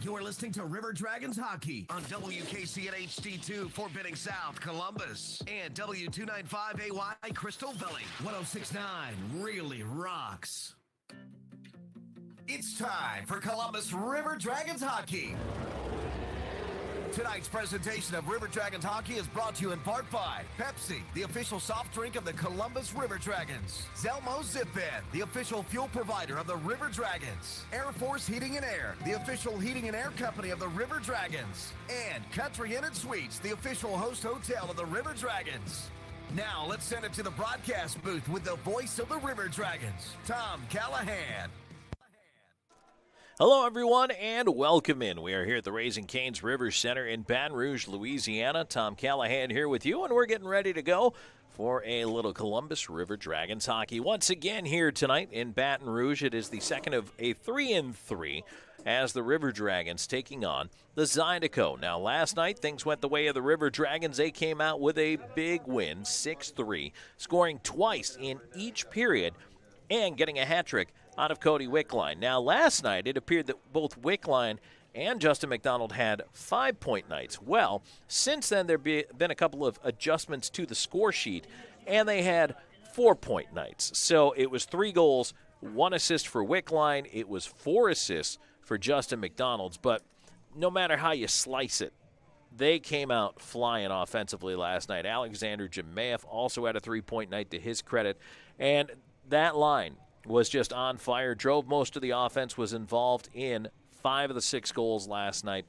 You're listening to River Dragons Hockey on WKCN HD2 Fort Benning South, Columbus, and W295AY Crystal Valley. 106.9 really rocks. It's time for Columbus River Dragons Hockey. Tonight's presentation of River Dragons Hockey is brought to you in part by Pepsi, the official soft drink of the Columbus River Dragons. Zelmo Zip-In, the official fuel provider of the River Dragons. Air Force Heating and Air, the official heating and air company of the River Dragons. And Country Inn & Suites, the official host hotel of the River Dragons. Now let's send it to the broadcast booth with the voice of the River Dragons, Tom Callahan. Hello, everyone, and welcome in. We are here at the Raising Cane's River Center in Baton Rouge, Louisiana. Tom Callahan here with you, and we're getting ready to go for a little Columbus River Dragons hockey. Once again here tonight in Baton Rouge, it is the second of a 3-3 as the River Dragons taking on the Zydeco. Now, last night, things went the way of the River Dragons. They came out with a big win, 6-3, scoring twice in each period and getting a hat trick out of Cody Wickline. Now, last night, it appeared that both Wickline and Justin McDonald had 5-point nights. Well, since then, there have been a couple of adjustments to the score sheet, and they had 4-point nights. So it was 3 goals, 1 assist for Wickline. It was 4 assists for Justin McDonald. But no matter how you slice it, they came out flying offensively last night. Alexander Jemayev also had a 3-point night to his credit. And that line was just on fire, drove most of the offense, was involved in 5 of the 6 goals last night.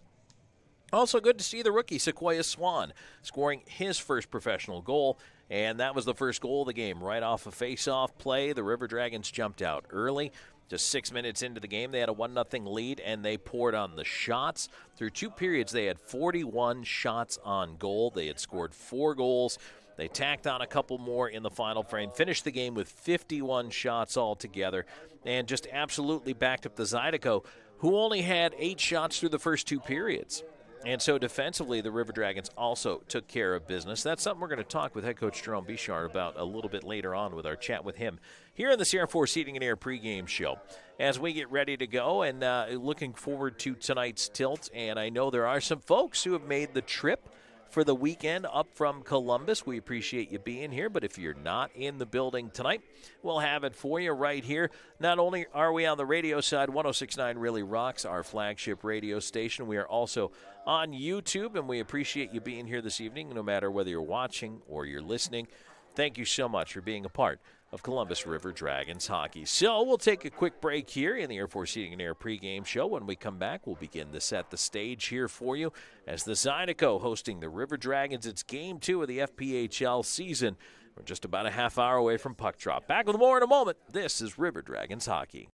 Also good to see the rookie Sequoia Swan scoring his first professional goal, and that was the first goal of the game. Right off a face-off play, the River Dragons jumped out early. Just 6 minutes into the game, they had a 1-0 lead, and they poured on the shots. Through 2 periods, they had 41 shots on goal. They had scored 4 goals. They tacked on a couple more in the final frame, finished the game with 51 shots altogether, and just absolutely backed up the Zydeco, who only had 8 shots through the first 2 periods. And so defensively, the River Dragons also took care of business. That's something we're going to talk with head coach Jerome Bichard about a little bit later on with our chat with him here in the Sierra Force Heating and Air pregame show. As we get ready to go and looking forward to tonight's tilt, and I know there are some folks who have made the trip for the weekend up from Columbus. We appreciate you being here, but if you're not in the building tonight, we'll have it for you right here. Not only are we on the radio side, 106.9 Really Rocks, our flagship radio station, we are also on YouTube, and we appreciate you being here this evening, no matter whether you're watching or you're listening. Thank you so much for being a part of Columbus River Dragons hockey. So we'll take a quick break here in the Air Force Heating and Air pregame show. When we come back, we'll begin to set the stage here for you as the Zydeco hosting the River Dragons. It's Game 2 of the FPHL season. We're just about a half hour away from puck drop. Back with more in a moment. This is River Dragons hockey.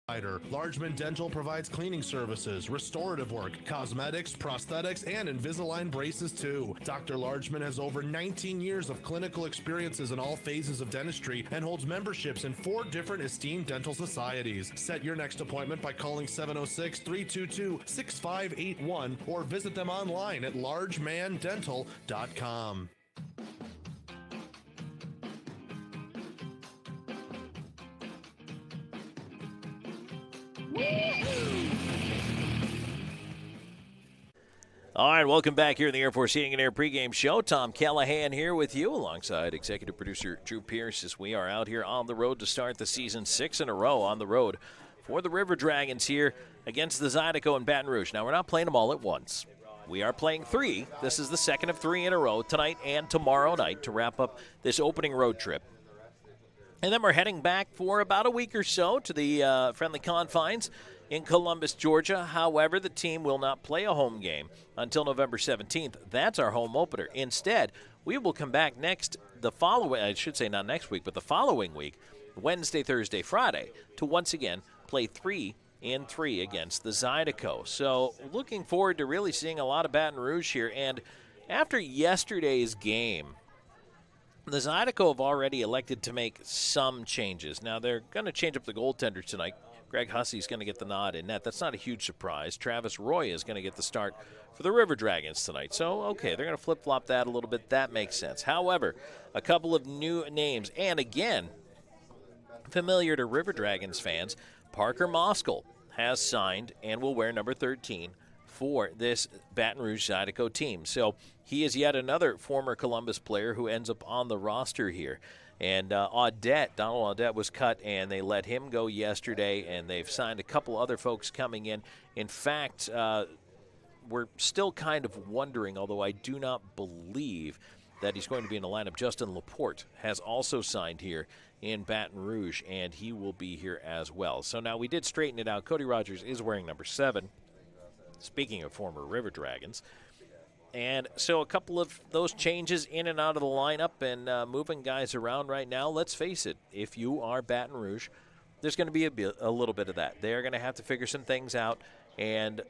Largeman Dental provides cleaning services, restorative work, cosmetics, prosthetics, and Invisalign braces too. Dr. Largeman has over 19 years of clinical experiences in all phases of dentistry and holds memberships in 4 different esteemed dental societies. Set your next appointment by calling 706-322-6581 or visit them online at largemandental.com. All right, welcome back here in the Air Force Heating and Air pregame show. Tom Callahan here with you alongside executive producer Drew Peirce as we are out here on the road to start the season 6 in a row on the road for the River Dragons here against the Zydeco and Baton Rouge. Now, we're not playing them all at once. We are playing 3. This is the second of 3 in a row tonight and tomorrow night to wrap up this opening road trip. And then we're heading back for about a week or so to the friendly confines in Columbus, Georgia. However, the team will not play a home game until November 17th. That's our home opener. Instead, we will come back the following week, Wednesday, Thursday, Friday, to once again play 3 in 3 against the Zydeco. So looking forward to really seeing a lot of Baton Rouge here. And after yesterday's game, the Zydeco have already elected to make some changes. Now, they're going to change up the goaltender tonight. Greg Hussey's going to get the nod in net. That's not a huge surprise. Travis Roy is going to get the start for the River Dragons tonight. So, okay, they're going to flip-flop that a little bit. That makes sense. However, a couple of new names. And again, familiar to River Dragons fans, Parker Moskal has signed and will wear number 13 for this Baton Rouge Zydeco team. So he is yet another former Columbus player who ends up on the roster here. And Donald Audette was cut, and they let him go yesterday, and they've signed a couple other folks coming in. In fact, we're still kind of wondering, although I do not believe that he's going to be in the lineup. Justin Laporte has also signed here in Baton Rouge, and he will be here as well. So now we did straighten it out. Cody Rogers is wearing number 7. Speaking of former River Dragons. And so a couple of those changes in and out of the lineup and moving guys around right now. Let's face it, if you are Baton Rouge, there's going to be a little bit of that. They're going to have to figure some things out. And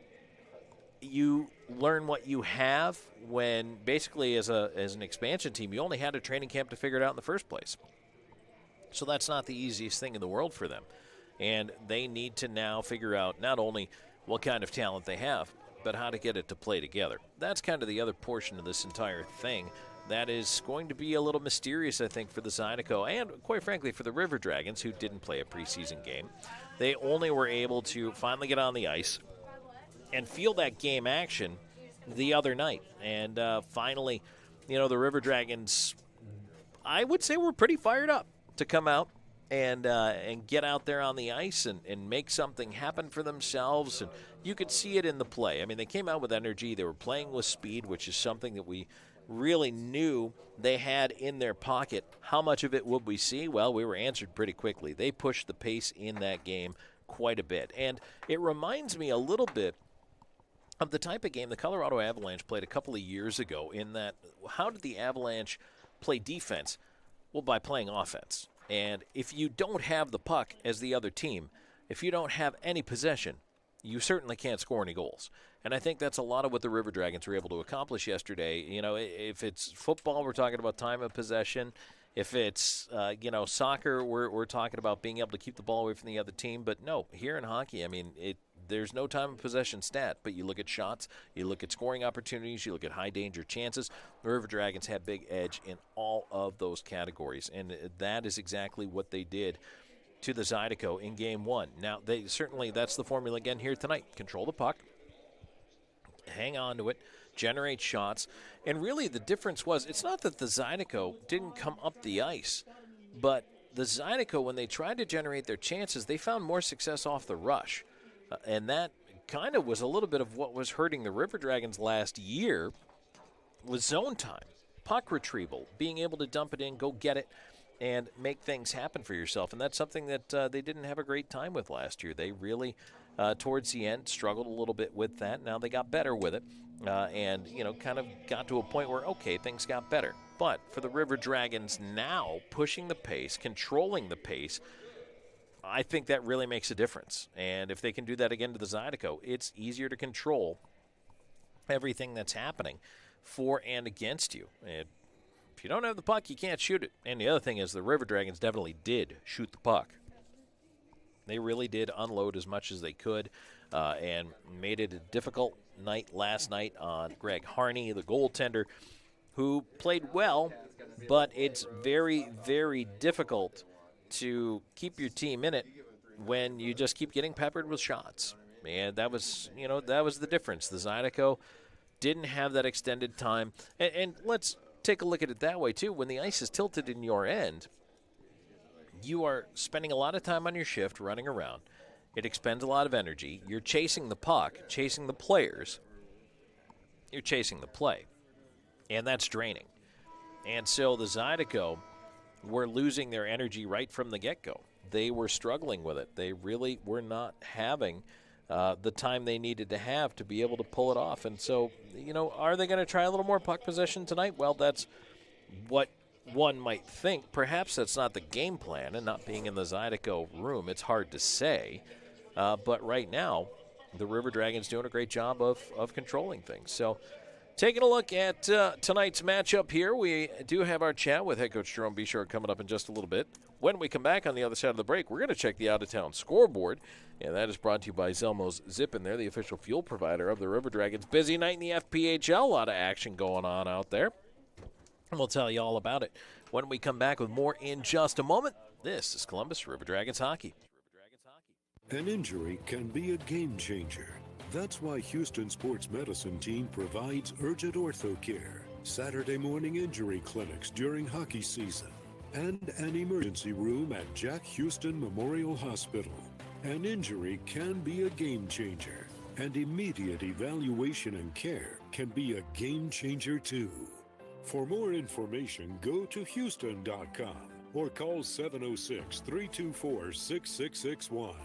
you learn what you have when basically as an expansion team, you only had a training camp to figure it out in the first place. So that's not the easiest thing in the world for them. And they need to now figure out not only what kind of talent they have, but how to get it to play together. That's kind of the other portion of this entire thing that is going to be a little mysterious, I think, for the Zydeco and, quite frankly, for the River Dragons, who didn't play a preseason game. They only were able to finally get on the ice and feel that game action the other night. And finally, the River Dragons, I would say, were pretty fired up to come out and get out there on the ice and make something happen for themselves. And you could see it in the play. I mean, they came out with energy. They were playing with speed, which is something that we really knew they had in their pocket. How much of it would we see? Well, we were answered pretty quickly. They pushed the pace in that game quite a bit. And it reminds me a little bit of the type of game the Colorado Avalanche played a couple of years ago, in that how did the Avalanche play defense? Well, by playing offense. And if you don't have the puck as the other team, if you don't have any possession, you certainly can't score any goals. And I think that's a lot of what the River Dragons were able to accomplish yesterday. If it's football, we're talking about time of possession. If it's, soccer, we're talking about being able to keep the ball away from the other team. But no, here in hockey, I mean, there's no time of possession stat, but you look at shots, you look at scoring opportunities, you look at high danger chances. The River Dragons had big edge in all of those categories, and that is exactly what they did to the Zydeco in Game 1. Now, that's the formula again here tonight. Control the puck, hang on to it, generate shots, and really the difference was, it's not that the Zydeco didn't come up the ice, but the Zydeco, when they tried to generate their chances, they found more success off the rush. And that kind of was a little bit of what was hurting the River Dragons last year, was zone time, puck retrieval, being able to dump it in, go get it, and make things happen for yourself. And that's something that they didn't have a great time with last year. They really, towards the end, struggled a little bit with that. Now they got better with it and, kind of got to a point where, okay, things got better. But for the River Dragons now, pushing the pace, controlling the pace, I think that really makes a difference. And if they can do that again to the Zydeco, it's easier to control everything that's happening for and against you. And if you don't have the puck, you can't shoot it. And the other thing is the River Dragons definitely did shoot the puck. They really did unload as much as they could and made it a difficult night last night on Greg Harney, the goaltender, who played well, but it's very, very difficult to keep your team in it when you just keep getting peppered with shots. And that was, that was the difference. The Zydeco didn't have that extended time. And let's take a look at it that way, too. When the ice is tilted in your end, you are spending a lot of time on your shift running around. It expends a lot of energy. You're chasing the puck, chasing the players. You're chasing the play. And that's draining. And so the Zydeco were losing their energy right from the get-go. They were struggling with it. They really were not having the time they needed to have to be able to pull it off. And so, are they going to try a little more puck possession tonight? Well, that's what one might think. Perhaps that's not the game plan, and not being in the Zydeco room, it's hard to say. But right now, the River Dragons doing a great job of controlling things. So taking a look at tonight's matchup here, we do have our chat with head coach Jerome Bishore coming up in just a little bit. When we come back on the other side of the break, we're going to check the out-of-town scoreboard, and that is brought to you by Zelmo's Zippin. They're the official fuel provider of the River Dragons. Busy night in the FPHL, a lot of action going on out there, and we'll tell you all about it when we come back with more in just a moment. This is Columbus River Dragons Hockey. An injury can be a game changer. That's why Houston Sports Medicine Team provides urgent ortho care, Saturday morning injury clinics during hockey season, and an emergency room at Jack Houston Memorial Hospital. An injury can be a game changer, and immediate evaluation and care can be a game changer too. For more information, go to Houston.com or call 706-324-6661.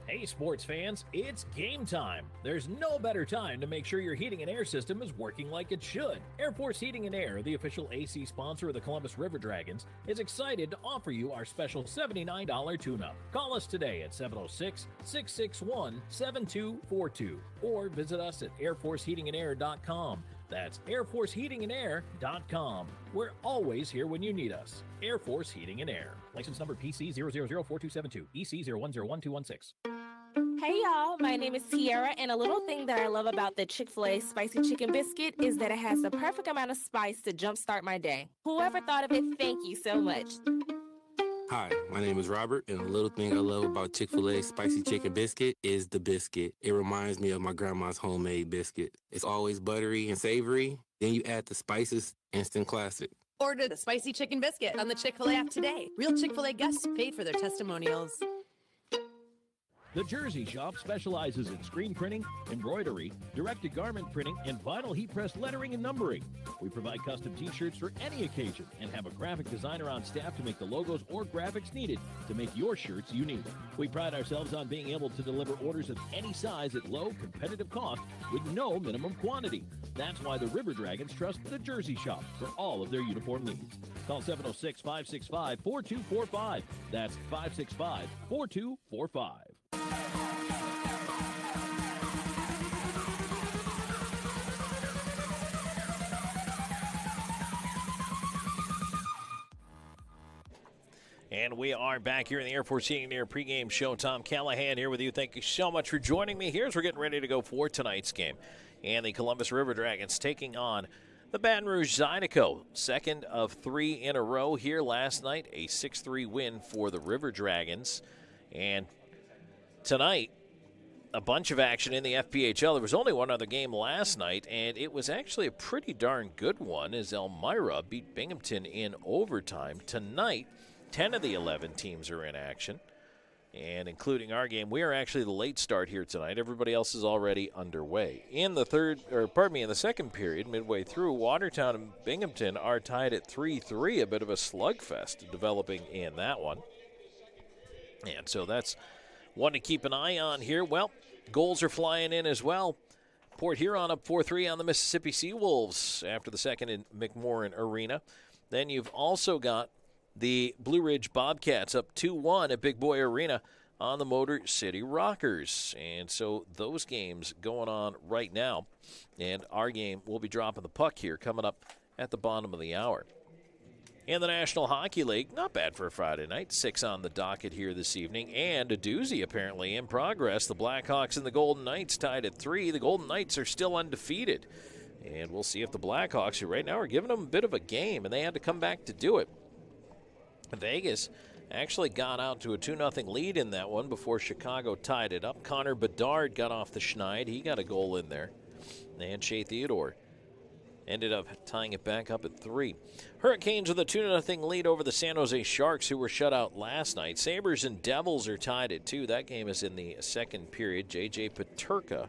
Hey sports fans, it's game time. There's no better time to make sure your heating and air system is working like it should. Air Force Heating and Air, the official AC sponsor of the Columbus River Dragons, is excited to offer you our special $79 tune-up. Call us today at 706-661-7242 or visit us at airforceheatingandair.com. That's airforceheatingandair.com. We're always here when you need us. Air Force Heating and Air. License number PC 0004272, EC 0101216. Hey y'all, my name is Tiara, and a little thing that I love about the Chick-fil-A spicy chicken biscuit is that it has the perfect amount of spice to jumpstart my day. Whoever thought of it, thank you so much. Hi, my name is Robert, and a little thing I love about Chick-fil-A spicy chicken biscuit is the biscuit. It reminds me of my grandma's homemade biscuit. It's always buttery and savory. Then you add the spices, instant classic. Order the spicy chicken biscuit on the Chick-fil-A app today. Real Chick-fil-A guests paid for their testimonials. The Jersey Shop specializes in screen printing, embroidery, direct-to-garment printing, and vinyl heat-press lettering and numbering. We provide custom t-shirts for any occasion and have a graphic designer on staff to make the logos or graphics needed to make your shirts unique. We pride ourselves on being able to deliver orders of any size at low, competitive cost with no minimum quantity. That's why the River Dragons trust the Jersey Shop for all of their uniform needs. Call 706-565-4245. That's 565-4245. And we are back here in the Air Force Heating and Air pregame show. Tom Callahan here with you. Thank you so much for joining me. Here's we're getting ready to go for tonight's game. And the Columbus River Dragons taking on the Baton Rouge Zydeco. Second of 3 in a row here last night. A 6-3 win for the River Dragons. And tonight, a bunch of action in the FPHL. There was only one other game last night, and it was actually a pretty darn good one as Elmira beat Binghamton in overtime. Tonight, 10 of the 11 teams are in action, and including our game, we are actually the late start here tonight. Everybody else is already underway. In the second period, midway through, Watertown and Binghamton are tied at 3-3, a bit of a slugfest developing in that one. And so that's one to keep an eye on here. Well, goals are flying in as well. Port Huron up 4-3 on the Mississippi Seawolves after the second in McMorran Arena. Then you've also got the Blue Ridge Bobcats up 2-1 at Big Boy Arena on the Motor City Rockers. And so those games going on right now. And our game will be dropping the puck here coming up at the bottom of the hour. In the National Hockey League, not bad for a Friday night. 6 on the docket here this evening, and a doozy apparently in progress. The Blackhawks and the Golden Knights tied at 3. The Golden Knights are still undefeated, and we'll see if the Blackhawks, who right now are giving them a bit of a game, and they had to come back to do it. Vegas actually got out to a 2-0 lead in that one before Chicago tied it up. Connor Bedard got off the schneid. He got a goal in there, and Shea Theodore ended up tying it back up at 3. Hurricanes with a 2-0 lead over the San Jose Sharks, who were shut out last night. Sabres and Devils are tied at 2. That game is in the second period. J.J. Peterka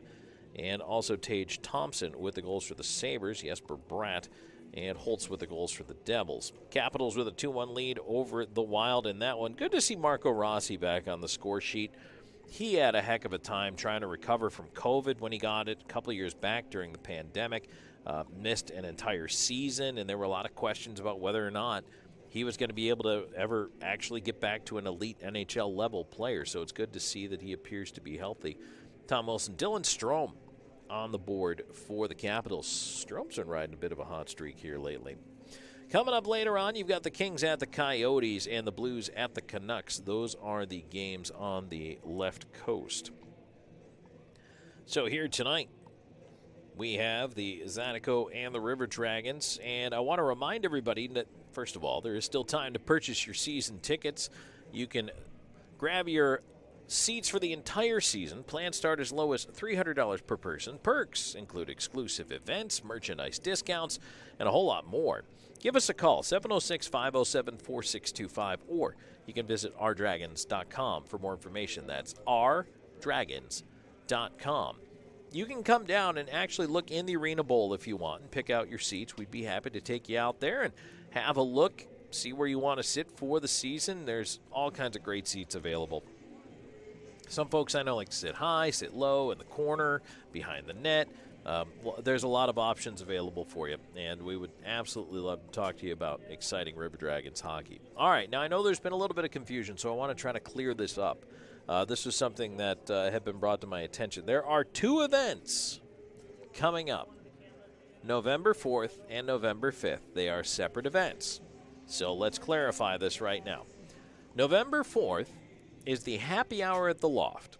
and also Tage Thompson with the goals for the Sabres. Jesper Bratt and Holtz with the goals for the Devils. Capitals with a 2-1 lead over the Wild in that one. Good to see Marco Rossi back on the score sheet. He had a heck of a time trying to recover from COVID when he got it a couple of years back during the pandemic. Missed an entire season, and there were a lot of questions about whether or not he was going to be able to ever actually get back to an elite NHL level player. So it's good to see that he appears to be healthy. Tom Wilson, Dylan Strome on the board for the Capitals. Strome's been riding a bit of a hot streak here lately. Coming up later on, you've got the Kings at the Coyotes and the Blues at the Canucks. Those are the games on the left coast. So here tonight, we have the Zydeco and the River Dragons, and I want to remind everybody that, first of all, there is still time to purchase your season tickets. You can grab your seats for the entire season. Plans start as low as $300 per person. Perks include exclusive events, merchandise discounts, and a whole lot more. Give us a call, 706-507-4625, or you can visit rdragons.com for more information. That's rdragons.com. You can come down and actually look in the Arena Bowl if you want and pick out your seats. We'd be happy to take you out there and have a look, see where you want to sit for the season. There's all kinds of great seats available. Some folks I know like to sit high, sit low, in the corner, behind the net. There's a lot of options available for you, and we would absolutely love to talk to you about exciting River Dragons hockey. All right, now I know there's been a little bit of confusion, so I want to try to clear this up. This was something that had been brought to my attention. There are 2 events coming up, November 4th and November 5th. They are separate events. So let's clarify this right now. November 4th is the happy hour at the Loft,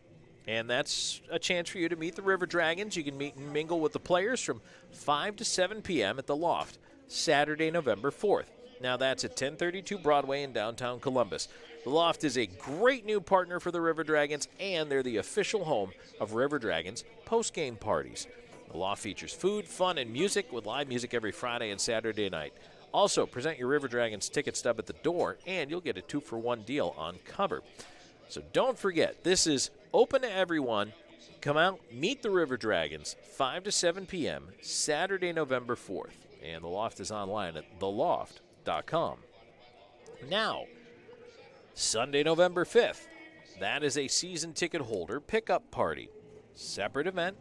and that's a chance for you to meet the River Dragons. You can meet and mingle with the players from 5 to 7 p.m. at the Loft, Saturday, November 4th. Now that's at 1032 Broadway in downtown Columbus. The Loft is a great new partner for the River Dragons, and they're the official home of River Dragons post-game parties. The Loft features food, fun, and music with live music every Friday and Saturday night. Also, present your River Dragons ticket stub at the door, and you'll get a 2-for-1 deal on cover. So don't forget, this is open to everyone. Come out, meet the River Dragons, 5 to 7 p.m., Saturday, November 4th. And the Loft is online at theloft.com. Now, Sunday, November 5th, that is a season ticket holder pickup party. Separate event,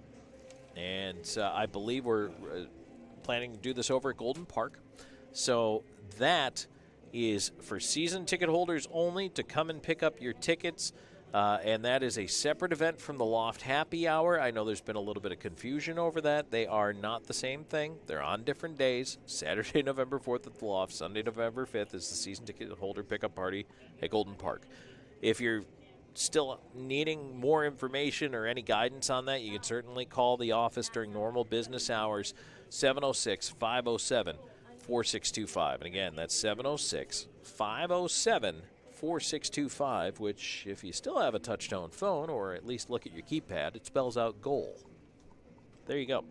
and I believe we're planning to do this over at Golden Park. So that is for season ticket holders only to come and pick up your tickets, and that is a separate event from the Loft Happy Hour. I know there's been a little bit of confusion over that. They are not the same thing. They're on different days. Saturday, November 4th at the Loft. Sunday, November 5th is the season ticket holder pickup party at Golden Park. If you're still needing more information or any guidance on that, you can certainly call the office during normal business hours, 706-507-4625. And again, that's 706-507-4625, which, if you still have a touch-tone phone or at least look at your keypad, it spells out goal. There you go.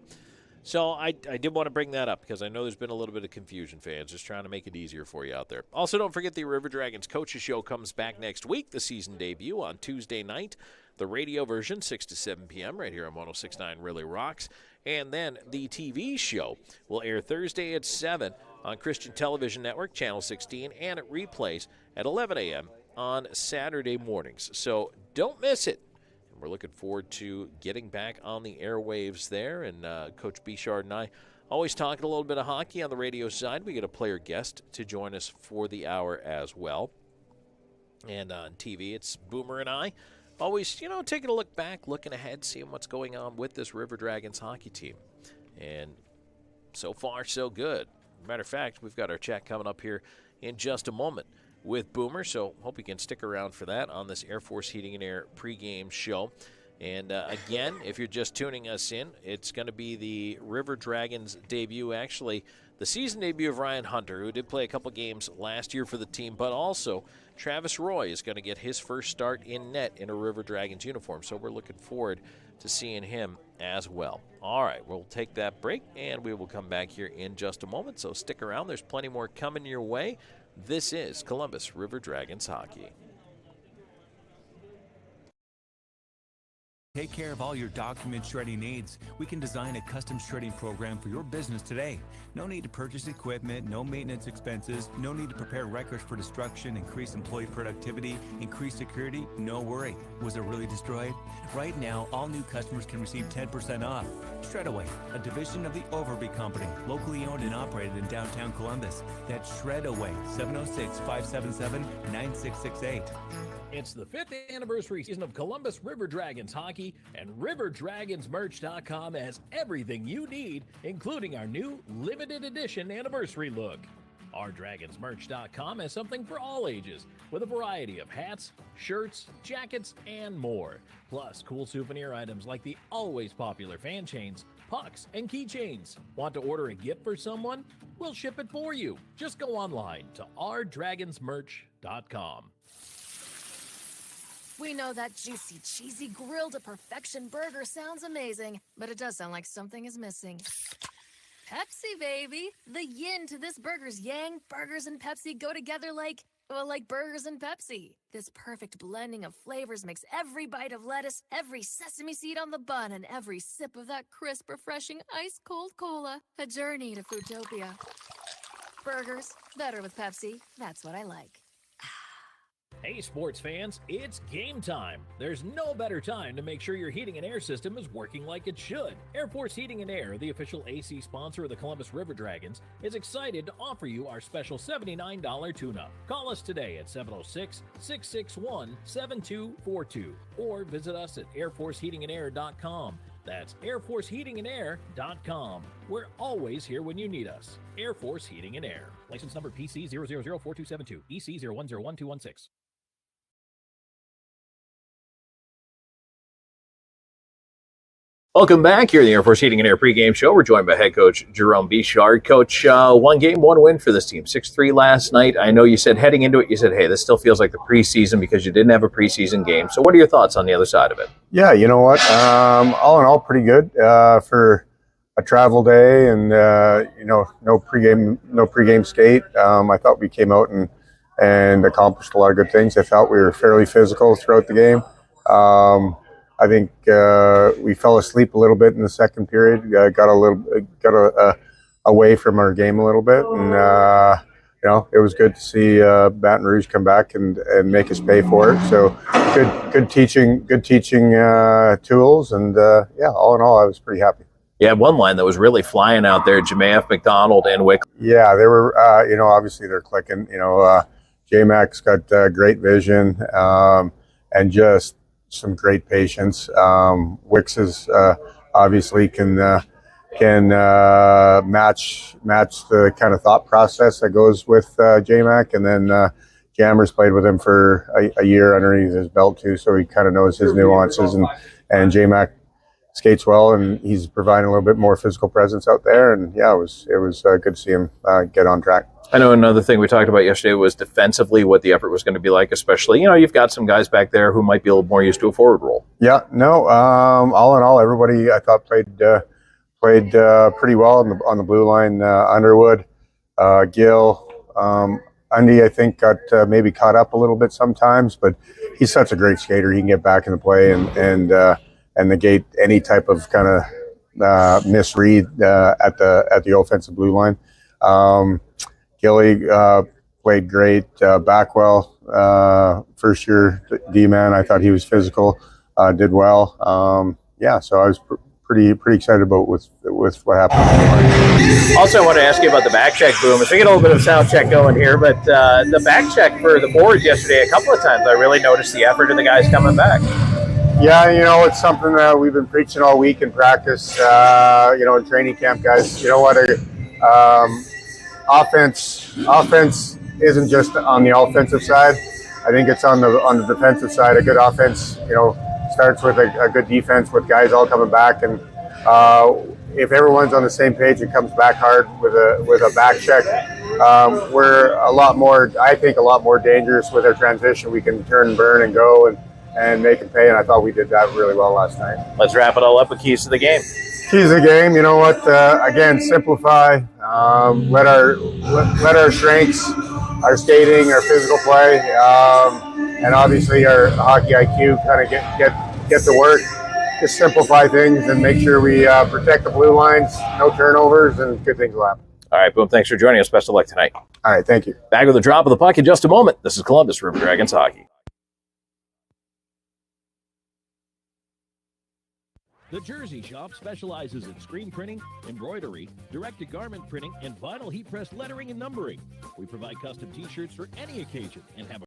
So I did want to bring that up because I know there's been a little bit of confusion, fans, just trying to make it easier for you out there. Also, don't forget the River Dragons Coaches Show comes back next week, the season debut on Tuesday night. The radio version, 6 to 7 p.m. right here on 106.9 Really Rocks. And then the TV show will air Thursday at 7 on Christian Television Network, Channel 16, and it replays at 11 a.m. on Saturday mornings. So don't miss it. And we're looking forward to getting back on the airwaves there. And Coach Bichard and I always talking a little bit of hockey on the radio side. We get a player guest to join us for the hour as well. And on TV, it's Boomer and I. always, taking a look back, looking ahead, seeing what's going on with this River Dragons hockey team. And so far, so good. Matter of fact, we've got our chat coming up here in just a moment with Boomer, so hope you can stick around for that on this Air Force Heating and Air pregame show. And again, if you're just tuning us in, it's going to be the River Dragons debut, actually the season debut of Ryan Hunter, who did play a couple games last year for the team, but also Travis Roy is going to get his first start in net in a River Dragons uniform, so we're looking forward to seeing him as well. All right, we'll take that break, and we will come back here in just a moment, so stick around. There's plenty more coming your way. This is Columbus River Dragons hockey. Take care of all your document shredding needs. We can design a custom shredding program for your business today. No need to purchase equipment, no maintenance expenses, no need to prepare records for destruction, increase employee productivity, increase security. No worry. Was it really destroyed? Right now, all new customers can receive 10% off. Shredaway, a division of the Overby Company, locally owned and operated in downtown Columbus. That's Shredaway, 706-577-9668. It's the 5th anniversary season of Columbus River Dragons hockey, and RiverDragonsMerch.com has everything you need, including our new limited edition anniversary look. OurDragonsMerch.com has something for all ages, with a variety of hats, shirts, jackets, and more. Plus, cool souvenir items like the always popular fan chains, pucks, and keychains. Want to order a gift for someone? We'll ship it for you. Just go online to OurDragonsMerch.com. We know that juicy, cheesy, grilled to perfection burger sounds amazing, but it does sound like something is missing. Pepsi, baby! The yin to this burger's yang. Burgers and Pepsi go together like burgers and Pepsi. This perfect blending of flavors makes every bite of lettuce, every sesame seed on the bun, and every sip of that crisp, refreshing, ice-cold cola a journey to Foodtopia. Burgers, better with Pepsi. That's what I like. Hey sports fans, it's game time. There's no better time to make sure your heating and air system is working like it should. Air Force Heating and Air, the official AC sponsor of the Columbus River Dragons, is excited to offer you our special $79 tune-up. Call us today at 706-661-7242 or visit us at airforceheatingandair.com. That's airforceheatingandair.com. We're always here when you need us. Air Force Heating and Air. License number PC 0004272, EC 0101216. Welcome back here at the Air Force Heating and Air pregame show. We're joined by head coach Jerome Bichard. Coach, one game, one win for this team, 6-3 last night. I know you said heading into it, you said, hey, this still feels like the preseason because you didn't have a preseason game. So what are your thoughts on the other side of it? Yeah, you know what? All in all, pretty good for a travel day and, no pregame skate. I thought we came out and accomplished a lot of good things. I felt we were fairly physical throughout the game. I think we fell asleep a little bit in the second period. Got away from our game a little bit, and it was good to see Baton Rouge come back and make us pay for it. So good teaching tools, and all in all, I was pretty happy. You had one line that was really flying out there, Jemayeff, McDonald, and Wick. Yeah, they were. Obviously they're clicking. J-Mac's got great vision and just some great patience. Wicks is obviously can match the kind of thought process that goes with J-Mac, and then Jammer's played with him for a year underneath his belt too, so he kind of knows his nuances, and J-Mac skates well, and he's providing a little bit more physical presence out there, and it was good to see him get on track. I know another thing we talked about yesterday was defensively, what the effort was going to be like, especially, you've got some guys back there who might be a little more used to a forward role. Yeah, no, all in all, everybody I thought played pretty well on the blue line. Underwood, Gill, Undy, I think got maybe caught up a little bit sometimes, but he's such a great skater. He can get back into play and negate any type of kind of misread at the offensive blue line. Gilly played great. Backwell, first year D-man, I thought he was physical, did well. So I was pretty excited about with what happened. Also, I want to ask you about the back check, Boom. As we get a little bit of sound check going here, but the back check for the boards yesterday, a couple of times, I really noticed the effort of the guys coming back. Yeah, it's something that we've been preaching all week in practice, in training camp, guys. You know what? Offense isn't just on the offensive side. I think it's on the defensive side. A good offense, starts with a good defense with guys all coming back, and if everyone's on the same page and comes back hard with a back check, we're a lot more dangerous with our transition. We can turn and burn and go and make them pay, and I thought we did that really well last night. Let's wrap it all up with keys to the game. Keys of the game, you know what? Again, simplify. Let our strengths, our skating, our physical play, and obviously our hockey IQ kind of get to work. Just simplify things and make sure we protect the blue lines, no turnovers, and good things will happen. All right, Boom, thanks for joining us. Best of luck tonight. All right, thank you. Back with the drop of the puck in just a moment. This is Columbus River Dragons hockey. The Jersey Shop specializes in screen printing, embroidery, direct-to-garment printing, and vinyl heat press lettering and numbering. We provide custom t-shirts for any occasion and have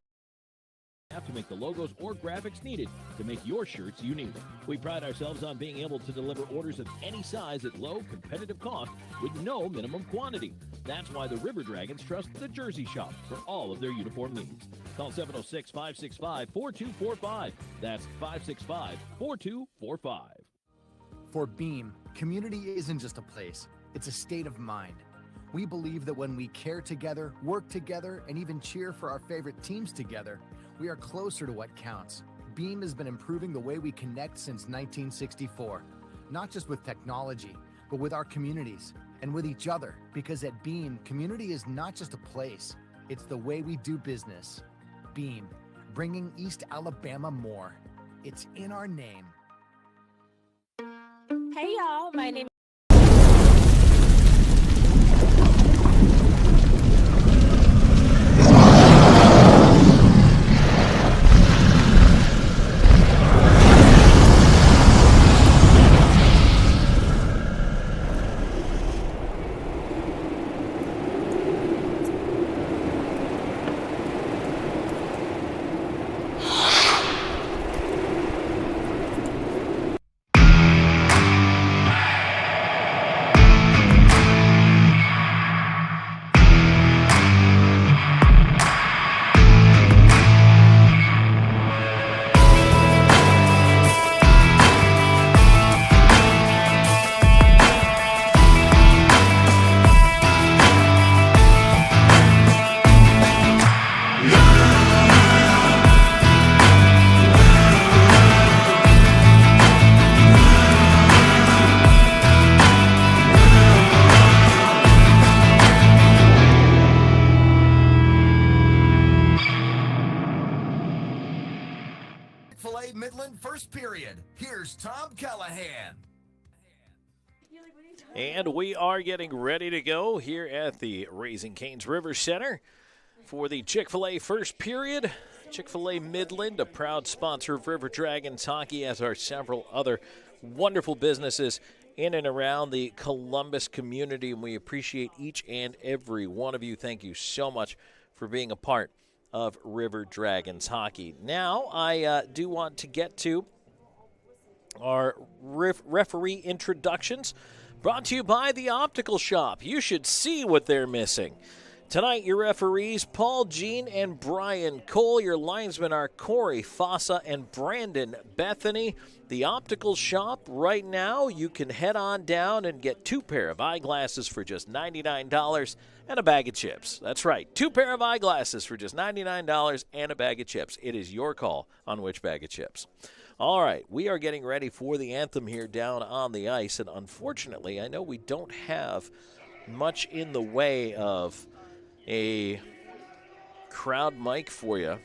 to make the logos or graphics needed to make your shirts unique. We pride ourselves on being able to deliver orders of any size at low, competitive cost with no minimum quantity. That's why the River Dragons trust the Jersey Shop for all of their uniform needs. Call 706-565-4245. That's 565-4245. For Beam, community isn't just a place, it's a state of mind. We believe that when we care together, work together, and even cheer for our favorite teams together, we are closer to what counts. Beam has been improving the way we connect since 1964, not just with technology, but with our communities and with each other, because at Beam, community is not just a place, it's the way we do business. Beam, bringing East Alabama more. It's in our name. Hey y'all, my name Midland first period. Here's Tom Callahan. And we are getting ready to go here at the Raising Cane's River Center for the Chick-fil-A first period. Chick-fil-A Midland, a proud sponsor of River Dragons hockey, as are several other wonderful businesses in and around the Columbus community, and we appreciate each and every one of you. Thank you so much for being a part of River Dragons hockey. Now, I do want to get to our referee introductions, brought to you by the Optical Shop. You should see what they're missing. Tonight, your referees, Paul, Jean, and Brian Cole. Your linesmen are Corey, Fossa, and Brandon Bethany. The Optical Shop, right now, you can head on down and get 2 pair of eyeglasses for just $99 and a bag of chips. That's right, 2 pair of eyeglasses for just $99 and a bag of chips. It is your call on which bag of chips. All right, we are getting ready for the anthem here down on the ice, and unfortunately, I know we don't have much in the way of a crowd mic for you,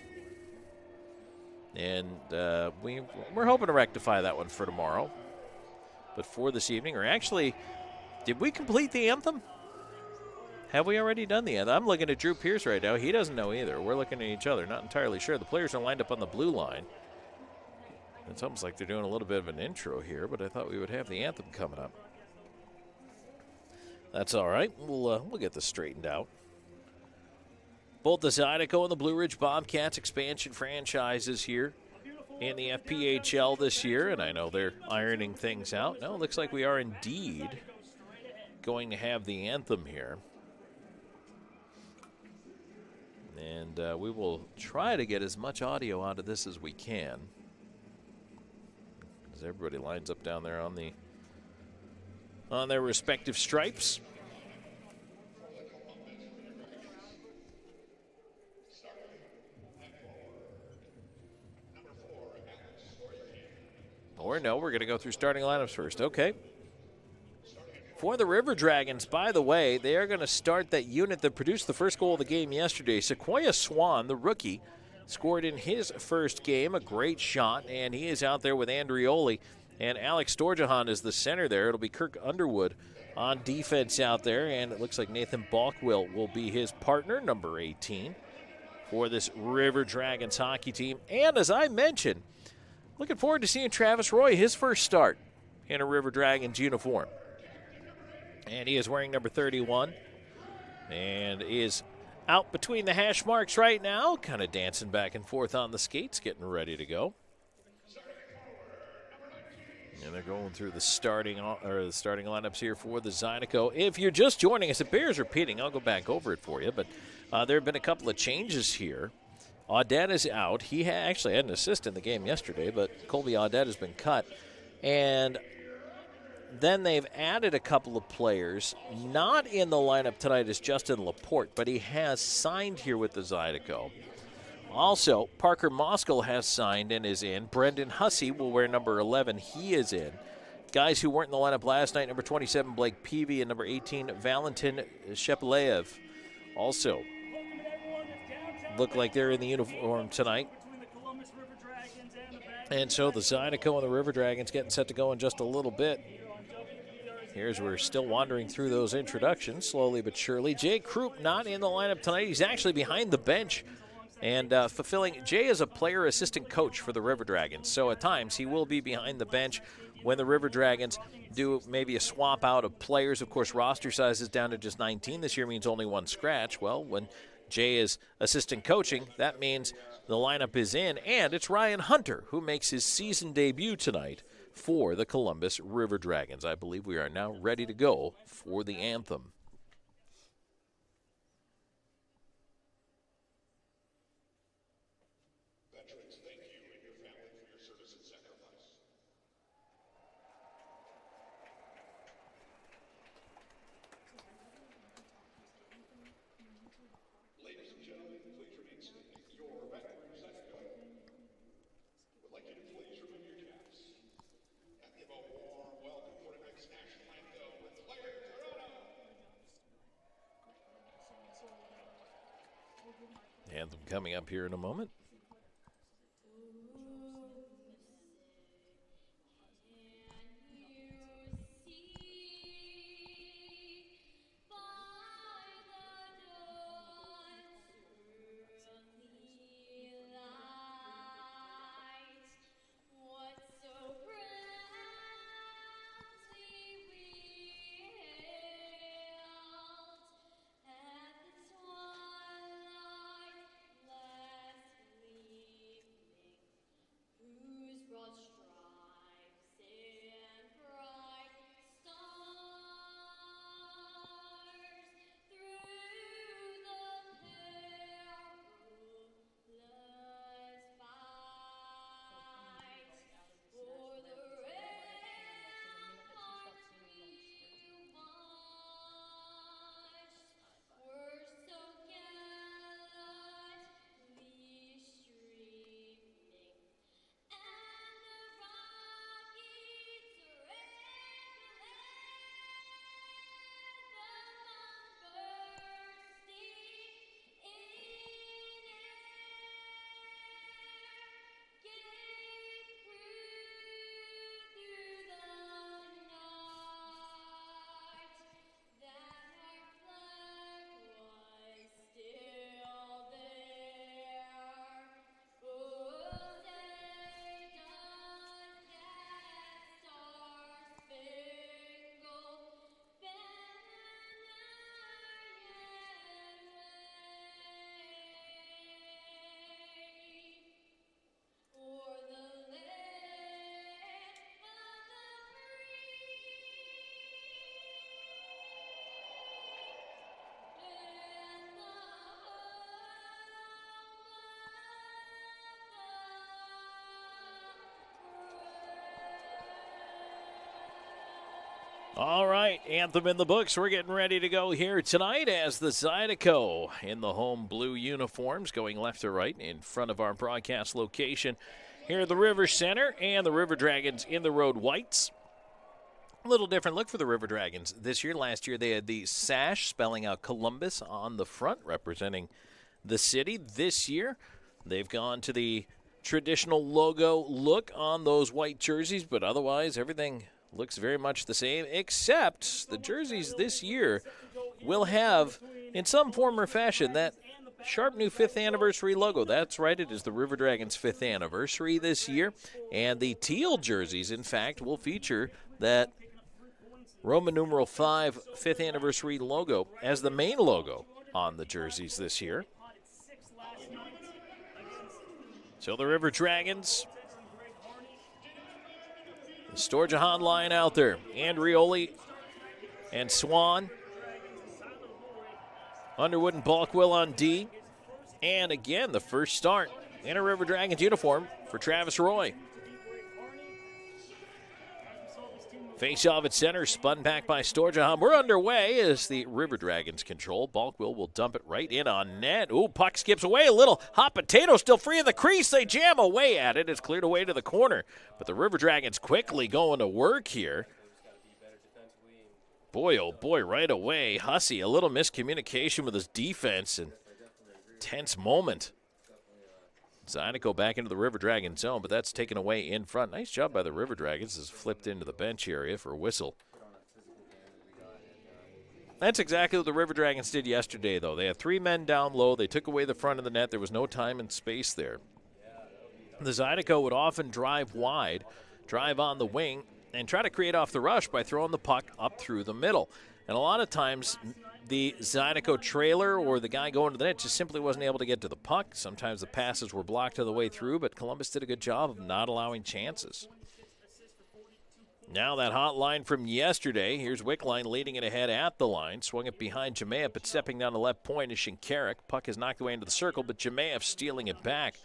and we're hoping to rectify that one for tomorrow. But for this evening, or actually, did we complete the anthem? Have we already done the anthem? I'm looking at Drew Peirce right now. He doesn't know either. We're looking at each other, not entirely sure. The players are lined up on the blue line. It's almost like they're doing a little bit of an intro here, but I thought we would have the anthem coming up. That's all right. We'll get this straightened out. Both the Zydeco and the Blue Ridge Bobcats expansion franchises here in the FPHL this year, and I know they're ironing things out. No, it looks like we are indeed going to have the anthem here. And we will try to get as much audio out of this as we can, as everybody lines up down there on their respective stripes. Or no, we're going to go through starting lineups first. Okay. For the River Dragons, by the way, they are going to start that unit that produced the first goal of the game yesterday. Sequoia Swan, the rookie, scored in his first game, a great shot, and he is out there with Andrioli. And Alex Storjahan is the center there. It'll be Kirk Underwood on defense out there, and it looks like Nathan Balkwill will be his partner, number 18, for this River Dragons hockey team. And as I mentioned, looking forward to seeing Travis Roy, his first start in a River Dragons uniform. And he is wearing number 31 and is out between the hash marks right now, kind of dancing back and forth on the skates, getting ready to go. And they're going through the starting lineups here for the Zydeco. If you're just joining us, it bears repeating. I'll go back over it for you, but there have been a couple of changes here. Audette is out. He actually had an assist in the game yesterday, but Colby Audette has been cut. And then they've added a couple of players. Not in the lineup tonight is Justin Laporte, but he has signed here with the Zydeco. Also, Parker Moskal has signed and is in. Brendan Hussey will wear number 11. He is in. Guys who weren't in the lineup last night, number 27, Blake Peavy, and number 18, Valentin Shepelev. Also look like they're in the uniform tonight. And so the Zydeco and the River Dragons getting set to go in just a little bit. Here's we're still wandering through those introductions, slowly but surely. Jay Krupp not in the lineup tonight. He's actually behind the bench and fulfilling. Jay is a player assistant coach for the River Dragons, so at times he will be behind the bench when the River Dragons do maybe a swap out of players. Of course, roster size is down to just 19 this year, means only one scratch. Well, when Jay is assistant coaching, that means the lineup is in, and it's Ryan Hunter who makes his season debut tonight for the Columbus River Dragons. I believe we are now ready to go for the anthem. Anthem coming up here in a moment. All right, anthem in the books. We're getting ready to go here tonight as the Zydeco in the home blue uniforms going left to right in front of our broadcast location here at the River Center, and the River Dragons in the road whites. A little different look for the River Dragons this year. Last year they had the sash spelling out Columbus on the front representing the city. This year they've gone to the traditional logo look on those white jerseys, but otherwise everything looks very much the same, except the jerseys this year will have, in some form or fashion, that sharp new 5th anniversary logo. That's right, it is the River Dragons' 5th anniversary this year, and the teal jerseys, in fact, will feature that Roman numeral 5 5th anniversary logo as the main logo on the jerseys this year. So the River Dragons, the Storjahan line out there. Andrioli and Swan. Underwood and Balkwill on D. And again, the first start in a River Dragons uniform for Travis Roy. Face off at center, spun back by Storjahan. We're underway as the River Dragons control. Balkwill will dump it right in on net. Ooh, puck skips away. A little hot potato still free in the crease. They jam away at it. It's cleared away to the corner. But the River Dragons quickly going to work here. Boy, oh boy, right away. Hussey, a little miscommunication with his defense and tense moment. Zydeco back into the River Dragons zone, but that's taken away in front. Nice job by the River Dragons. Is flipped into the bench area for a whistle. That's exactly what the River Dragons did yesterday, though. They had 3 men down low. They took away the front of the net. There was no time and space there. The Zydeco would often drive wide, drive on the wing, and try to create off the rush by throwing the puck up through the middle. And a lot of times, the Zydeco trailer or the guy going to the net just simply wasn't able to get to the puck. Sometimes the passes were blocked on the way through, but Columbus did a good job of not allowing chances. Now that hot line from yesterday. Here's Wickline leading it ahead at the line. Swung it behind Jemayev, but stepping down the left point is Shinkarik. Puck is knocked away into the circle, but Jemayev stealing it back.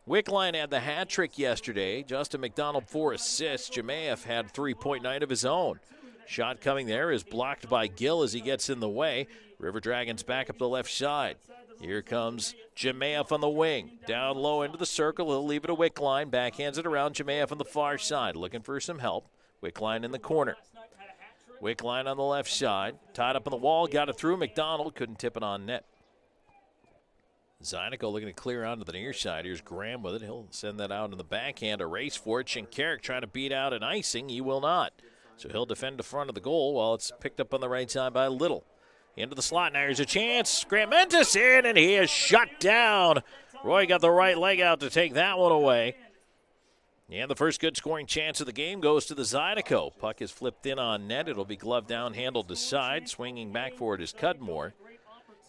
Wickline had the hat trick yesterday. Justin McDonald 4 assists. Jemayev had 3.9 of his own. Shot coming there is blocked by Gill as he gets in the way. River Dragons back up the left side. Here comes Jemayev on the wing. Down low into the circle. He'll leave it a Wickline. Backhands it around. Jemayev on the far side. Looking for some help. Wickline in the corner. Wickline on the left side. Tied up on the wall. Got it through. McDonald couldn't tip it on net. Zydeco looking to clear onto the near side. Here's Graham with it. He'll send that out in the backhand. A race for it. Shinkarik trying to beat out an icing. He will not. So he'll defend the front of the goal while it's picked up on the right side by Little. Into the slot. Now here's a chance. Graham Mentis in, and he is shut down. Roy got the right leg out to take that one away. And the first good scoring chance of the game goes to the Zydeco. Puck is flipped in on net. It'll be gloved down, handled to side. Swinging back for it is Cudmore.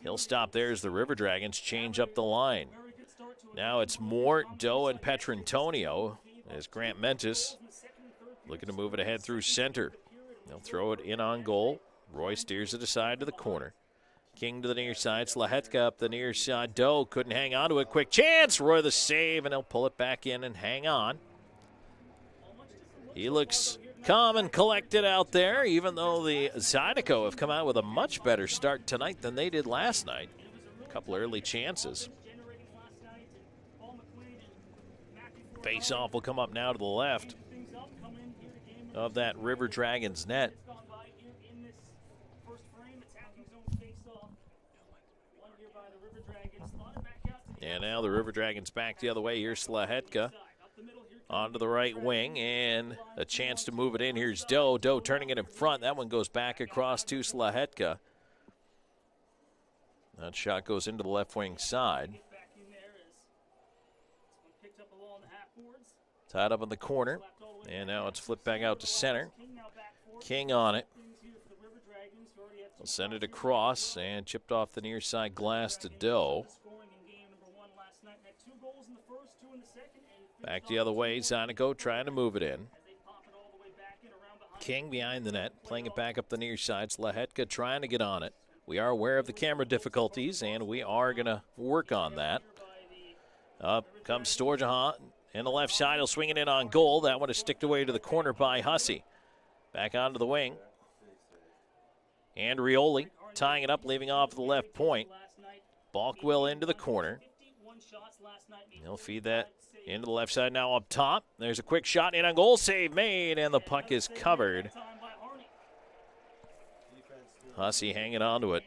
He'll stop there as the River Dragons change up the line. Now it's Moore, Doe, and Petrantonio as Grant Mentis looking to move it ahead through center. They'll throw it in on goal. Roy steers it aside to the corner. King to the near side. Slahetka up the near side. Doe couldn't hang on to it. Quick chance. Roy the save, and he'll pull it back in and hang on. He looks calm and collected out there, even though the Zydeco have come out with a much better start tonight than they did last night. A couple early chances. Face-off will come up now to the left of that River Dragons net. And now the River Dragons back the other way. Here's Slahetka onto the right wing, and a chance to move it in. Here's Doe. Doe turning it in front. That one goes back across to Slahetka. That shot goes into the left wing side. Tied up in the corner. And now it's flipped back out to center. King on it. Will send it across and chipped off the near side glass to Doe. Back the other way. Zydeco trying to move it in. King behind the net, playing it back up the near side. Slahetka trying to get on it. We are aware of the camera difficulties, and we are going to work on that. Up comes Storjahan. In the left side, he'll swing it in on goal. That one is sticked away to the corner by Hussey. Back onto the wing. Andrioli tying it up, leaving off the left point. Balkwell into the corner. He'll feed that into the left side now up top. There's a quick shot in on goal, save made, and the puck is covered. Hussey hanging on to it.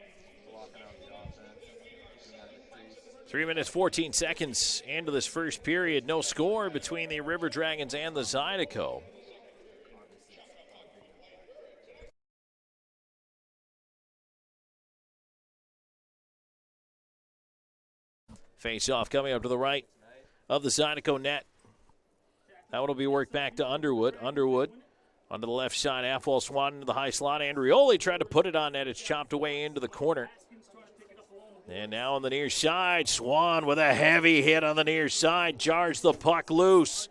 3 minutes, 14 seconds into this first period. No score between the River Dragons and the Zydeco. Face-off coming up to the right of the Zydeco net. That one will be worked back to Underwood. Underwood onto the left side. Half-wall Swan into the high slot. Andrioli tried to put it on net. It's chopped away into the corner. And now on the near side, Swan with a heavy hit on the near side. Jars the puck loose.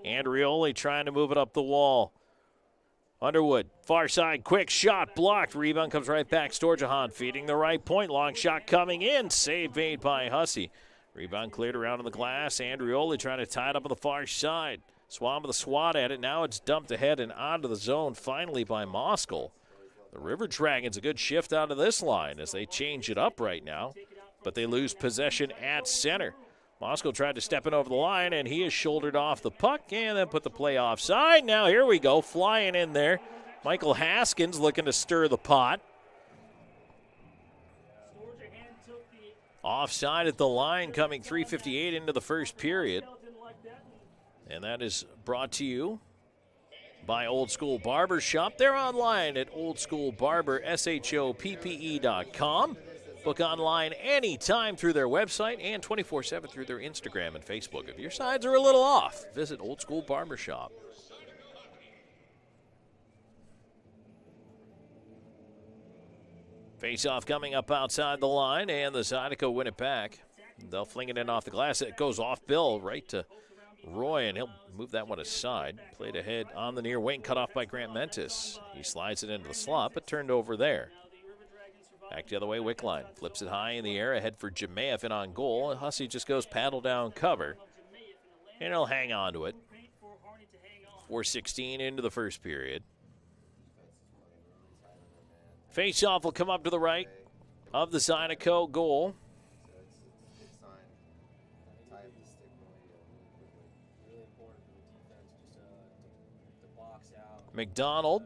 Andrioli trying to move it up the wall. Underwood, far side, quick shot, blocked. Rebound comes right back. Storjahan feeding the right point. Long shot coming in. Save made by Hussey. Rebound cleared around on the glass. Andrioli trying to tie it up on the far side. Swan with a swat at it. Now it's dumped ahead and onto the zone finally by Moskal. The River Dragons, a good shift out of this line as they change it up right now. But they lose possession at center. Moskal tried to step in over the line, and he has shouldered off the puck and then put the play offside. Now here we go, flying in there. Michael Haskins looking to stir the pot. Offside at the line, coming 3:58 into the first period. And that is brought to you by Old School Barber Shop. They're online at oldschoolbarbershoppe.com. Book online anytime through their website and 24/7 through their Instagram and Facebook. If your sides are a little off, visit Old School Barber Shop. Face-off coming up outside the line, and the Zydeco win it back. They'll fling it in off the glass. It goes off Bill right to Roy, and he'll move that one aside. Played ahead on the near wing, cut off by Grant Mentis. He slides it into the slot, but turned over there. Back the other way, Wickline flips it high in the air, ahead for Jemayev in on goal. And Hussey just goes paddle down cover, and he'll hang on to it. 4:16 into the first period. Face-off will come up to the right of the Zydeco goal. McDonald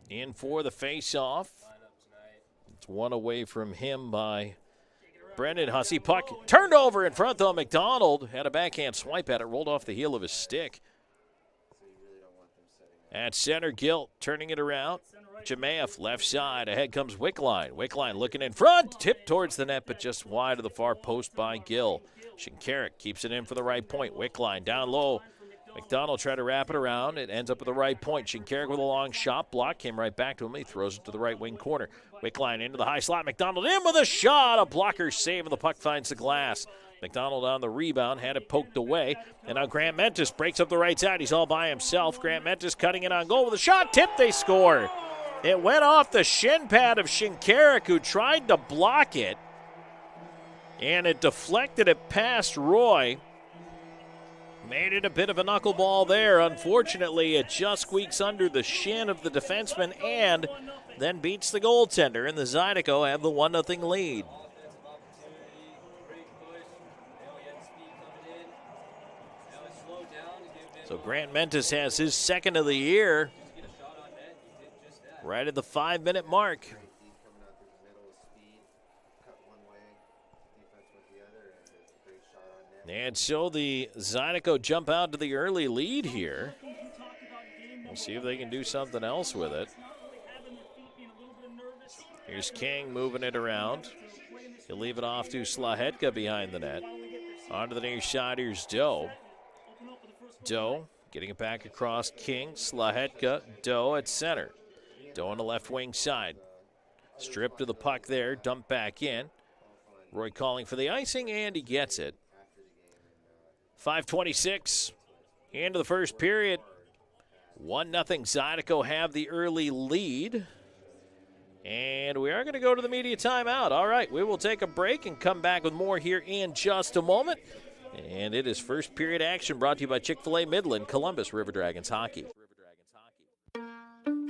in for the face-off. It's one away from him by Brendan Hussey. Puck turned over in front, though. McDonald had a backhand swipe at it, rolled off the heel of his stick. At center, Gilt turning it around. Jemayev left side. Ahead comes Wickline. Wickline looking in front. Tipped towards the net, but just wide of the far post by Gill. Shinkarik keeps it in for the right point. Wickline down low. McDonald tried to wrap it around. It ends up at the right point. Shinkarik with a long shot block. Came right back to him. He throws it to the right wing corner. Wickline into the high slot. McDonald in with a shot. A blocker save, and the puck finds the glass. McDonald on the rebound. Had it poked away. And now Grant Mentis breaks up the right side. He's all by himself. Grant Mentis cutting it on goal with a shot. Tip, they score. It went off the shin pad of Shinkarik, who tried to block it. And it deflected it past Roy. Made it a bit of a knuckleball there. Unfortunately, it just squeaks under the shin of the defenseman and then beats the goaltender, and the Zydeco have the 1-0 lead. So Grant Mentis has his second of the year right at the 5-minute mark. And so the Zydeco jump out to the early lead here. We'll see if they can do something else with it. Here's King moving it around. He'll leave it off to Slahetka behind the net. On to the near side, here's Doe. Doe getting it back across King. Slahetka, Doe at center. Doe on the left wing side. Stripped to the puck there, dumped back in. Roy calling for the icing, and he gets it. 5:26 into the first period. 1-0 Zydeco have the early lead. And we are going to go to the media timeout. All right, we will take a break and come back with more here in just a moment. And it is first period action brought to you by Chick-fil-A Midland, Columbus River Dragons Hockey.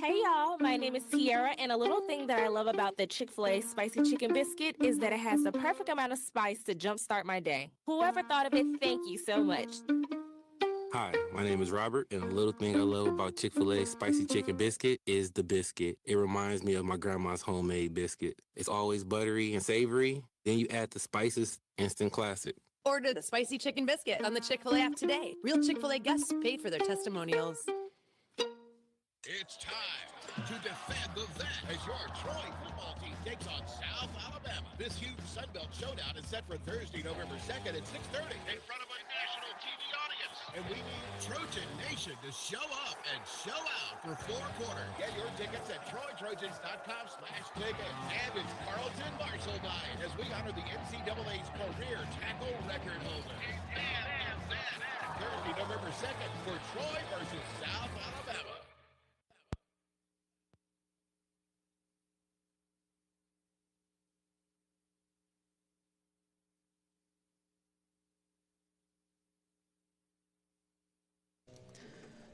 Hey y'all, my name is Tiara, and a little thing that I love about the Chick-fil-A spicy chicken biscuit is that it has the perfect amount of spice to jumpstart my day. Whoever thought of it, thank you so much. Hi, my name is Robert, and a little thing I love about Chick-fil-A spicy chicken biscuit is the biscuit. It reminds me of my grandma's homemade biscuit. It's always buttery and savory. Then you add the spices, instant classic. Order the spicy chicken biscuit on the Chick-fil-A app today. Real Chick-fil-A guests paid for their testimonials. It's time to defend the vet as your Troy football team takes on South Alabama. This huge Sun Belt showdown is set for Thursday, November 2nd at 6:30 in front of a national TV audience. And we need Trojan Nation to show up and show out for 4 quarters. Get your tickets at TroyTrojans.com/ticket. And it's Carlton Marshall night as we honor the NCAA's career tackle record holder. Thursday, November 2nd for Troy versus South Alabama.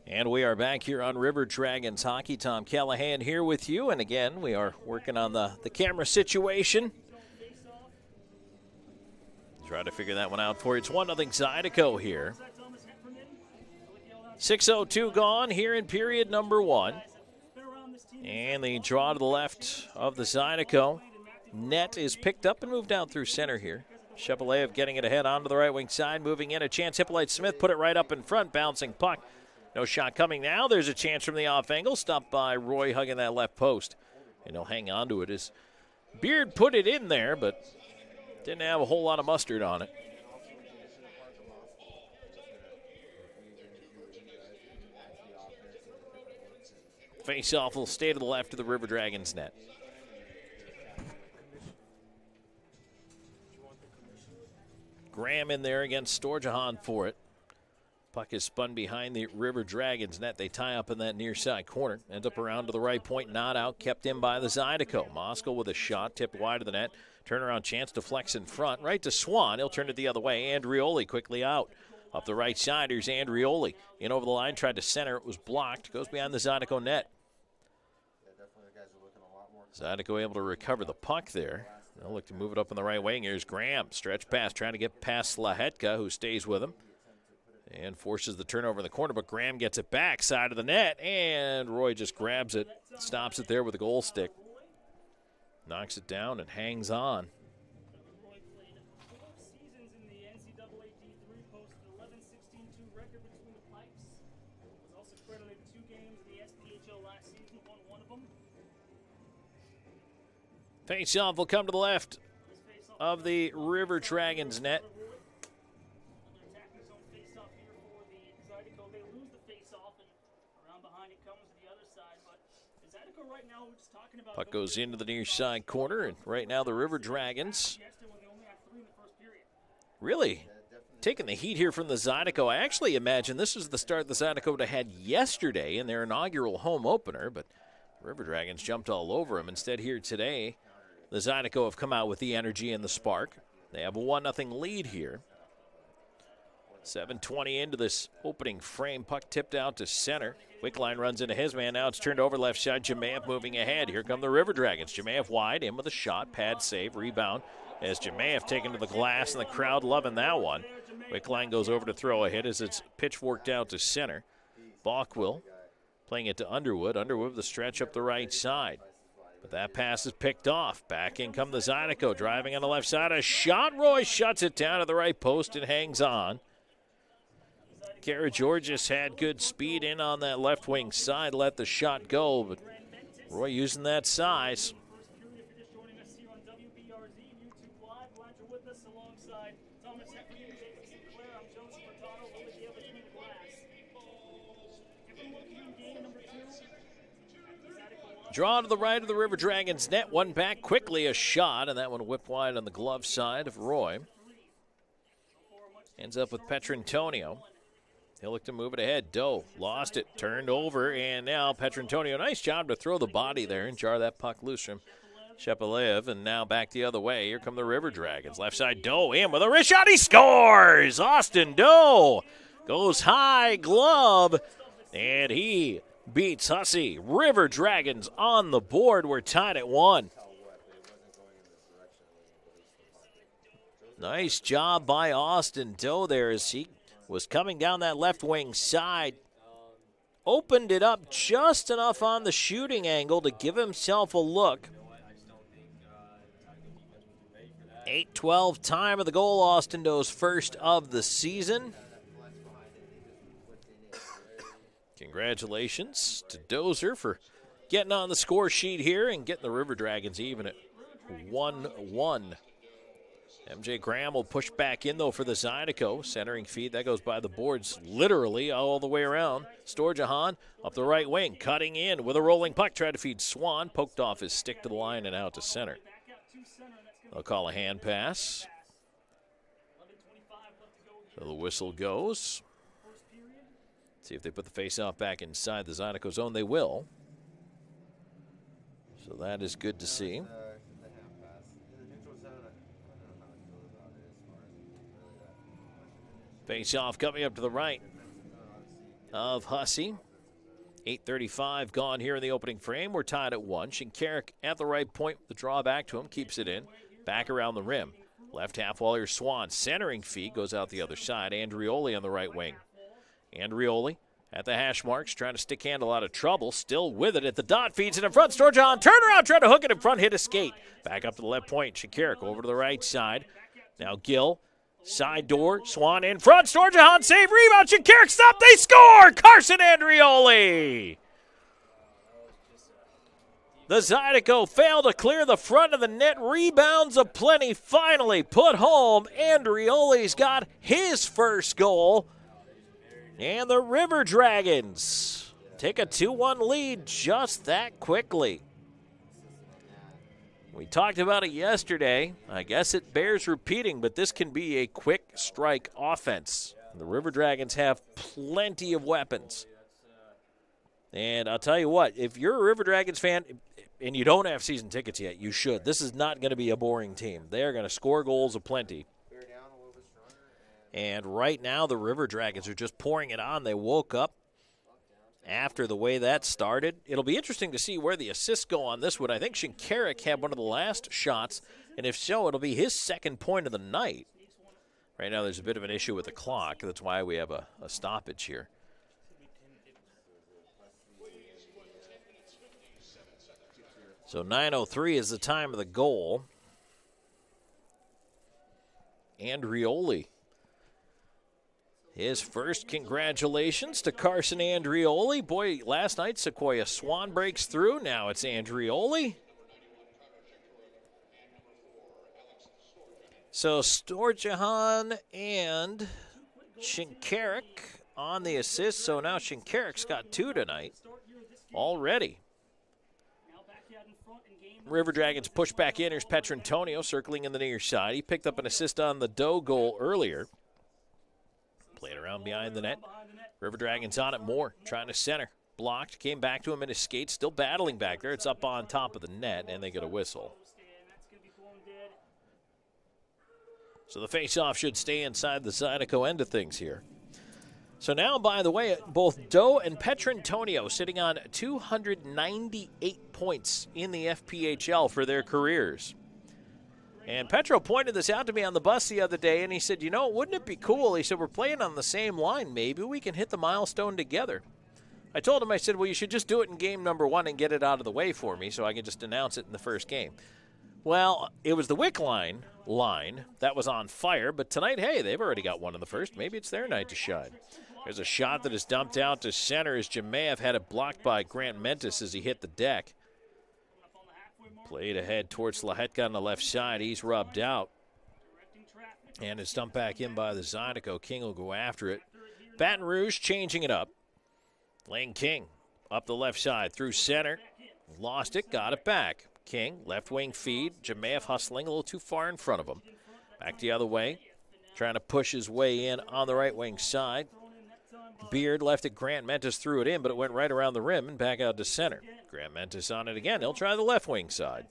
And we are back here on River Dragons Hockey. Tom Callahan here with you. And again, we are working on the camera situation. Try to figure that one out for you. It's 1-0 Zydeco here. 6:02 gone here in period number 1. And the draw to the left of the Zydeco net is picked up and moved down through center here. Shepelev getting it ahead onto the right wing side, moving in. A chance. Hippolyte-Smith put it right up in front, bouncing puck. No shot coming now. There's a chance from the off angle. Stopped by Roy hugging that left post. And he'll hang on to it as Beard put it in there, but didn't have a whole lot of mustard on it. Face-off will stay to the left of the River Dragons net. Graham in there against Storjahan for it. Puck is spun behind the River Dragons net. They tie up in that near side corner. Ends up around to the right point, not out, kept in by the Zydeco. Moskal with a shot, tipped wide of the net. Turnaround chance to flex in front, right to Swan. He'll turn it the other way. Andrioli quickly out. Up the right side, here's Andrioli. In over the line, tried to center. It was blocked. Goes behind the Zydeco net. Zydeco able to recover the puck there. They'll look to move it up in the right wing. Here's Graham. Stretch pass, trying to get past Slahetka, who stays with him. And forces the turnover in the corner, but Graham gets it back, side of the net, and Roy just grabs it, stops it there with a goal stick. Knocks it down and hangs on. Face-off will come to the left of the River Dragons net. Puck goes into the near side corner, and right now the River Dragons really taking the heat here from the Zydeco. I actually imagine this is the start the Zydeco had yesterday in their inaugural home opener, but the River Dragons jumped all over them. Instead here today, the Zydeco have come out with the energy and the spark. They have a 1-0 lead here. 7:20 into this opening frame. Puck tipped out to center. Wickline runs into his man. Now it's turned over left side. Jemayev moving ahead. Here come the River Dragons. Jemayev wide, in with a shot. Pad save, rebound. As Jemayev taken to the glass, and the crowd loving that one. Wickline goes over to throw a hit as it's pitchforked out to center. Balkwill playing it to Underwood. Underwood with the stretch up the right side. But that pass is picked off. Back in come the Zydeco. Driving on the left side. A shot. Roy shuts it down to the right post and hangs on. Karageorgis had good speed in on that left wing side, let the shot go, but Roy using that size. Draw to the right of the River Dragons net, one back quickly, a shot, and that one whipped wide on the glove side of Roy. Ends up with Petrantonio. He'll look to move it ahead. Doe lost it, turned over, and now Petrantonio. Nice job to throw the body there and jar that puck loose from Shepelev, and now back the other way. Here come the River Dragons. Left side, Doe in with a wrist shot. He scores! Austin Doe goes high glove, and he beats Hussey. River Dragons on the board. We're tied at 1. Nice job by Austin Doe there as he was coming down that left wing side. Opened it up just enough on the shooting angle to give himself a look. 8:12 time of the goal. Austin Doe's first of the season. Congratulations to Dozer for getting on the score sheet here and getting the River Dragons even at 1-1. MJ Graham will push back in, though, for the Zydeco. Centering feed, that goes by the boards literally all the way around. Storjahan up the right wing, cutting in with a rolling puck. Tried to feed Swan, poked off his stick to the line and out to center. They'll call a hand pass. So the whistle goes. See if they put the face-off back inside the Zydeco zone. They will. So that is good to see. Face-off coming up to the right of Hussey. 8:35 gone here in the opening frame. We're tied at 1. Shinkarik at the right point. The draw back to him. Keeps it in. Back around the rim. Left half wall here, Swan. Centering feed goes out the other side. Andrioli on the right wing. Andrioli at the hash marks. Trying to stick handle out of trouble. Still with it at the dot. Feeds it in front. Storjahan turn around. Trying to hook it in front. Hit a skate. Back up to the left point. Shinkarik over to the right side. Now Gill. Side door, Swan in front, Storjahan save, rebound, Shinkarik stop, they score! Carson Andrioli! The Zydeco failed to clear the front of the net, rebounds aplenty, finally put home. Andrioli's got his first goal. And the River Dragons take a 2-1 lead just that quickly. We talked about it yesterday. I guess it bears repeating, but this can be a quick strike offense. The River Dragons have plenty of weapons. And I'll tell you what, if you're a River Dragons fan and you don't have season tickets yet, you should. This is not going to be a boring team. They're going to score goals aplenty. And right now the River Dragons are just pouring it on. They woke up after the way that started. It'll be interesting to see where the assists go on this one. I think Shinkarik had one of the last shots, and if so, it'll be his second point of the night. Right now there's a bit of an issue with the clock. That's why we have a stoppage here. So 9:03 is the time of the goal. Andrioli. His first congratulations to Carson Andrioli. Boy, last night Sequoia Swan breaks through. Now it's Andrioli. So Storjahan and Shinkarik on the assist. So now Shinkarik's got 2 tonight already. River Dragons push back in. Here's Petrantonio circling in the near side. He picked up an assist on the Doe goal earlier. Played around behind the net. River Dragons on it more. Trying to center. Blocked. Came back to him in his skates. Still battling back there. It's up on top of the net, and they get a whistle. So the face-off should stay inside the Zydeco end of things here. So now, by the way, both Doe and Petrantonio sitting on 298 points in the FPHL for their careers. And Petro pointed this out to me on the bus the other day, and he said, you know, wouldn't it be cool? He said, we're playing on the same line. Maybe we can hit the milestone together. I told him, I said, well, you should just do it in game number 1 and get it out of the way for me so I can just announce it in the first game. Well, it was the Wick line that was on fire, but tonight, hey, they've already got one in the first. Maybe it's their night to shine. There's a shot that is dumped out to center as Jemayev had it blocked by Grant Mentis as he hit the deck. Played ahead towards Lahetka on the left side. He's rubbed out. And it's dumped back in by the Zydeco. King will go after it. Baton Rouge changing it up. Lane King up the left side through center. Lost it, got it back. King, left wing feed. Jemayev hustling a little too far in front of him. Back the other way. Trying to push his way in on the right wing side. Beard left it. Grant Mentis threw it in, but it went right around the rim and back out to center. Grant Mentis on it again. He'll try the left wing side.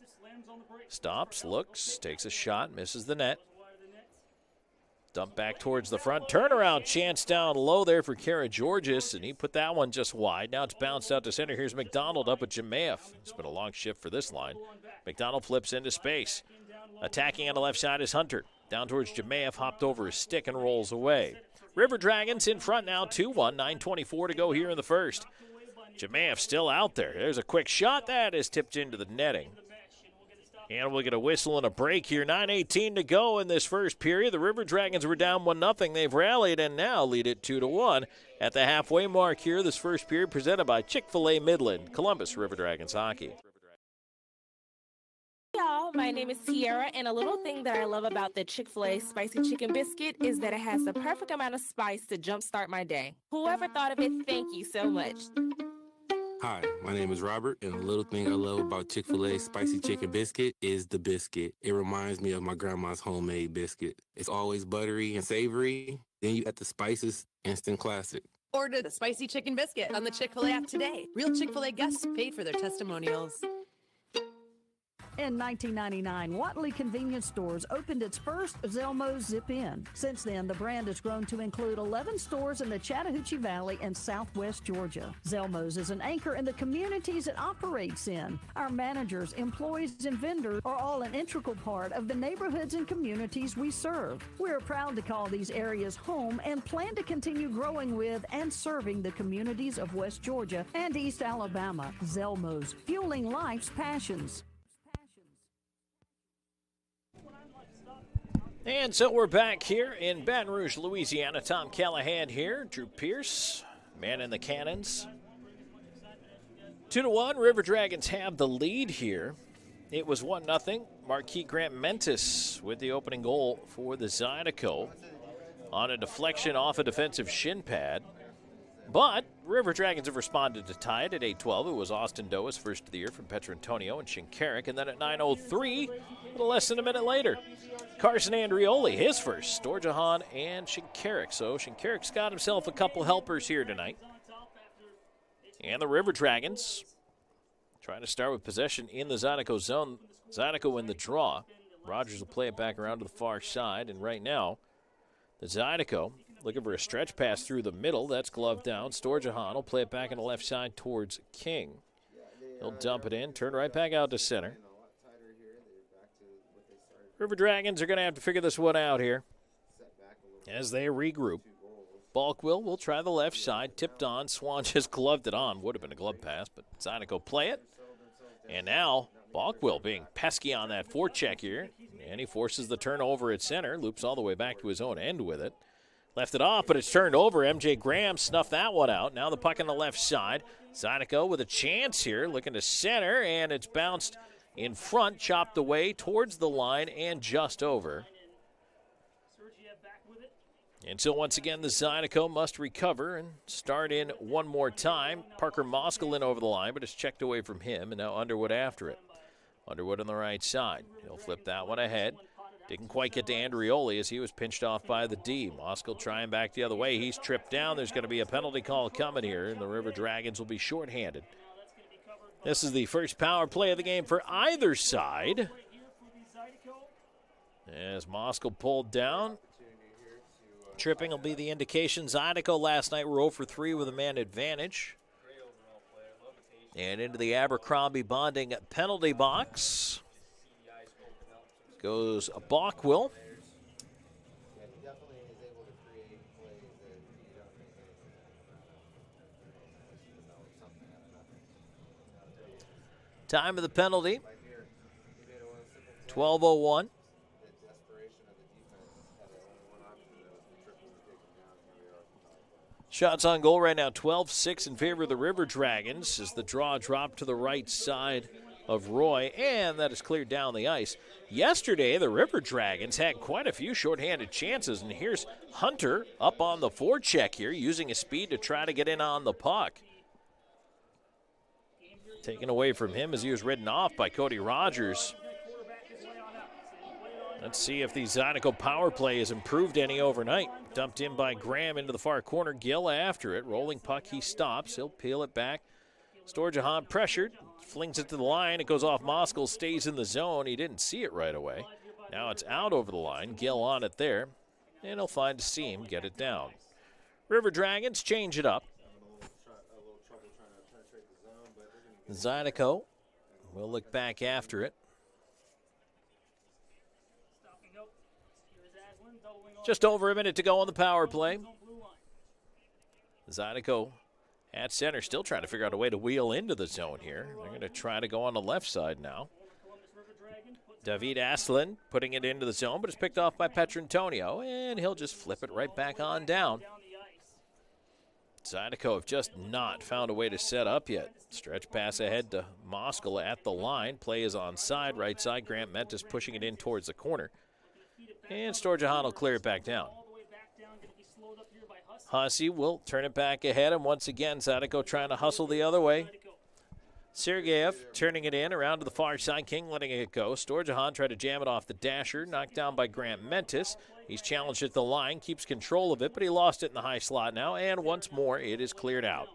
Stops, looks, takes a shot, misses the net. Dump back towards the front. Turnaround chance down low there for Kara Georges, and he put that one just wide. Now it's bounced out to center. Here's McDonald up with Jemayev. It's been a long shift for this line. McDonald flips into space. Attacking on the left side is Hunter. Down towards Jemayev, hopped over his stick and rolls away. River Dragons in front now, 2-1, 9:24 to go here in the first. Jemayev still out there. There's a quick shot. That is tipped into the netting. And we'll get a whistle and a break here. 9:18 to go in this first period. The River Dragons were down 1-0. They've rallied and now lead it 2-1 at the halfway mark here. This first period presented by Chick-fil-A Midland, Columbus River Dragons hockey. Y'all, my name is Tiara, and a little thing that I love about the Chick-fil-A spicy chicken biscuit is that it has the perfect amount of spice to jumpstart my day. Whoever thought of it, thank you so much. Hi, my name is Robert, and the little thing I love about Chick-fil-A spicy chicken biscuit is the biscuit. It reminds me of my grandma's homemade biscuit. It's always buttery and savory. Then you add the spices, instant classic. Order the spicy chicken biscuit on the Chick-fil-A app today. Real Chick-fil-A guests paid for their testimonials. In 1999, Watley Convenience Stores opened its first Zelmo's Zip-In. Since then, the brand has grown to include 11 stores in the Chattahoochee Valley and southwest Georgia. Zelmo's is an anchor in the communities it operates in. Our managers, employees, and vendors are all an integral part of the neighborhoods and communities we serve. We're proud to call these areas home and plan to continue growing with and serving the communities of West Georgia and East Alabama. Zelmo's, fueling life's passions. And so we're back here in Baton Rouge, Louisiana. Tom Callahan here. Drew Peirce, man in the cannons. 2-1, River Dragons have the lead here. It was 1-0. Marquis Grant Mentis with the opening goal for the Zydeco on a deflection off a defensive shin pad. But River Dragons have responded to tie it at 8:12. It was Austin Doa's first of the year from Petrantonio and Shinkarik. And then at 9:03, a little less than a minute later, Carson Andrioli, his first, Storjahan and Shinkarik. So Shinkarik's got himself a couple helpers here tonight. And the River Dragons trying to start with possession in the Zydeco zone. Zydeco in the draw. Rogers will play it back around to the far side. And right now, the Zydeco looking for a stretch pass through the middle. That's gloved down. Storjahan will play it back on the left side towards King. He'll dump it in, turn right back out to center. River Dragons are going to have to figure this one out here as they regroup. Balkwill will try the left side. Tipped on. Swan just gloved it on. Would have been a glove pass, but Zydeco play it. And now Balkwill being pesky on that forecheck here. And he forces the turnover at center. Loops all the way back to his own end with it. Left it off, but it's turned over. MJ Graham snuffed that one out. Now the puck on the left side. Zydeco with a chance here, looking to center, and it's bounced in front, chopped away towards the line and just over. And so once again, the Zydeco must recover and start in one more time. Parker Moskal in over the line, but it's checked away from him, and now Underwood after it. Underwood on the right side. He'll flip that one ahead. Didn't quite get to Andrioli as he was pinched off by the D. Moskal trying back the other way. He's tripped down. There's going to be a penalty call coming here, and the River Dragons will be shorthanded. This is the first power play of the game for either side. As Moskal pulled down. Tripping will be the indication. Zydeco last night were 0 for 3 with a man advantage. And into the Abercrombie Bonding penalty box goes Balkwill. Time of the penalty, 12:01. Shots on goal right now, 12-6 in favor of the River Dragons as the draw dropped to the right side of Roy, and that is cleared down the ice. Yesterday, the River Dragons had quite a few shorthanded chances, and here's Hunter up on the forecheck here, using his speed to try to get in on the puck. Taken away from him as he was ridden off by Cody Rogers. Let's see if the Zydeco power play has improved any overnight. Dumped in by Graham into the far corner. Gill after it. Rolling puck, he stops. He'll peel it back. Storjahan pressured. Flings it to the line. It goes off Moskal. Stays in the zone. He didn't see it right away. Now it's out over the line. Gill on it there. and he'll find a seam, get it down. River Dragons change it up. Zydeco will look back after it. Just over a minute to go on the power play. Zydeco at center, still trying to figure out a way to wheel into the zone here. They're going to try to go on the left side now. David Aslan putting it into the zone, but it's picked off by Petrantonio, and he'll just flip it right back on down. Zydeco have just not found a way to set up yet. Stretch pass ahead to Moskal at the line. Play is onside, right side. Grant Mentis pushing it in towards the corner. And Storjahan will clear it back down. Hussey will turn it back ahead, and once again, Zydeco trying to hustle the other way. Sergeyev turning it in around to the far side. King letting it go. Storjahan tried to jam it off the dasher, knocked down by Grant Mentis. He's challenged at the line, keeps control of it, but he lost it in the high slot now, and once more it is cleared out.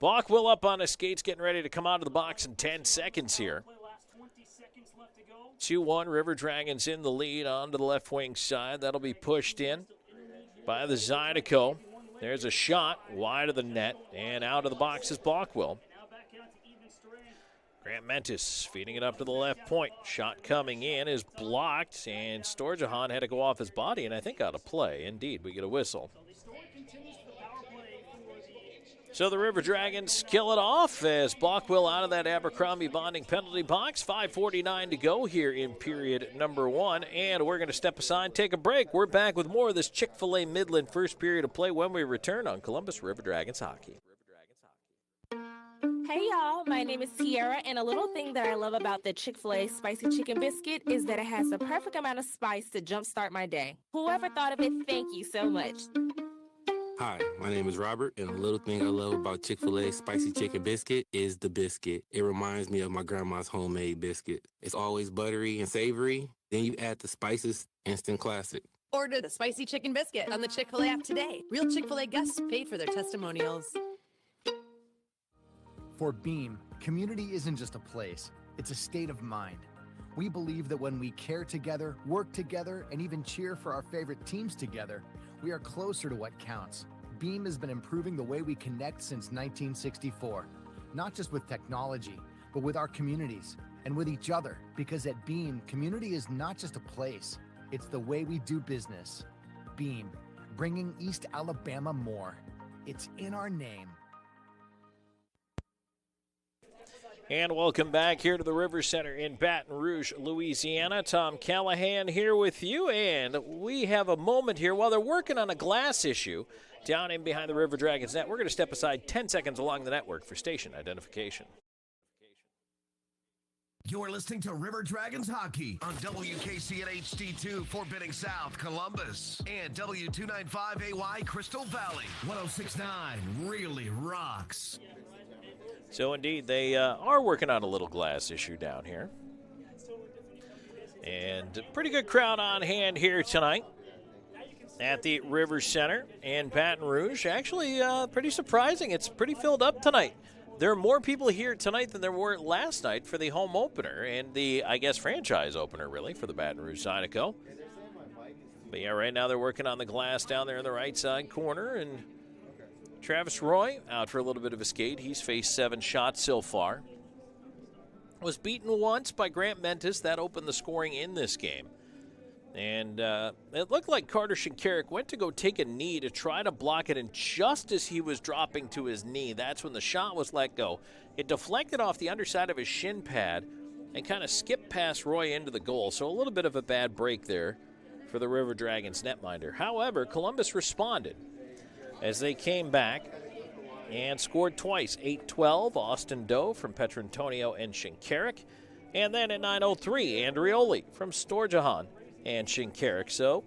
Balkwill up on his skates, getting ready to come out of the box in 10 seconds here. 2-1, River Dragons in the lead onto the left wing side. That'll be pushed in by the Zydeco. There's a shot wide of the net, and out of the box is Balkwill. Grant Mentis feeding it up to the left point. Shot coming in is blocked, and Storjahan had to go off his body, and I think out of play. Indeed, we get a whistle. So the River Dragons kill it off as Balkwill out of that Abercrombie bonding penalty box. 5:49 to go here in period number 1, and we're going to step aside, take a break. We're back with more of this Chick-fil-A Midland first period of play when we return on Columbus River Dragons hockey. Hey y'all, my name is Tiara, and a little thing that I love about the Chick-fil-A spicy chicken biscuit is that it has the perfect amount of spice to jumpstart my day. Whoever thought of it, thank you so much. Hi, my name is Robert, and a little thing I love about Chick-fil-A spicy chicken biscuit is the biscuit. It reminds me of my grandma's homemade biscuit. It's always buttery and savory. Then you add the spices, instant classic. Order the spicy chicken biscuit on the Chick-fil-A app today. Real Chick-fil-A guests paid for their testimonials. For Beam, community isn't just a place, it's a state of mind. We believe that when we care together, work together, and even cheer for our favorite teams together, we are closer to what counts. Beam has been improving the way we connect since 1964, not just with technology, but with our communities and with each other, because at Beam, community is not just a place, it's the way we do business. Beam, bringing East Alabama more. It's in our name. And welcome back here to the River Center in Baton Rouge, Louisiana. Tom Callahan here with you, and we have a moment here while they're working on a glass issue down in behind the River Dragons net. We're going to step aside 10 seconds along the network for station identification. You're listening to River Dragons Hockey on WKC and HD2 Forbidden South, Columbus, and W295AY Crystal Valley. 106.9 really rocks. So, indeed, they are working on a little glass issue down here. And a pretty good crowd on hand here tonight at the River Center in Baton Rouge. Actually, pretty surprising. It's pretty filled up tonight. There are more people here tonight than there were last night for the home opener and the, I guess, franchise opener, really, for the Baton Rouge Zydeco. But, yeah, right now they're working on the glass down there in the right side corner, and Travis Roy out for a little bit of a skate. He's faced 7 shots so far. Was beaten once by Grant Mentis. That opened the scoring in this game. And it looked like Carter Shinkarik went to go take a knee to try to block it, and just as he was dropping to his knee, that's when the shot was let go. It deflected off the underside of his shin pad and kind of skipped past Roy into the goal. So a little bit of a bad break there for the River Dragons netminder. However, Columbus responded as they came back and scored twice. 8-12, Austin Doe from Petrantonio and Shinkarik. And then at 9:03, Andrioli from Storjahan and Shinkarik. So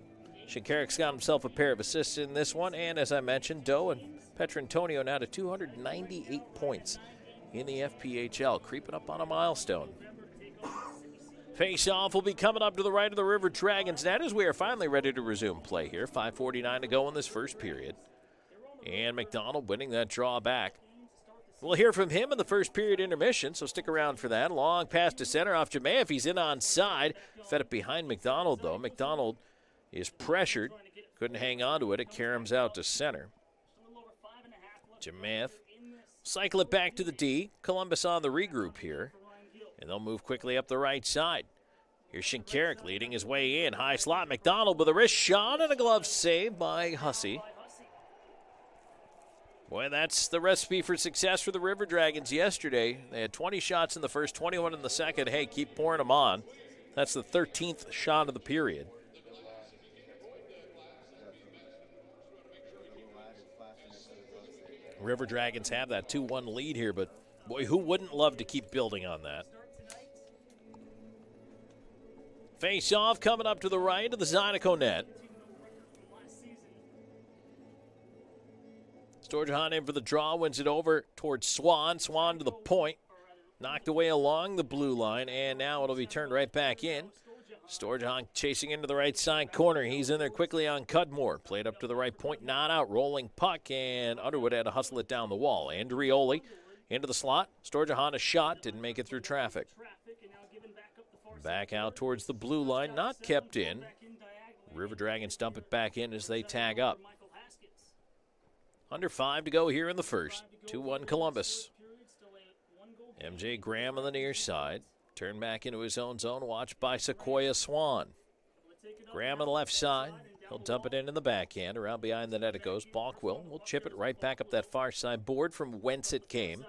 Shinkarik's got himself a pair of assists in this one. And as I mentioned, Doe and Petrantonio now to 298 points in the FPHL, creeping up on a milestone. Face-off will be coming up to the right of the River Dragons net as we are finally ready to resume play here. 5:49 to go in this first period. And McDonald winning that draw back. We'll hear from him in the first period intermission, so stick around for that. Long pass to center off Jamayev. He's in onside. Fed it behind McDonald, though. McDonald is pressured Couldn't hang on to it. It caroms out to center. Jamath cycle it back to the D. Columbus on the regroup here. And they'll move quickly up the right side. Here's Shinkarik leading his way in. High slot. McDonald with a wrist shot and a glove save by Hussey. Boy, that's the recipe for success for the River Dragons yesterday. They had 20 shots in the first, 21 in the second. Hey, keep pouring them on. That's the 13th shot of the period. River Dragons have that 2-1 lead here, but boy, who wouldn't love to keep building on that? Face off coming up to the right of the Zydeco net. Storjahan in for the draw, wins it over towards Swan. Swan to the point. Knocked away along the blue line, and now it'll be turned right back in. Storjahan chasing into the right side corner. He's in there quickly on Cudmore. Played up to the right point, not out. Rolling puck, and Underwood had to hustle it down the wall. Andrioli into the slot. Storjahan a shot, didn't make it through traffic. Back out towards the blue line, not kept in. River Dragons dump it back in as they tag up. Under 5 to go here in the first. 2-1 Columbus. MJ Graham on the near side. Turned back into his own zone, watched by Sequoia Swan. Graham on the left side. He'll dump it in the backhand. Around behind the net it goes. Balkwill will chip it right back up that far side board from whence it came.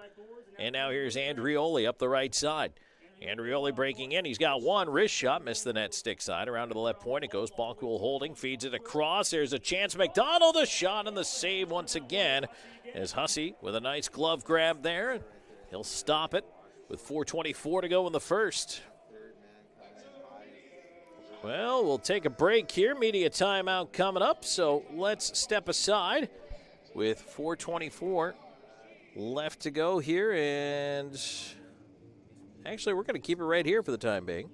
And now here's Andrioli up the right side. Andrioli breaking in. He's got one wrist shot. Missed the net stick side. Around to the left point it goes. Balkwill holding. Feeds it across. There's a chance. McDonald a shot and the save once again. As Hussey with a nice glove grab there. He'll stop it with 4:24 to go in the first. Well, we'll take a break here. Media timeout coming up. So let's step aside with 4:24 left to go here. And actually, we're going to keep it right here for the time being.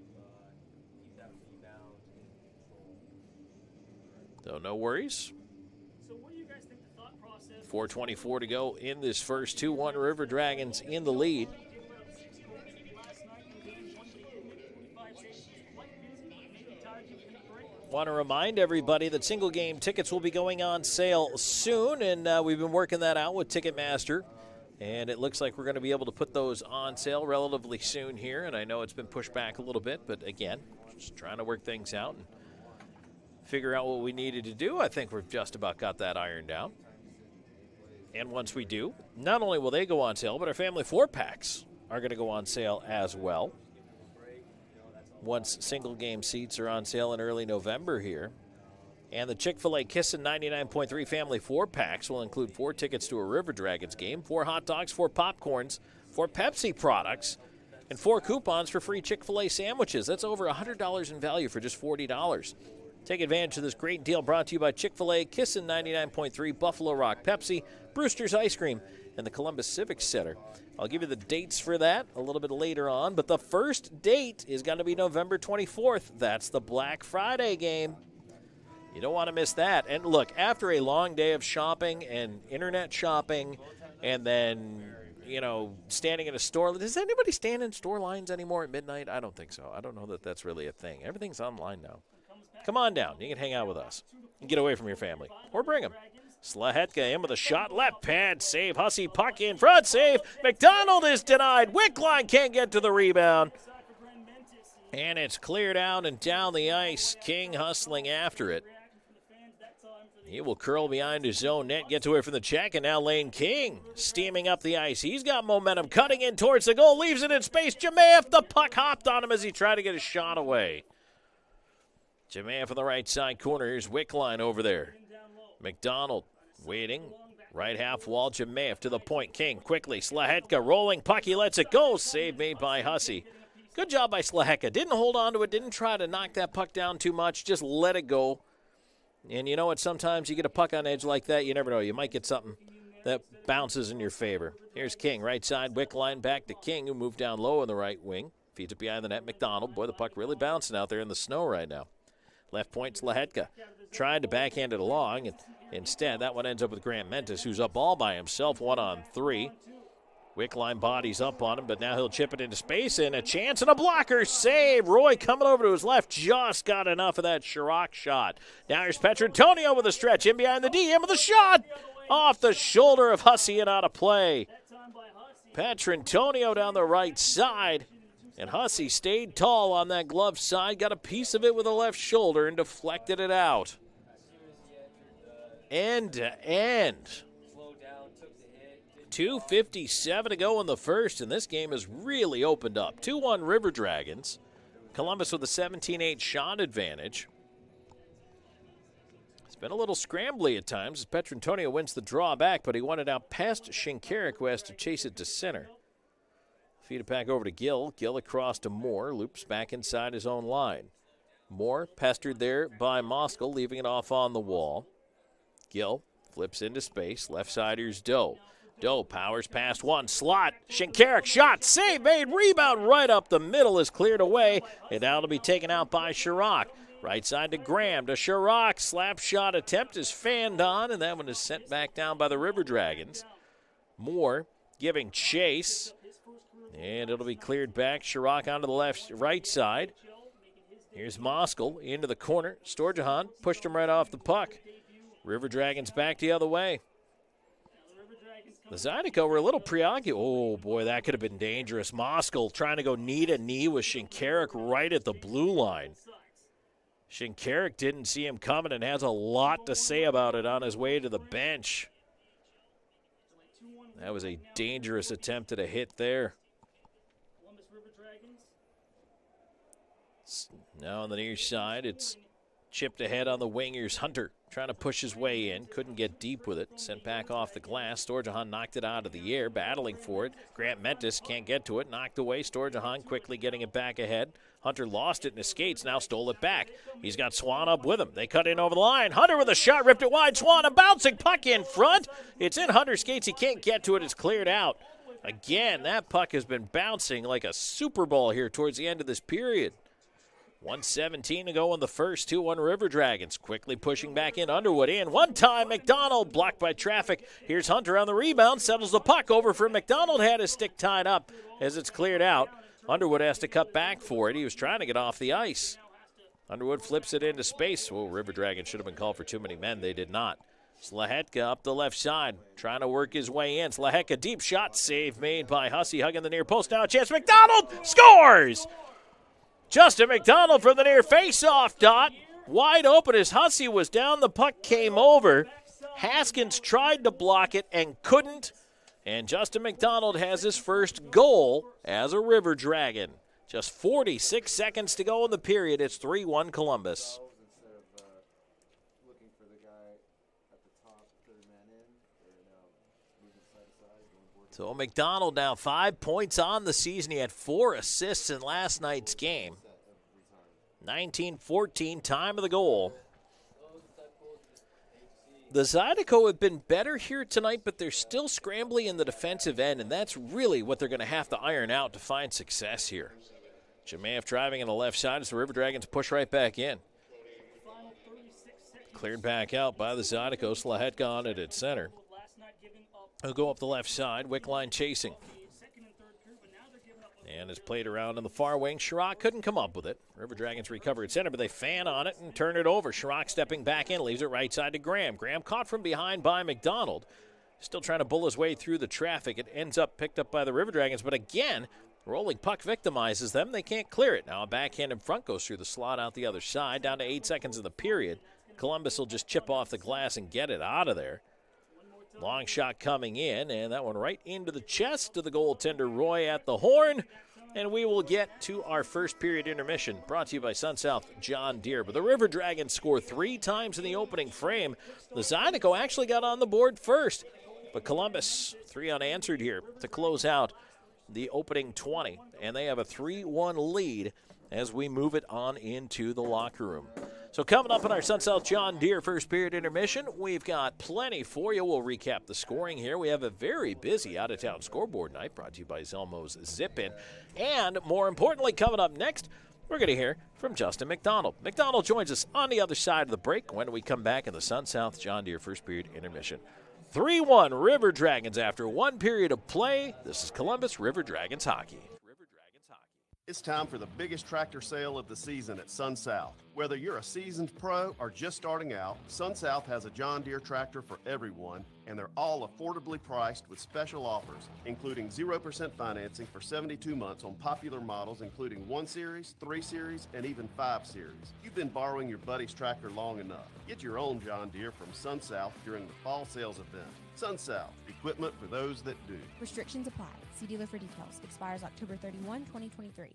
So no worries. 4:24 to go in this first. 2-1 River Dragons in the lead. Want to remind everybody that single game tickets will be going on sale soon, and we've been working that out with Ticketmaster. And it looks like we're going to be able to put those on sale relatively soon here. And I know it's been pushed back a little bit, but again, just trying to work things out and figure out what we needed to do. I think we've just about got that ironed out. And once we do, not only will they go on sale, but our family 4-packs are going to go on sale as well. Once single game seats are on sale in early November here. And the Chick-fil-A Kissin' 99.3 family 4-packs will include 4 tickets to a River Dragons game, 4 hot dogs, 4 popcorns, 4 Pepsi products, and 4 coupons for free Chick-fil-A sandwiches. That's over $100 in value for just $40. Take advantage of this great deal brought to you by Chick-fil-A, Kissin' 99.3, Buffalo Rock Pepsi, Brewster's Ice Cream, and the Columbus Civic Center. I'll give you the dates for that a little bit later on, but the first date is going to be November 24th. That's the Black Friday game. You don't want to miss that. And look, after a long day of shopping and internet shopping and then, standing in a store. Does anybody stand in store lines anymore at midnight? I don't think so. I don't know that that's really a thing. Everything's online now. Come on down. You can hang out with us and get away from your family. Or bring them. Slahetka in with a shot. Left pad save. Hussey puck in front save. McDonald is denied. Wickline can't get to the rebound. And it's cleared out and down the ice. King hustling after it. He will curl behind his own net, gets away from the check, and now Lane King steaming up the ice. He's got momentum, cutting in towards the goal, leaves it in space. Jamath, the puck hopped on him as he tried to get a shot away. Jamath on the right side corner. Here's Wickline over there. McDonald waiting. Right half wall, Jamath to the point. King quickly. Slahetka rolling puck. He lets it go. Save made by Hussey. Good job by Slahetka. Didn't hold on to it. Didn't try to knock that puck down too much. Just let it go. And you know what? Sometimes you get a puck on edge like that. You never know. You might get something that bounces in your favor. Here's King. Right side. Wickline back to King, who moved down low on the right wing. Feeds it behind the net. McDonald. Boy, the puck really bouncing out there in the snow right now. Left point, Slahetka. Tried to backhand it along, and instead that one ends up with Grant Mentis, who's up all by himself, 1-on-3. Wickline bodies up on him, but now he'll chip it into space, and a chance and a blocker save. Roy coming over to his left, just got enough of that Chirac shot. Now here's Petrantonio with a stretch in behind the DM with a shot off the shoulder of Hussey and out of play. Petrantonio down the right side, and Hussey stayed tall on that glove side, got a piece of it with the left shoulder and deflected it out. End to end. 2:57 to go in the first, and this game has really opened up. 2-1 River Dragons. Columbus with a 17-8 shot advantage. It's been a little scrambly at times as Petrantonio wins the draw back, but he won it out past Shinkarik, who has to chase it to center. Feed it back over to Gill. Gill across to Moore. Loops back inside his own line. Moore pestered there by Moskal, leaving it off on the wall. Gill flips into space. Left side, here's Doe. Doe powers past one. Slot. Shinkarik shot. Save made. Rebound right up the middle is cleared away. And now it'll be taken out by Chirac. Right side to Graham. To Chirac. Slap shot attempt is fanned on. And that one is sent back down by the River Dragons. Moore giving chase. And it'll be cleared back. Chirac onto the right side. Here's Moskal into the corner. Storjahan pushed him right off the puck. River Dragons back the other way. The Zydeco were a little preoccupied. Oh, boy, that could have been dangerous. Moskal trying to go knee-to-knee with Shinkarik right at the blue line. Shinkarik didn't see him coming and has a lot to say about it on his way to the bench. That was a dangerous attempt at a hit there. Now on the near side, it's chipped ahead on the wing. Here's Hunter trying to push his way in. Couldn't get deep with it. Sent back off the glass. Storjahan knocked it out of the air, battling for it. Grant Mentis can't get to it. Knocked away. Storjahan quickly getting it back ahead. Hunter lost it in his skates. Now stole it back. He's got Swan up with him. They cut in over the line. Hunter with a shot. Ripped it wide. Swan a bouncing puck in front. It's in Hunter's skates. He can't get to it. It's cleared out. Again, that puck has been bouncing like a Super Bowl here towards the end of this period. 1:17 to go in the first. 2-1 River Dragons. Quickly pushing back in. Underwood in. One time, McDonald blocked by traffic. Here's Hunter on the rebound. Settles the puck over for McDonald. Had his stick tied up as it's cleared out. Underwood has to cut back for it. He was trying to get off the ice. Underwood flips it into space. Oh, River Dragons should have been called for too many men. They did not. Slahetka up the left side, trying to work his way in. Slahetka, deep shot save made by Hussey, hugging the near post. Now a chance. McDonald scores! Justin McDonald from the near face-off dot. Wide open as Hussey was down. The puck came over. Haskins tried to block it and couldn't. And Justin McDonald has his first goal as a River Dragon. Just 46 seconds to go in the period. It's 3-1 Columbus. So McDonald now 5 points on the season. He had 4 assists in last night's game. 19-14, time of the goal. The Zydeco have been better here tonight, but they're still scrambly in the defensive end, and that's really what they're going to have to iron out to find success here. Jemayev driving on the left side as the River Dragons push right back in. Cleared back out by the Zydeco. Slahetka on it at center. He'll go up the left side. Wickline chasing. And it's played around in the far wing. Chirac couldn't come up with it. River Dragons recover at center, but they fan on it and turn it over. Chirac stepping back in, leaves it right side to Graham. Graham caught from behind by McDonald. Still trying to bull his way through the traffic. It ends up picked up by the River Dragons, but again, rolling puck victimizes them. They can't clear it. Now a backhand in front goes through the slot out the other side. Down to 8 seconds in the period. Columbus will just chip off the glass and get it out of there. Long shot coming in, and that one right into the chest of the goaltender Roy at the horn. And we will get to our first period intermission, brought to you by SunSouth John Deere. But the River Dragons score 3 times in the opening frame. The Zydeco actually got on the board first, but Columbus 3 unanswered here to close out the opening 20. And they have a 3-1 lead as we move it on into the locker room. So coming up in our SunSouth John Deere first period intermission, we've got plenty for you. We'll recap the scoring here. We have a very busy out-of-town scoreboard night brought to you by Zelmo's Zip-In. And more importantly, coming up next, we're going to hear from Justin McDonald. McDonald joins us on the other side of the break when we come back in the SunSouth John Deere first period intermission. 3-1 River Dragons after one period of play. This is Columbus River Dragons hockey. It's time for the biggest tractor sale of the season at Sun South. Whether you're a seasoned pro or just starting out, Sun South has a John Deere tractor for everyone, and they're all affordably priced with special offers, including 0% financing for 72 months on popular models including 1 Series, 3 Series, and even 5 Series. You've been borrowing your buddy's tractor long enough. Get your own John Deere from Sun South during the fall sales event. Sun South, equipment for those that do. Restrictions apply. See dealer for details. Expires October 31, 2023.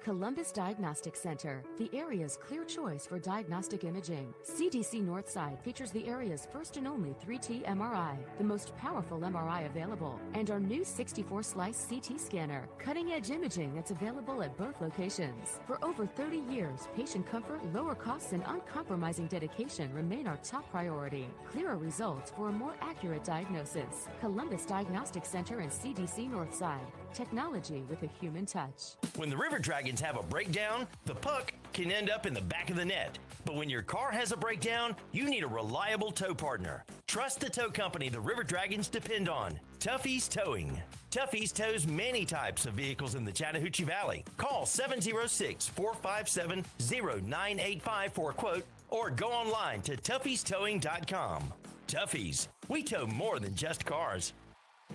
Columbus Diagnostic Center, the area's clear choice for diagnostic imaging. CDC Northside features the area's first and only 3T MRI, the most powerful MRI available, and our new 64-slice CT scanner, cutting-edge imaging that's available at both locations. For over 30 years, patient comfort, lower costs, and uncompromising dedication remain our top priority. Clearer results for a more accurate diagnosis. Columbus Diagnostic Center and CDC Northside. Technology with a human touch. When the River Dragons have a breakdown, the puck can end up in the back of the net. But when your car has a breakdown, you need a reliable tow partner. Trust the tow company the River Dragons depend on. Tuffy's Towing. Tuffy's tows many types of vehicles in the Chattahoochee Valley. Call 706-457-0985 for a quote or go online to tuffystowing.com. Tuffy's, we tow more than just cars.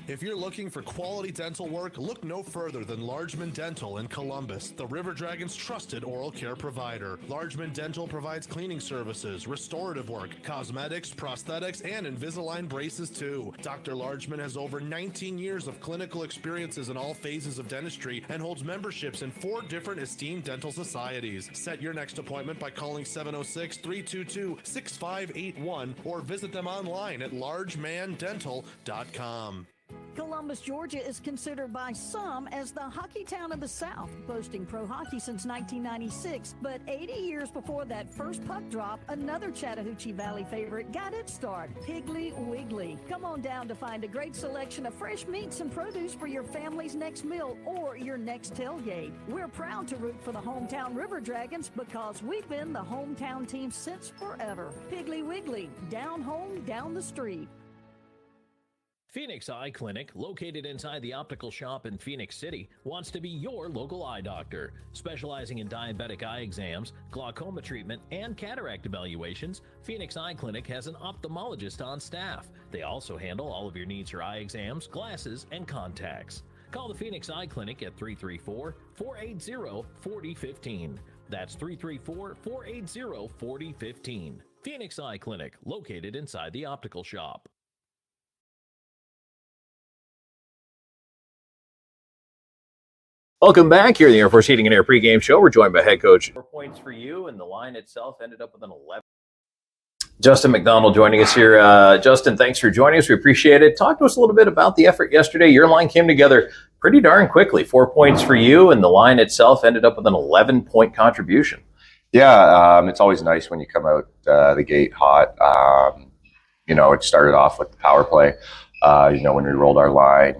If you're looking for quality dental work, look no further than Largeman Dental in Columbus, the River Dragons' trusted oral care provider. Largeman Dental provides cleaning services, restorative work, cosmetics, prosthetics, and Invisalign braces too. Dr. Largeman has over 19 years of clinical experiences in all phases of dentistry and holds memberships in 4 different esteemed dental societies. Set your next appointment by calling 706-322-6581 or visit them online at largemandental.com. Columbus, Georgia is considered by some as the hockey town of the South, boasting pro hockey since 1996. But 80 years before that first puck drop, another Chattahoochee Valley favorite got its start, Piggly Wiggly. Come on down to find a great selection of fresh meats and produce for your family's next meal or your next tailgate. We're proud to root for the hometown River Dragons because we've been the hometown team since forever. Piggly Wiggly, down home, down the street. Phoenix Eye Clinic, located inside the optical shop in Phoenix City, wants to be your local eye doctor. Specializing in diabetic eye exams, glaucoma treatment, and cataract evaluations, Phoenix Eye Clinic has an ophthalmologist on staff. They also handle all of your needs for eye exams, glasses, and contacts. Call the Phoenix Eye Clinic at 334-480-4015. That's 334-480-4015. Phoenix Eye Clinic, located inside the optical shop. Welcome back here at the Air Force Heating and Air pregame show. We're joined by head coach. 4 points for you, and the line itself ended up with an 11. Justin McDonald joining us here. Justin, thanks for joining us. We appreciate it. Talk to us a little bit about the effort yesterday. Your line came together pretty darn quickly. 4 points for you, and the line itself ended up with an 11-point contribution. Yeah, it's always nice when you come out the gate hot. It started off with the power play. When we rolled our line,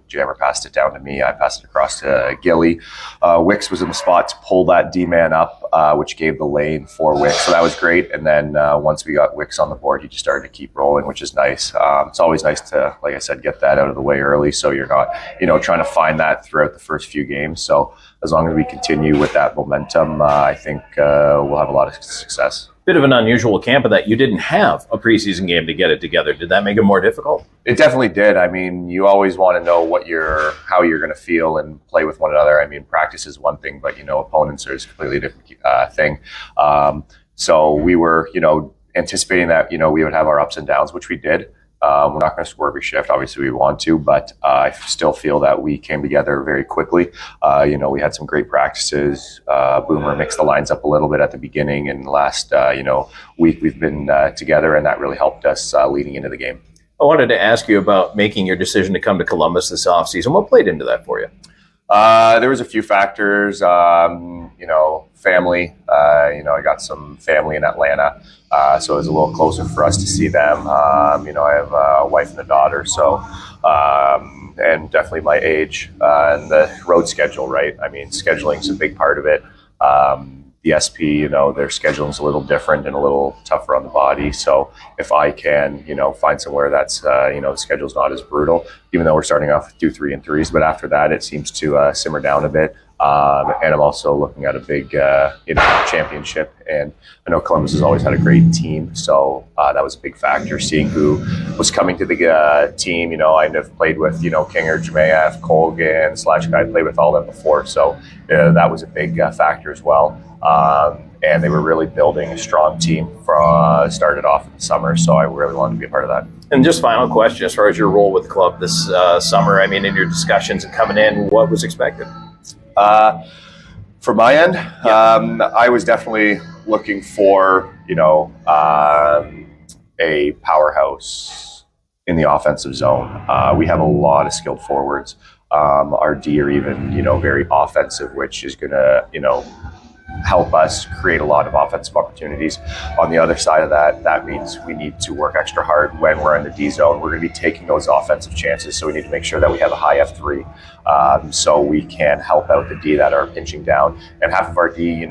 Jammer passed it down to me. I passed it across to Gilly. Wicks was in the spot to pull that D-man up, which gave the lane for Wicks. So that was great. And then once we got Wicks on the board, he just started to keep rolling, which is nice. It's always nice to, like I said, get that out of the way early so you're not, trying to find that throughout the first few games. So as long as we continue with that momentum, I think we'll have a lot of success. Bit of an unusual camp in that you didn't have a preseason game to get it together. Did that make it more difficult? It definitely did. I mean, you always want to know how you're going to feel and play with one another. I mean, practice is one thing, but opponents are a completely different thing. So we were, anticipating that we would have our ups and downs, which we did. We're not going to score every shift. Obviously, we want to, but I still feel that we came together very quickly. We had some great practices. Boomer mixed the lines up a little bit at the beginning, and last week we've been together, and that really helped us leading into the game. I wanted to ask you about making your decision to come to Columbus this offseason. What played into that for you? There was a few factors, family. I got some family in Atlanta, so it was a little closer for us to see them. I have a wife and a daughter, so and definitely my age and the road schedule, right? I mean, scheduling is a big part of it. the SP, their scheduling's a little different and a little tougher on the body. So if I can, find somewhere that's, the schedule's not as brutal, even though we're starting off with 2 3-3s, but after that, it seems to simmer down a bit. And I'm also looking at a big, championship. And I know Columbus has always had a great team, so that was a big factor. Seeing who was coming to the team, I've played with, Kinger, Jemayev, Colgan, Slashka. I played with all them before, so that was a big factor as well. And they were really building a strong team started off in the summer, so I really wanted to be a part of that. And just final question, as far as your role with the club this summer, I mean, in your discussions and coming in, what was expected? From my end, I was definitely looking for, a powerhouse in the offensive zone. We have a lot of skilled forwards. Our D are even, very offensive, which is going to, help us create a lot of offensive opportunities. On the other side of that, that means we need to work extra hard when we're in the D zone. We're going to be taking those offensive chances, so we need to make sure that we have a high F3 so we can help out the D that are pinching down. And half of our D,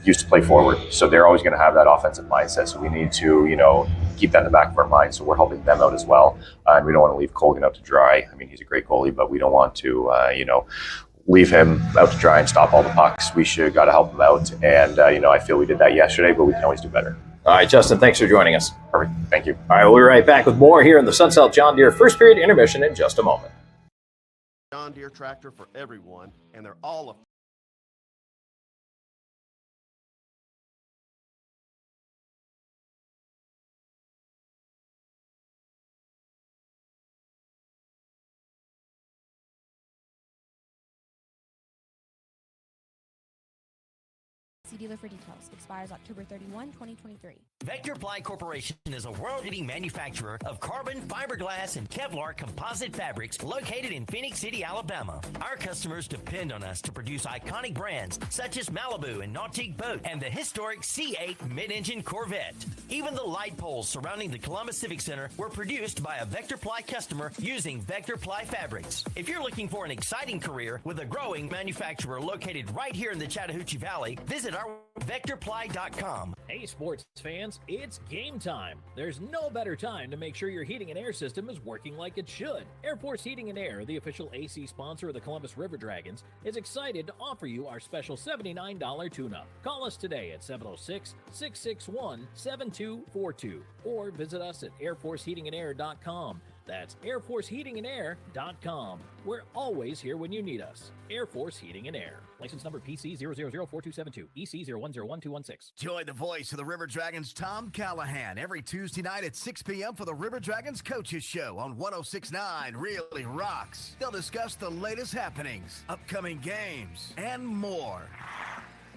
used to play forward, so they're always going to have that offensive mindset. So we need to, keep that in the back of our mind. So we're helping them out as well. And we don't want to leave Colgan out to dry. I mean, he's a great goalie, but we don't want to, leave him out to dry and stop all the pucks. We got to help him out. And, I feel we did that yesterday, but we can always do better. All right, Justin, thanks for joining us. Perfect. Thank you. All right, we'll be right back with more here in the SunSouth John Deere first period intermission in just a moment. John Deere tractor for everyone, and they're all dealer for details. Expires October 31, 2023. Vector Ply Corporation is a world-leading manufacturer of carbon, fiberglass, and Kevlar composite fabrics located in Phoenix City, Alabama. Our customers depend on us to produce iconic brands such as Malibu and Nautique Boat and the historic C8 mid-engine Corvette. Even the light poles surrounding the Columbus Civic Center were produced by a Vector Ply customer using Vector Ply fabrics. If you're looking for an exciting career with a growing manufacturer located right here in the Chattahoochee Valley, visit our VectorPly.com. Hey sports fans, it's game time. There's no better time to make sure your heating and air system is working like it should. Air Force Heating and Air, the official AC sponsor of the Columbus River Dragons, is excited to offer you our special $79 tune-up. Call us today at 706-661-7242 or visit us at airforceheatingandair.com. That's airforceheatingandair.com. We're always here when you need us. Air Force Heating and Air. License number PC 0004272, EC 01012116. Join the voice of the River Dragons, Tom Callahan, every Tuesday night at 6 p.m. for the River Dragons Coaches Show on 106.9 Really Rocks. They'll discuss the latest happenings, upcoming games, and more.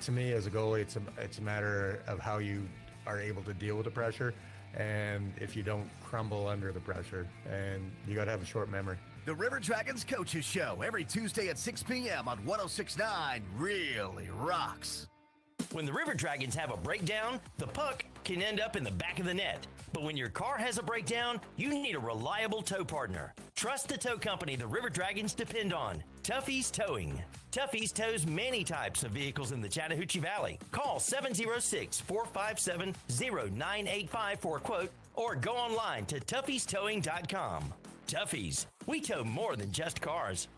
To me, as a goalie, it's a matter of how you are able to deal with the pressure. And if you don't crumble under the pressure, and you got to have a short memory. The River Dragons Coaches Show every Tuesday at 6 p.m. on 106.9 Really Rocks. When the River Dragons have a breakdown, the puck can end up in the back of the net. But when your car has a breakdown, you need a reliable tow partner. Trust the tow company the River Dragons depend on. Tuffy's Towing. Tuffy's tows many types of vehicles in the Chattahoochee Valley. Call 706-457-0985 for a quote or go online to tuffystowing.com. Tuffy's, we tow more than just cars.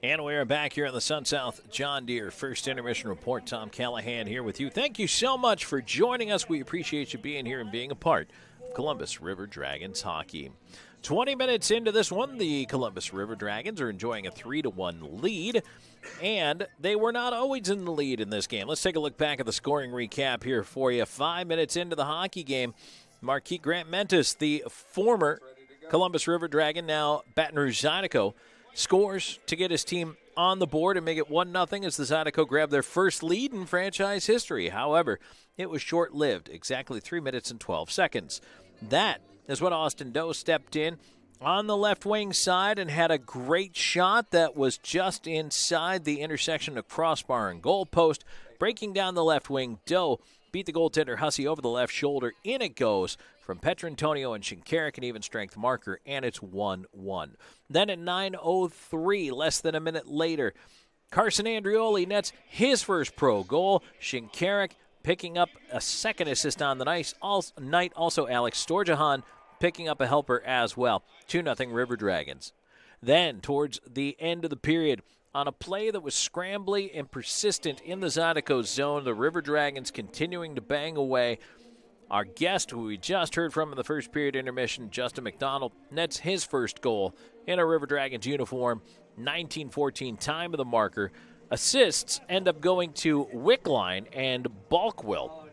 And we are back here on the SunSouth John Deere First Intermission Report. Tom Callahan here with you. Thank you so much for joining us. We appreciate you being here and being a part of Columbus River Dragons hockey. 20 minutes into this one, the Columbus River Dragons are enjoying a 3-1 lead, and they were not always in the lead in this game. Let's take a look back at the scoring recap here for you. 5 minutes into the hockey game, Marquis Grant-Mentis, the former Columbus River Dragon, now Baton Rouge Zydeco, scores to get his team on the board and make it 1-0 as the Zydeco grabbed their first lead in franchise history. However, it was short-lived, exactly 3 minutes and 12 seconds. That is when Austin Doe stepped in on the left wing side and had a great shot that was just inside the intersection of crossbar and goalpost. Breaking down the left wing, Doe beat the goaltender Hussey over the left shoulder. In it goes from Petrantonio and Shinkarik, an even strength marker, and it's 1-1. Then at 9:03, less than a minute later, Carson Andrioli nets his first pro goal. Shinkarik picking up a second assist on the night. Also, Alex Storjahan picking up a helper as well. 2-0 River Dragons. Then, towards the end of the period, on a play that was scrambly and persistent in the Zydeco zone, the River Dragons continuing to bang away. Our guest, who we just heard from in the first period intermission, Justin McDonald, nets his first goal in a River Dragons uniform. 19:14 time of the marker. Assists end up going to Wickline and Balkwill.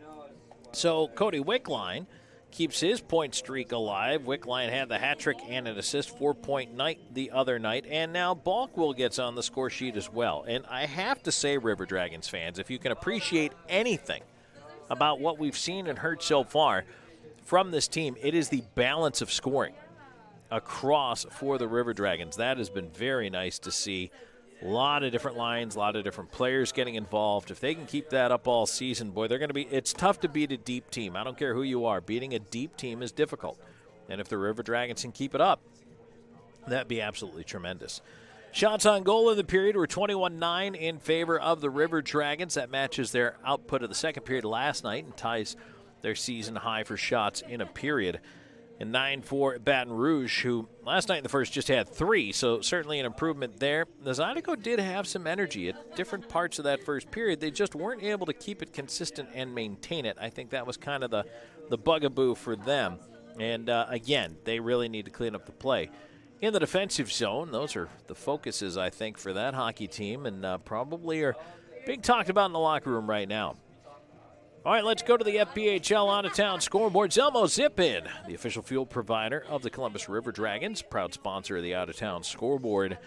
So Cody Wickline keeps his point streak alive. Wickline had the hat trick and an assist, 4-point night the other night, and now Balkwill gets on the score sheet as well. And I have to say, River Dragons fans, if you can appreciate anything about what we've seen and heard so far from this team, it is the balance of scoring across for the River Dragons. That has been very nice to see. A lot of different lines, a lot of different players getting involved. If they can keep that up all season, boy, they're going to be – it's tough to beat a deep team. I don't care who you are. Beating a deep team is difficult. And if the River Dragons can keep it up, that'd be absolutely tremendous. Shots on goal in the period were 21-9 in favor of the River Dragons. That matches their output of the second period last night and ties their season high for shots in a period. And 9-4 Baton Rouge, who last night in the first just had 3, so certainly an improvement there. The Zydeco did have some energy at different parts of that first period. They just weren't able to keep it consistent and maintain it. I think that was kind of the bugaboo for them. And, again, they really need to clean up the play. In the defensive zone, those are the focuses, I think, for that hockey team, and probably are being talked about in the locker room right now. All right, let's go to the FPHL out-of-town scoreboard. Zelmo Zip-In, the official fuel provider of the Columbus River Dragons, proud sponsor of the out-of-town scoreboard.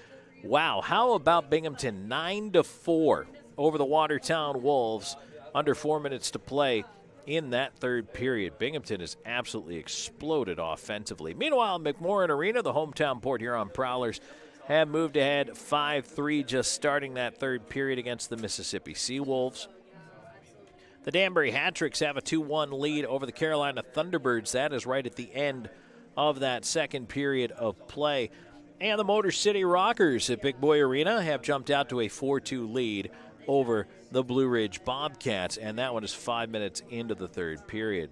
Wow, how about Binghamton 9-4 over the Watertown Wolves, under 4 minutes to play in that third period. Binghamton has absolutely exploded offensively. Meanwhile, McMorran Arena, the hometown Port Huron Prowlers, have moved ahead 5-3 just starting that third period against the Mississippi Seawolves. The Danbury Hat-Tricks have a 2-1 lead over the Carolina Thunderbirds. That is right at the end of that second period of play. And the Motor City Rockers at Big Boy Arena have jumped out to a 4-2 lead over the Blue Ridge Bobcats, and that one is 5 minutes into the third period.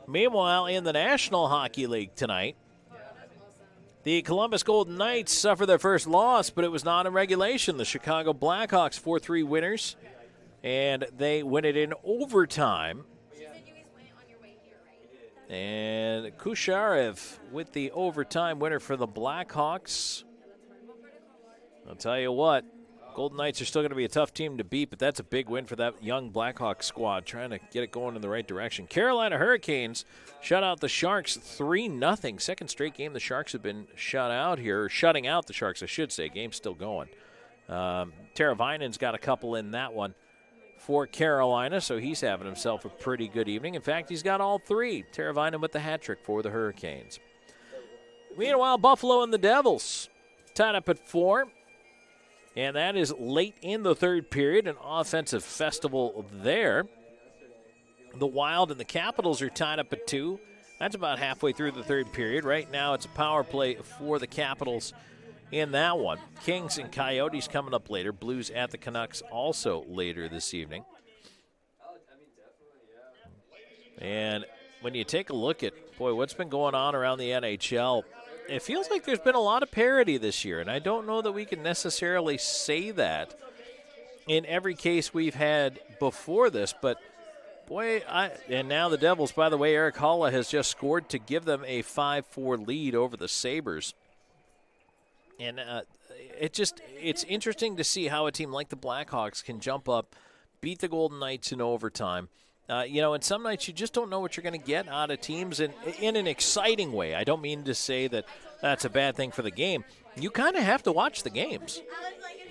Meanwhile, in the National Hockey League tonight, the Columbus Golden Knights suffer their first loss, but it was not in regulation. The Chicago Blackhawks 4-3 winners, and they win it in overtime. And Kusharev with the overtime winner for the Blackhawks. I'll tell you what, Golden Knights are still going to be a tough team to beat, but that's a big win for that young Blackhawks squad, trying to get it going in the right direction. Carolina Hurricanes shut out the Sharks 3-0. Second straight game the Sharks have been shut out here, or shutting out the Sharks, I should say. Game's still going. Teravainen's got a couple in that one for Carolina, so he's having himself a pretty good evening. In fact, he's got all three. Teravainen with the hat trick for the Hurricanes. Meanwhile, Buffalo and the Devils tied up at 4, and that is late in the third period, an offensive festival there. The Wild and the Capitals are tied up at 2. That's about halfway through the third period. Right now, it's a power play for the Capitals in that one. Kings and Coyotes coming up later. Blues at the Canucks also later this evening. And when you take a look at, what's been going on around the NHL, it feels like there's been a lot of parity this year, and I don't know that we can necessarily say that in every case we've had before this, but and now the Devils, by the way, Eric Halla has just scored to give them a 5-4 lead over the Sabres. And it's interesting to see how a team like the Blackhawks can jump up, beat the Golden Knights in overtime. And some nights you just don't know what you're going to get out of teams in an exciting way. I don't mean to say that that's a bad thing for the game. You kind of have to watch the games.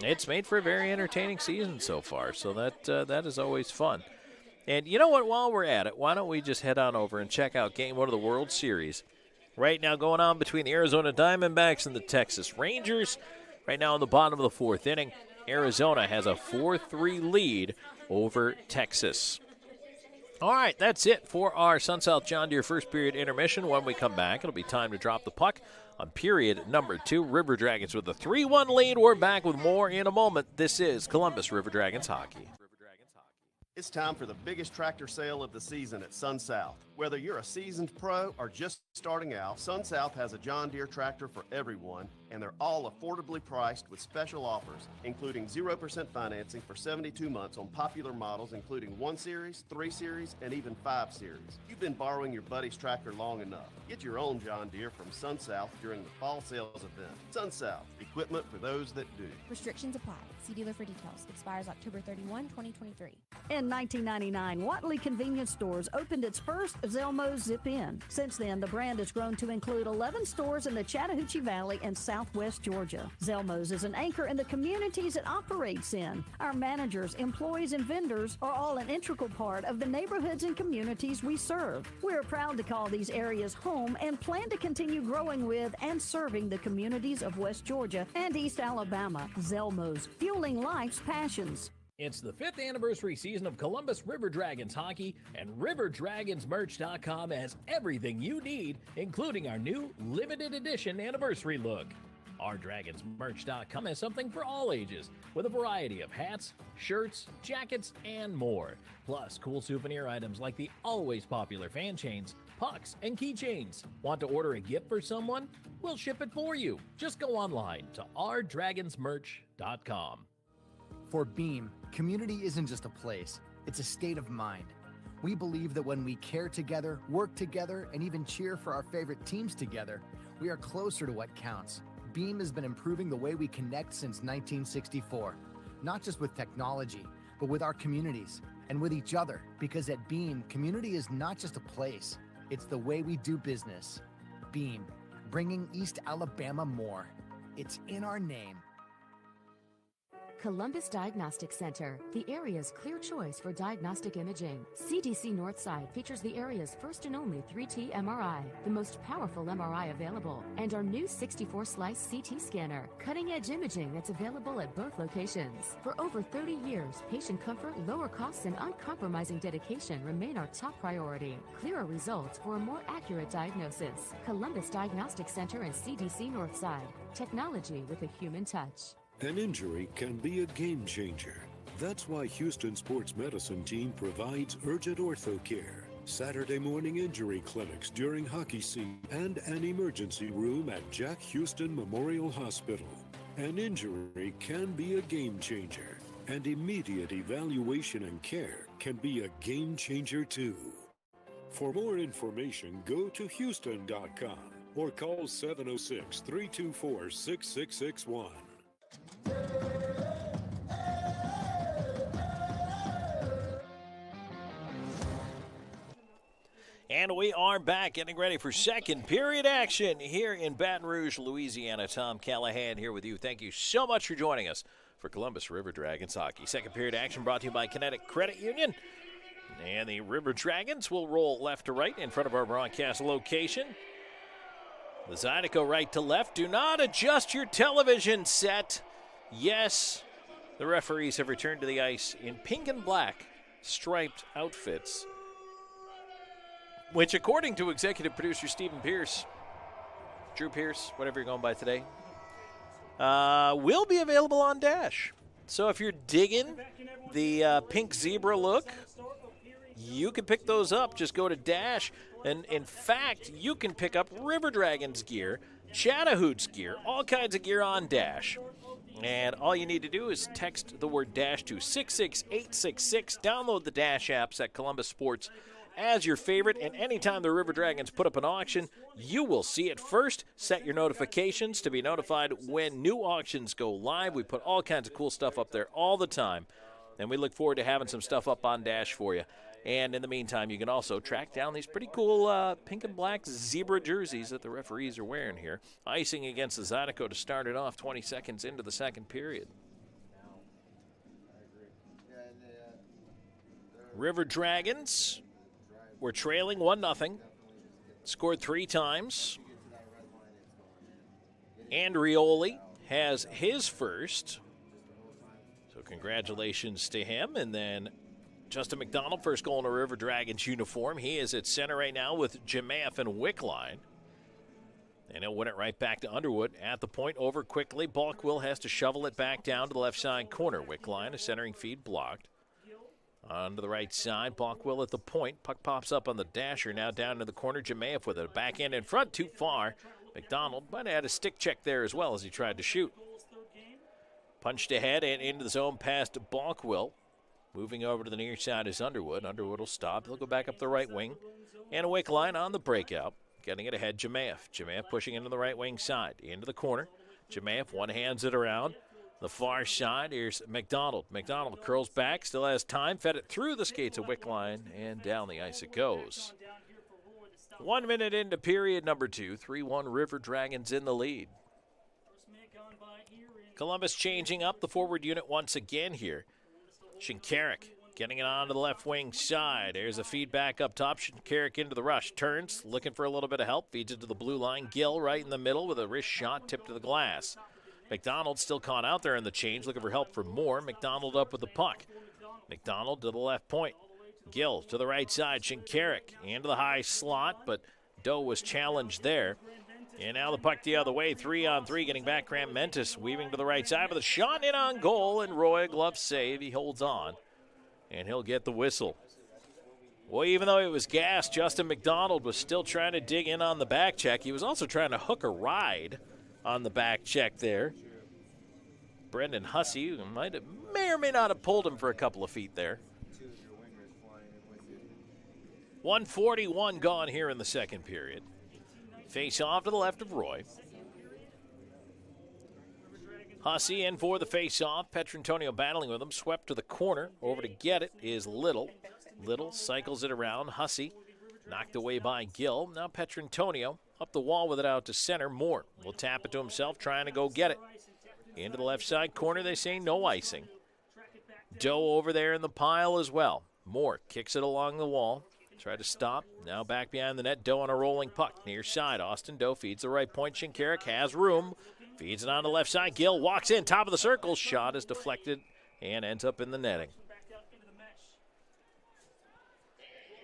It's made for a very entertaining season so far, so that is always fun. And you know what, while we're at it, why don't we just head on over and check out Game 1 of the World Series. Right now going on between the Arizona Diamondbacks and the Texas Rangers. Right now in the bottom of the fourth inning, Arizona has a 4-3 lead over Texas. All right, that's it for our Sun South John Deere first period intermission. When we come back, it'll be time to drop the puck on period number 2. River Dragons with a 3-1 lead. We're back with more in a moment. This is Columbus River Dragons hockey. It's time for the biggest tractor sale of the season at Sun South. Whether you're a seasoned pro or just starting out, Sun South has a John Deere tractor for everyone, and they're all affordably priced with special offers, including 0% financing for 72 months on popular models, including 1 Series, 3 Series, and even 5 Series. You've been borrowing your buddy's tractor long enough. Get your own John Deere from Sun South during the fall sales event. Sun South, equipment for those that do. Restrictions apply. See dealer for details. Expires October 31, 2023. In 1999, Watley Convenience Stores opened its first Zelmo Zip-In. Since then, the brand has grown to include 11 stores in the Chattahoochee Valley and Southwest Georgia. Zelmo's is an anchor in the communities it operates in. Our managers, employees, and vendors are all an integral part of the neighborhoods and communities we serve. We're proud to call these areas home and plan to continue growing with and serving the communities of West Georgia and East Alabama. Zelmo's, fueling life's passions. It's the 5th anniversary season of Columbus River Dragons hockey, and RiverDragonsMerch.com has everything you need, including our new limited edition anniversary look. OurDragonsMerch.com has something for all ages, with a variety of hats, shirts, jackets, and more. Plus, cool souvenir items like the always popular fan chains, pucks, and keychains. Want to order a gift for someone? We'll ship it for you. Just go online to OurDragonsMerch.com. For Beam, community isn't just a place, it's a state of mind. We believe that when we care together, work together, and even cheer for our favorite teams together, we are closer to what counts. Beam has been improving the way we connect since 1964, not just with technology, but with our communities and with each other, because at Beam, community is not just a place, it's the way we do business. Beam, bringing East Alabama more. It's in our name. Columbus Diagnostic Center, the area's clear choice for diagnostic imaging. CDC Northside features the area's first and only 3T MRI, the most powerful MRI available, and our new 64-slice CT scanner, cutting-edge imaging that's available at both locations. For over 30 years, patient comfort, lower costs, and uncompromising dedication remain our top priority. Clearer results for a more accurate diagnosis. Columbus Diagnostic Center and CDC Northside. Technology with a human touch. An injury can be a game changer. That's why Houston Sports Medicine Team provides urgent ortho care, Saturday morning injury clinics during hockey season, and an emergency room at Jack Houston Memorial Hospital. An injury can be a game changer, and immediate evaluation and care can be a game changer too. For more information, go to Houston.com or call 706-324-6661. And we are back, getting ready for second period action here in Baton Rouge, Louisiana. Tom Callahan here with you. Thank you so much for joining us for Columbus River Dragons hockey. Second period action brought to you by Kinetic Credit Union. And the River Dragons will roll left to right in front of our broadcast location. The Zydeco right to left. Do not adjust your television set. Yes, the referees have returned to the ice in pink and black striped outfits, which, according to executive producer Stephen Peirce, Drew Peirce, whatever you're going by today, will be available on Dash. So if you're digging the pink zebra look, you can pick those up. Just go to Dash. And in fact, you can pick up River Dragons gear, Chattahoochee gear, all kinds of gear on Dash. And all you need to do is text the word Dash to 66866. Download the Dash apps at Columbus Sports as your favorite. And anytime the River Dragons put up an auction, you will see it first. Set your notifications to be notified when new auctions go live. We put all kinds of cool stuff up there all the time. And we look forward to having some stuff up on Dash for you. And in the meantime, you can also track down these pretty cool pink and black zebra jerseys that the referees are wearing here. Icing against the Zydeco to start it off 20 seconds into the second period. River Dragons were trailing 1-0. Scored 3 times. Andrioli has his first. So congratulations to him. And then Justin McDonald, first goal in a River Dragons uniform. He is at center right now with Jemath and Wickline. And he'll win it right back to Underwood. At the point, over quickly. Balkwill has to shovel it back down to the left side corner. Wickline, a centering feed blocked. On to the right side, Balkwill at the point. Puck pops up on the dasher, now down to the corner. Jemaev with it, back end in front, too far. McDonald might have had a stick check there as well as he tried to shoot. Punched ahead and into the zone past Balkwill. Moving over to the near side is Underwood. Underwood will stop. He'll go back up the right wing. And a Wickline on the breakout. Getting it ahead, Jemaev. Jemaev pushing into the right wing side. Into the corner. Jemaev one-hands it around. The far side, here's McDonald. McDonald curls back, still has time. Fed it through the skates of Wickline, and down the ice it goes. 1 minute into period number 2. 3-1 River Dragons in the lead. Columbus changing up the forward unit once again here. Shinkarik getting it onto the left wing side. There's a feedback up top. Shinkarik into the rush. Turns, looking for a little bit of help. Feeds it to the blue line. Gill right in the middle with a wrist shot tipped to the glass. McDonald still caught out there in the change, looking for help for Moore. McDonald up with the puck. McDonald to the left point. Gill to the right side. Shinkarik into the high slot, but Doe was challenged there. And now the puck the other way, 3-on-3, getting back. Grant Mentis weaving to the right side with a shot in on goal, and Roy, glove save. He holds on, and he'll get the whistle. Well, even though it was gas, Justin McDonald was still trying to dig in on the back check. He was also trying to hook a ride on the back check there. Brendan Hussey may or may not have pulled him for a couple of feet there. 1:41 gone here in the second period. Face off to the left of Roy. Hussey in for the face-off. Petrantonio battling with him. Swept to the corner. Over to get it is Little. Little cycles it around. Hussey knocked away by Gill. Now Petrantonio up the wall with it out to center. Moore will tap it to himself, trying to go get it. Into the left side corner, they say no icing. Doe over there in the pile as well. Moore kicks it along the wall. Try to stop. Now back behind the net. Doe on a rolling puck. Near side. Austin Doe feeds the right point. Shinkarik has room. Feeds it on the left side. Gill walks in. Top of the circle. Shot is deflected and ends up in the netting.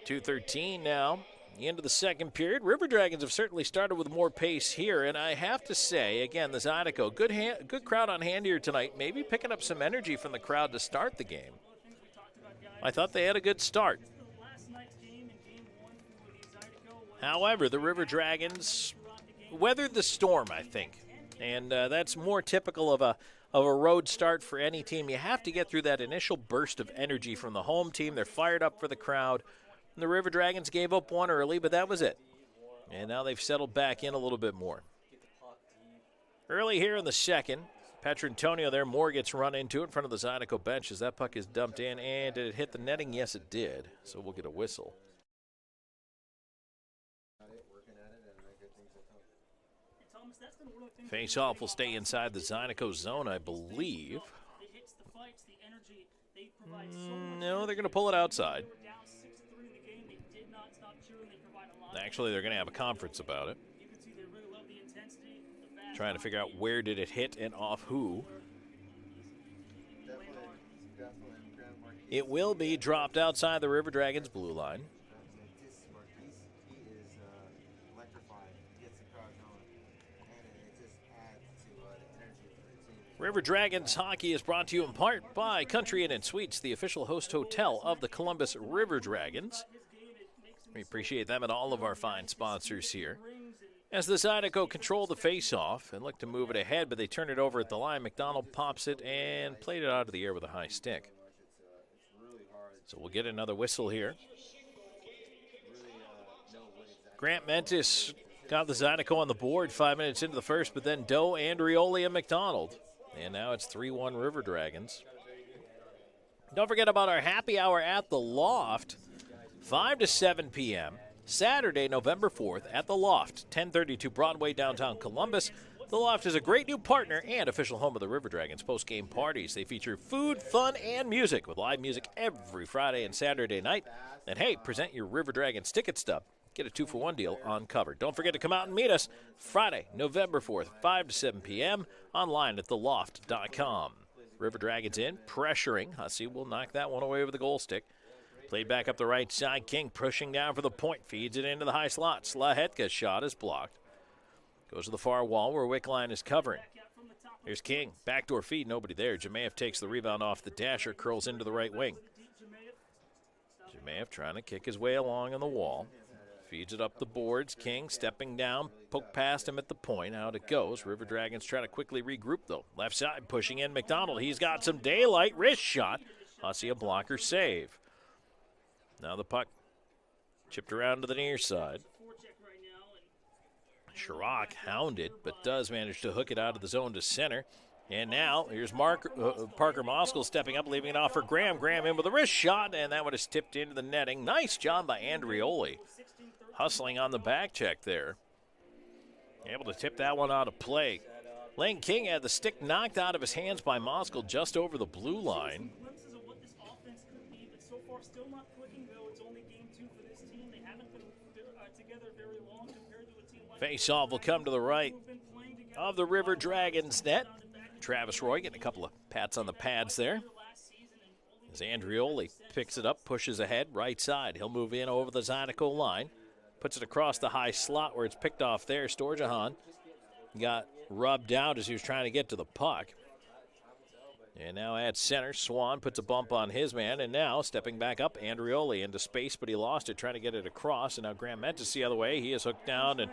2:13 now. Into the second period. River Dragons have certainly started with more pace here. And I have to say, again, the Zydeco, good crowd on hand here tonight. Maybe picking up some energy from the crowd to start the game. I thought they had a good start. However, the River Dragons weathered the storm, I think. And that's more typical of a road start for any team. You have to get through that initial burst of energy from the home team. They're fired up for the crowd. And the River Dragons gave up one early, but that was it. And now they've settled back in a little bit more. Early here in the second, Petrantonio there. Moore gets run into in front of the Zydeco bench as that puck is dumped in. And did it hit the netting? Yes, it did. So we'll get a whistle. Face-off will stay inside the Zydeco zone, I believe. No, they're going to pull it outside. Actually, they're going to have a conference about it. Trying to figure out where did it hit and off who. It will be dropped outside the River Dragons blue line. River Dragons hockey is brought to you in part by Country Inn & Suites, the official host hotel of the Columbus River Dragons. We appreciate them and all of our fine sponsors here. As the Zydeco control the face-off and look to move it ahead, but they turn it over at the line. McDonald pops it and played it out of the air with a high stick. So we'll get another whistle here. Grant Mentis got the Zydeco on the board 5 minutes into the first, but then Doe, Andrioli, and McDonald. And now it's 3-1 River Dragons. Don't forget about our happy hour at the Loft, 5 to 7 p.m., Saturday, November 4th, at the Loft, 1032 Broadway, downtown Columbus. The Loft is a great new partner and official home of the River Dragons post-game parties. They feature food, fun, and music with live music every Friday and Saturday night. And hey, present your River Dragons ticket stub. Get a 2-for-1 deal on cover. Don't forget to come out and meet us Friday, November 4th, 5 to 7 p.m. online at theloft.com. River Dragons in, pressuring. Hussey will knock that one away with a goal stick. Played back up the right side. King pushing down for the point. Feeds it into the high slot. Slahetka's shot is blocked. Goes to the far wall where Wickline is covering. Here's King. Backdoor feed. Nobody there. Jemayev takes the rebound off the dasher. Curls into the right wing. Jemayev trying to kick his way along on the wall. Feeds it up the boards. King stepping down. Poke past him at the point. Out it goes. River Dragons trying to quickly regroup, though. Left side pushing in McDonald. He's got some daylight. Wrist shot. Hussey a blocker save. Now the puck chipped around to the near side. Chirac hounded, but does manage to hook it out of the zone to center. And now here's Parker Moskal stepping up, leaving it off for Graham. Graham in with a wrist shot, and that one is tipped into the netting. Nice job by Andrioli. Hustling on the back check there. Able to tip that one out of play. Lane King had the stick knocked out of his hands by Moskal just over the blue line. Face-off will come to the right of the River Dragons net. Travis Roy getting a couple of pats on the pads there. As Andrioli picks it up, pushes ahead, right side. He'll move in over the Zydeco line. Puts it across the high slot where it's picked off there. Storjahan got rubbed out as he was trying to get to the puck. And now at center, Swan puts a bump on his man. And now stepping back up, Andrioli into space, but he lost it, trying to get it across. And now Graham Mentis the other way. He is hooked down. And,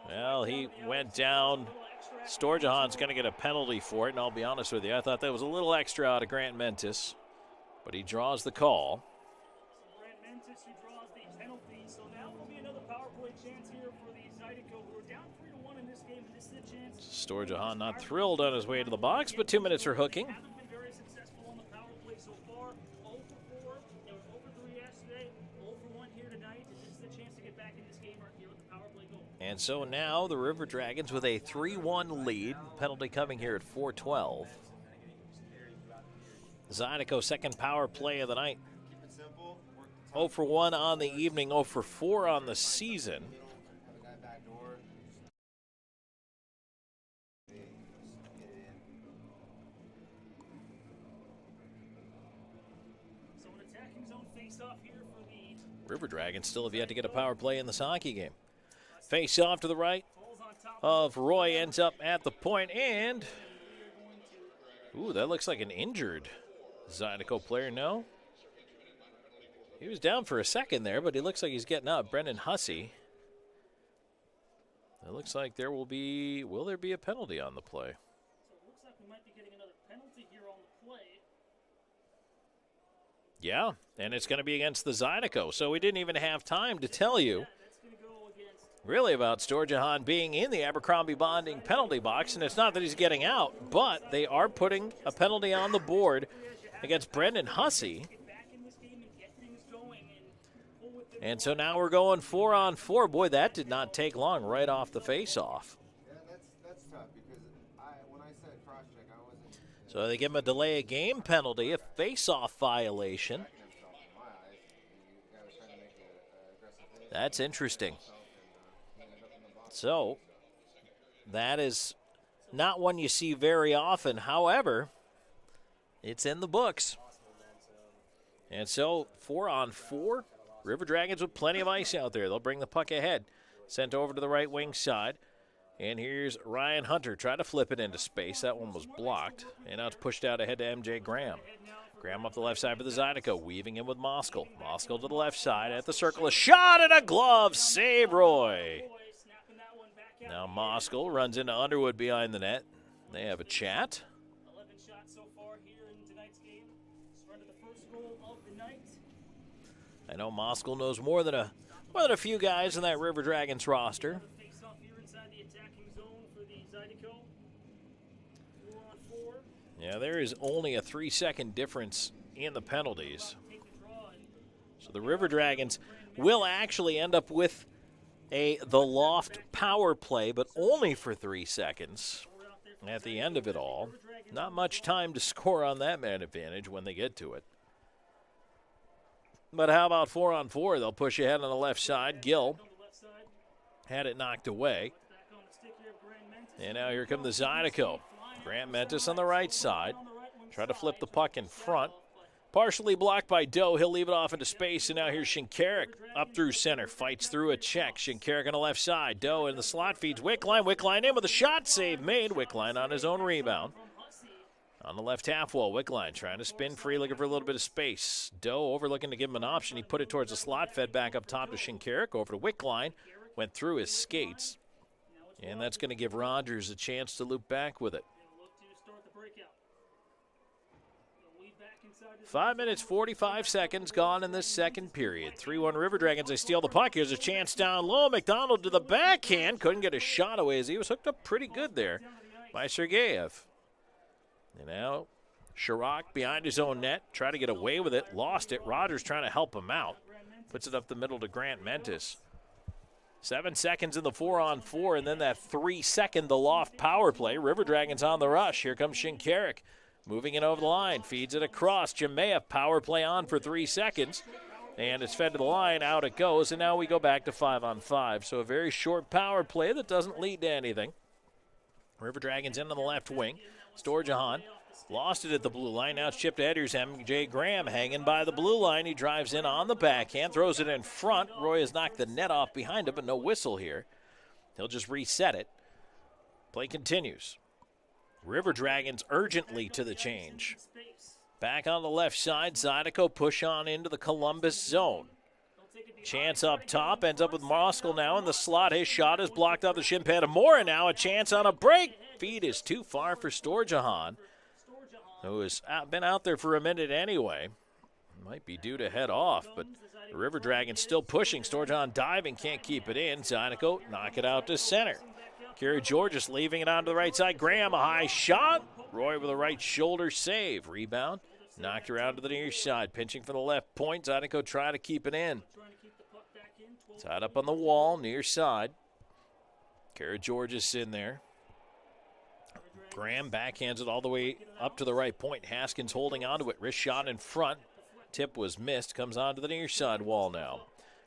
well, he went down. Storjahan's going to get a penalty for it. And I'll be honest with you, I thought that was a little extra out of Grant Mentis. But he draws the call. Storjahan not thrilled on his way to the box, but 2 minutes for hooking. And so now the River Dragons with a 3-1 lead. Penalty coming here at 4:12. Zydeco second power play of the night. 0 for 1 on the evening, 0 for 4 on the season. River Dragons still have yet to get a power play in this hockey game. Face off to the right of Roy, ends up at the point, and ooh, that looks like an injured Zydeco player. No, he was down for a second there, but he looks like he's getting up. Brendan Hussey. It looks like there will there be a penalty on the play? So it looks like we might be getting another penalty here on the play. Yeah, and it's going to be against the Zydeco, so we didn't even have time to tell you really about Storjahan being in the Abercrombie Bonding penalty box, and it's not that he's getting out, but they are putting a penalty on the board against Brendan Hussey. And so now we're going 4-on-4. Boy, that did not take long right off the face-off. Yeah, that's tough because when I said cross-check, I wasn't... So they give him a delay of game penalty, a face-off violation. That's interesting. So that is not one you see very often. However, it's in the books. And so 4-on-4. River Dragons with plenty of ice out there. They'll bring the puck ahead. Sent over to the right wing side. And here's Ryan Hunter. Try to flip it into space. That one was blocked. And now it's pushed out ahead to MJ Graham. Graham up the left side for the Zydeco, weaving in with Moskal. Moskal to the left side at the circle. A shot and a glove. Save Roy. Now Moskal runs into Underwood behind the net. They have a chat. 11 shots so far here in tonight's game. Surrendered the first goal of the night. I know Moskal knows more than a few guys in that River Dragons roster. Face-off here inside the attacking zone for the Zydeco. 4-on-4. Yeah, there is only a 3-second difference in the penalties. So the River Dragons will actually end up with the loft power play, but only for 3 seconds at the end of it all. Not much time to score on that man advantage when they get to it. But how about 4-on-4? They'll push ahead on the left side. Gill had it knocked away. And now here come the Zydeco. Grant Mentis on the right side. Try to flip the puck in front. Partially blocked by Doe. He'll leave it off into space, and now here's Shinkarik up through center. Fights through a check. Shinkarik on the left side. Doe in the slot feeds Wickline. Wickline in with a shot. Save made. Wickline on his own rebound. On the left half wall, Wickline trying to spin free, looking for a little bit of space. Doe overlooking to give him an option. He put it towards the slot, fed back up top to Shinkarik. Over to Wickline. Went through his skates. And that's going to give Rogers a chance to loop back with it. 5 minutes, 45 seconds gone in this second period. 3-1 River Dragons. They steal the puck. Here's a chance down low. McDonald to the backhand. Couldn't get a shot away as he was hooked up pretty good there by Sergeyev. And now Chirac behind his own net. Tried to get away with it. Lost it. Rogers trying to help him out. Puts it up the middle to Grant Mentis. 7 seconds in the 4-on-4, and then that 3-second the loft power play. River Dragons on the rush. Here comes Shinkarik. Moving it over the line, feeds it across. Jemayev power play on for 3 seconds. And it's fed to the line, out it goes, and now we go back to 5-on-5. So a very short power play that doesn't lead to anything. River Dragons in on the left wing. Storjahan lost it at the blue line. Now it's chipped to Eders. MJ Graham hanging by the blue line. He drives in on the backhand, throws it in front. Roy has knocked the net off behind him, but no whistle here. He'll just reset it. Play continues. River Dragons urgently to the change. Back on the left side, Zydeco push on into the Columbus zone. Chance up top, ends up with Moskal now in the slot. His shot is blocked off the shin pad of Mora. Now a chance on a break. Feed is too far for Storjahan, who has been out there for a minute anyway. Might be due to head off, but the River Dragons still pushing. Storjahan diving, can't keep it in. Zydeco knock it out to center. Kerry Georges leaving it onto the right side. Graham, a high shot. Roy with a right shoulder save. Rebound. Knocked around to the near side. Pinching from the left point. Zydeco trying to keep it in. Tied up on the wall, near side. Kerry Georges in there. Graham backhands it all the way up to the right point. Haskins holding onto it. Wrist shot in front. Tip was missed. Comes onto the near side wall now.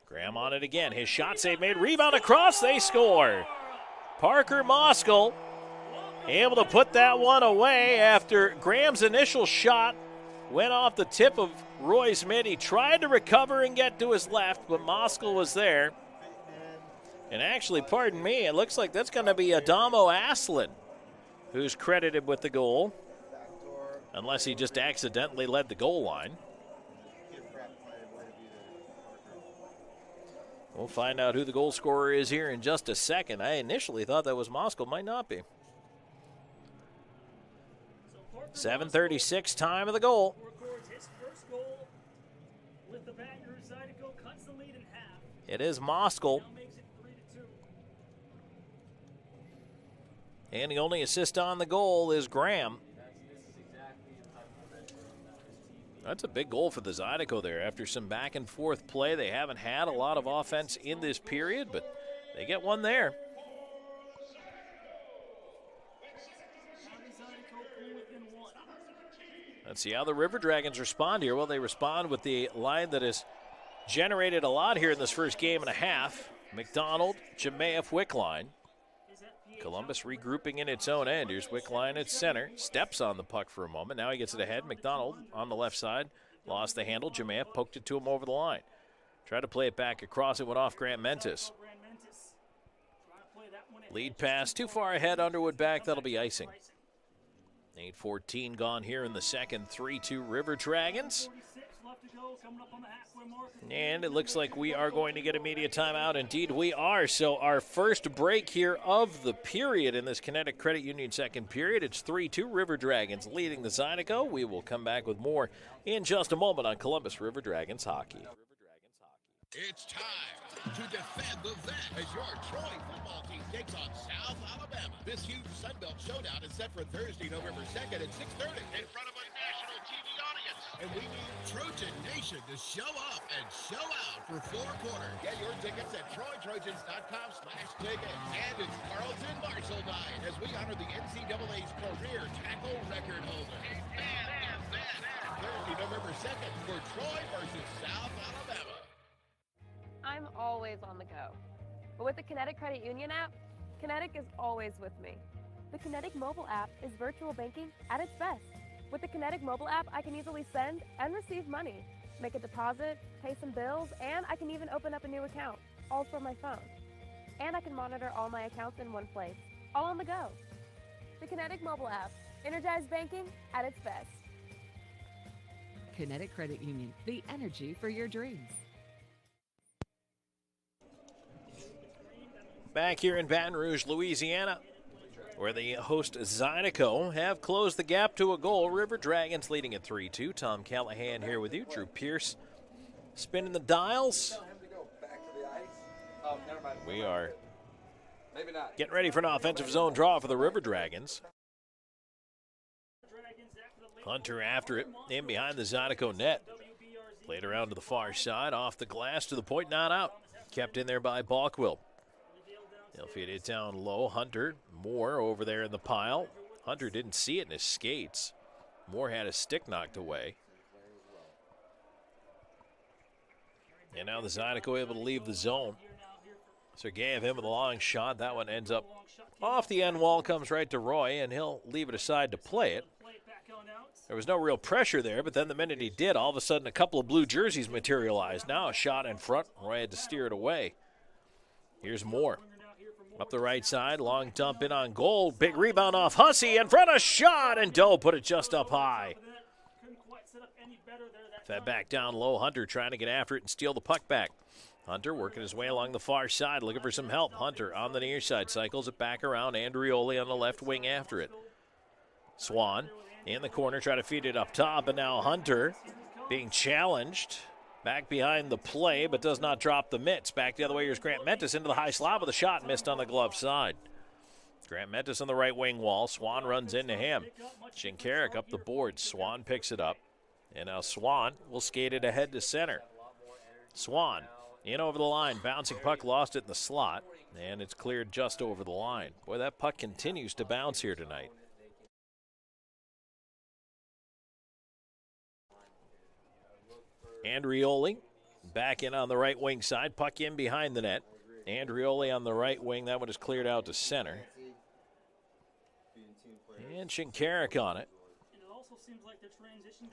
Graham on it again. His shot save made. Rebound across. They score. Parker Moskal able to put that one away after Graham's initial shot went off the tip of Roy's mitt. He tried to recover and get to his left, but Moskal was there. And actually, pardon me, it looks like that's going to be Adamo Aslan who's credited with the goal, unless he just accidentally led the goal line. We'll find out who the goal scorer is here in just a second. I initially thought that was Moskal. Might not be. 7:36, time of the goal. It is Moskal. And the only assist on the goal is Graham. That's a big goal for the Zydeco there. After some back and forth play, they haven't had a lot of offense in this period, but they get one there. Let's see how the River Dragons respond here. Well, they respond with the line that has generated a lot here in this first game and a half. McDonald, Jemayev, Wickline. Columbus regrouping in its own end. Here's Wickline at center. Steps on the puck for a moment. Now he gets it ahead. McDonald on the left side. Lost the handle. Jemayev poked it to him over the line. Tried to play it back across. It went off Grant Mentis. Lead pass too far ahead. Underwood back. That'll be icing. 8:14 gone here in the second. 3-2 River Dragons. And it looks like we are going to get a media timeout. Indeed, we are. So our first break here of the period in this Kinetic Credit Union second period. It's 3-2 River Dragons leading the Zydeco. We will come back with more in just a moment on Columbus River Dragons hockey. It's time to defend the vet as your Troy football team takes on South Alabama. This huge Sunbelt showdown is set for Thursday, November 2nd at 6:30 in front of a national TV audience. And we need Trojan Nation to show up and show out for 4 quarters. Get your tickets at TroyTrojans.com/tickets. And it's Carlton Marshall night as we honor the NCAA's career tackle record holder. Thursday, November 2nd for Troy versus South Alabama. I'm always on the go. But with the Kinetic Credit Union app, Kinetic is always with me. The Kinetic mobile app is virtual banking at its best. With the Kinetic mobile app, I can easily send and receive money, make a deposit, pay some bills, and I can even open up a new account, all from my phone. And I can monitor all my accounts in one place, all on the go. The Kinetic mobile app, energized banking at its best. Kinetic Credit Union, the energy for your dreams. Back here in Baton Rouge, Louisiana, where the host Zydeco have closed the gap to a goal. River Dragons leading at 3-2. Tom Callahan here with you. Drew Peirce spinning the dials. We are getting ready for an offensive zone draw for the River Dragons. Hunter after it, in behind the Zydeco net. Played around to the far side, off the glass to the point, not out. Kept in there by Balkwill. They'll feed it down low. Hunter, Moore over there in the pile. Hunter didn't see it in his skates. Moore had his stick knocked away. And now the Zydeco able to leave the zone. Sergeyev him with a long shot. That one ends up off the end wall, comes right to Roy, and he'll leave it aside to play it. There was no real pressure there, but then the minute he did, all of a sudden a couple of blue jerseys materialized. Now a shot in front. Roy had to steer it away. Here's Moore. Up the right side, long dump in on goal. Big rebound off Hussey, in front, a shot, and Doe put it just up high. Fed back down low. Hunter trying to get after it and steal the puck back. Hunter working his way along the far side, looking for some help. Hunter on the near side, cycles it back around. Andrioli on the left wing after it. Swan in the corner, try to feed it up top, and now Hunter being challenged. Back behind the play, but does not drop the mitts. Back the other way, here's Grant Mentis into the high slot with a shot, missed on the glove side. Grant Mentis on the right wing wall. Swan runs into him. Shinkarik up the board. Swan picks it up. And now Swan will skate it ahead to center. Swan in over the line. Bouncing puck, lost it in the slot. And it's cleared just over the line. Boy, that puck continues to bounce here tonight. Andrioli back in on the right wing side. Puck in behind the net. Andrioli on the right wing. That one is cleared out to center. And Shinkarik on it.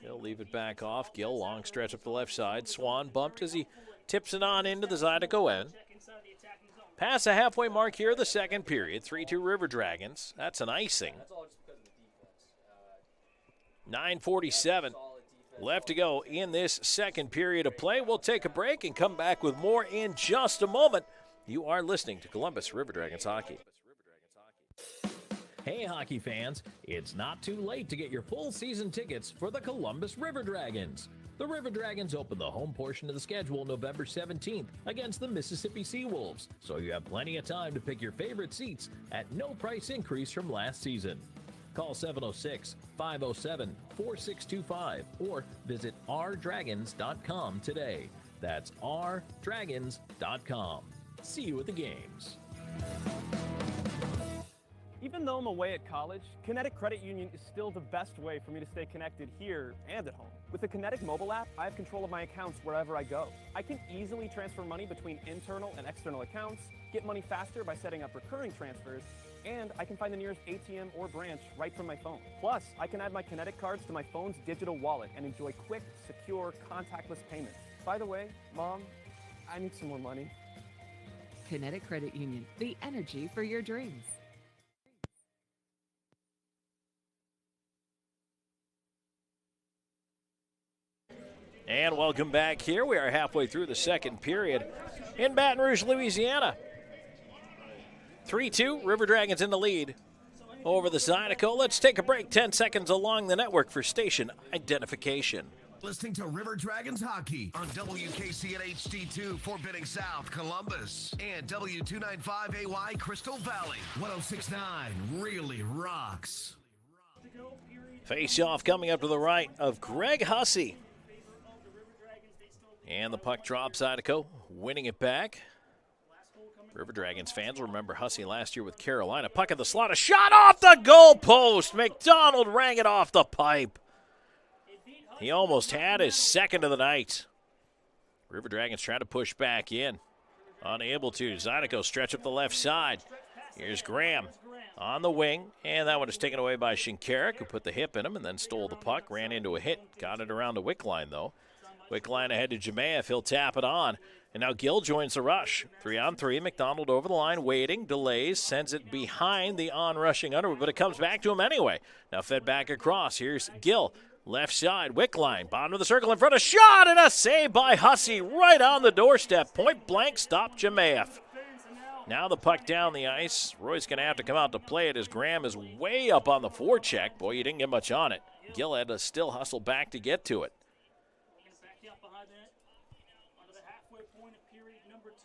He'll leave it back off. Gill, long stretch up the left side. Swan bumped as he tips it on into the Zydeco end. Past the halfway mark here of the second period. 3-2 River Dragons. That's an icing. 9:47 left to go in this second period of play. We'll take a break and come back with more in just a moment. You are listening to Columbus River Dragons Hockey. Hey, hockey fans, it's not too late to get your full season tickets for the Columbus River Dragons. The River Dragons open the home portion of the schedule November 17th against the Mississippi Seawolves, so you have plenty of time to pick your favorite seats at no price increase from last season. Call 706-507-4625 or visit rdragons.com today. That's rdragons.com. See you at the games. Even though I'm away at college, Kinetic Credit Union is still the best way for me to stay connected here and at home. With the Kinetic mobile app, I have control of my accounts wherever I go. I can easily transfer money between internal and external accounts, get money faster by setting up recurring transfers, and I can find the nearest ATM or branch right from my phone. Plus, I can add my Kinetic cards to my phone's digital wallet and enjoy quick, secure, contactless payments. By the way, Mom, I need some more money. Kinetic Credit Union, the energy for your dreams. And welcome back here. We are halfway through the second period in Baton Rouge, Louisiana. 3-2, River Dragons in the lead over the Zydeco. Let's take a break, 10 seconds along the network for station identification. Listening to River Dragons Hockey on WKC and HD2, Fort Benning South, Columbus, and W295AY, Crystal Valley. 106.9 really rocks. Face-off coming up to the right of Greg Hussey. And the puck drops, Zydeco winning it back. River Dragons fans remember Hussey last year with Carolina. Puck in the slot, a shot off the goal post. McDonald rang it off the pipe. He almost had his second of the night. River Dragons trying to push back in. Unable to. Zydeco stretch up the left side. Here's Graham on the wing, and that one is taken away by Shinkarik, who put the hip in him and then stole the puck, ran into a hit, got it around the Wickline, though. Wickline ahead to Jemayev, he'll tap it on, and now Gill joins the rush. 3-on-3, McDonald over the line, waiting, delays, sends it behind the on-rushing Underwood, but it comes back to him anyway. Now fed back across, here's Gill, left side, Wickline, bottom of the circle in front, a shot, and a save by Hussey right on the doorstep, point blank, stop Jemayev. Now the puck down the ice. Roy's going to have to come out to play it as Graham is way up on the forecheck. Boy, you didn't get much on it. Gill had to still hustle back to get to it.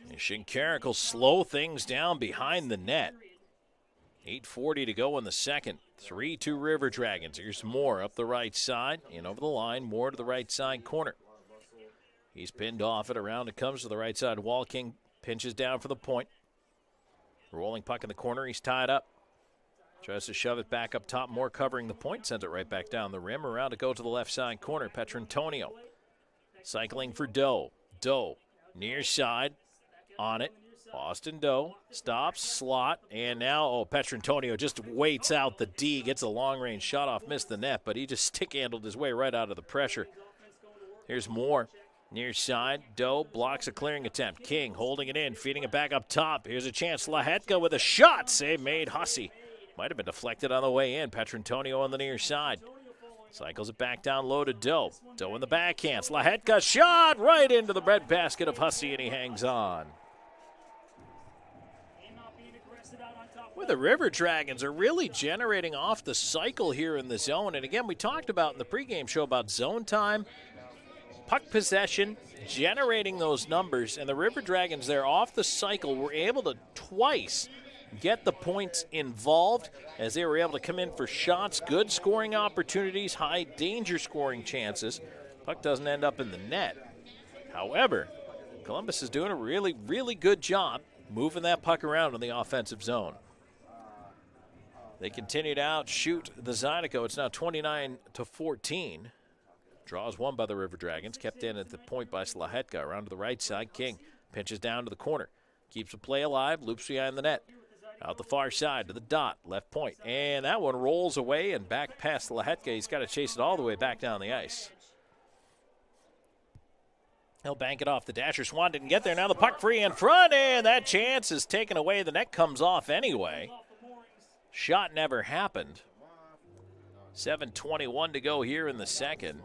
And Shinkarik will slow things down behind the net. 8:40 to go in the second. 3-2 River Dragons. Here's Moore up the right side. In over the line. Moore to the right side corner. He's pinned off it. Around it comes to the right side. Wall King pinches down for the point. Rolling puck in the corner, he's tied up. Tries to shove it back up top, more covering the point, sends it right back down the rim. Around to go to the left side corner, Petrantonio. Cycling for Doe. Doe, near side, on it. Austin Doe, stops, slot, and now, Petrantonio just waits out the D, gets a long-range shot off, missed the net, but he just stick-handled his way right out of the pressure. Here's Moore. Near side, Doe blocks a clearing attempt. King holding it in, feeding it back up top. Here's a chance. Lahetka with a shot. Save made. Hussey might have been deflected on the way in. Petrantonio on the near side. Cycles it back down low to Doe. Doe in the backhands. Lahetka shot right into the breadbasket of Hussey, and he hangs on. Well, the River Dragons are really generating off the cycle here in the zone. And again, we talked about in the pregame show about zone time. Puck possession, generating those numbers, and the River Dragons there off the cycle were able to twice get the points involved as they were able to come in for shots, good scoring opportunities, high danger scoring chances. Puck doesn't end up in the net. However, Columbus is doing a really, really good job moving that puck around in the offensive zone. They continue to outshoot the Zydeco. It's now 29-14. Draws one by the River Dragons, kept in at the point by Slahetka. Around to the right side, King pinches down to the corner. Keeps the play alive, loops behind the net. Out the far side to the dot, left point. And that one rolls away and back past Slahetka. He's got to chase it all the way back down the ice. He'll bank it off the dasher. Swan didn't get there. Now the puck free in front, and that chance is taken away. The net comes off anyway. Shot never happened. 7:21 to go here in the second.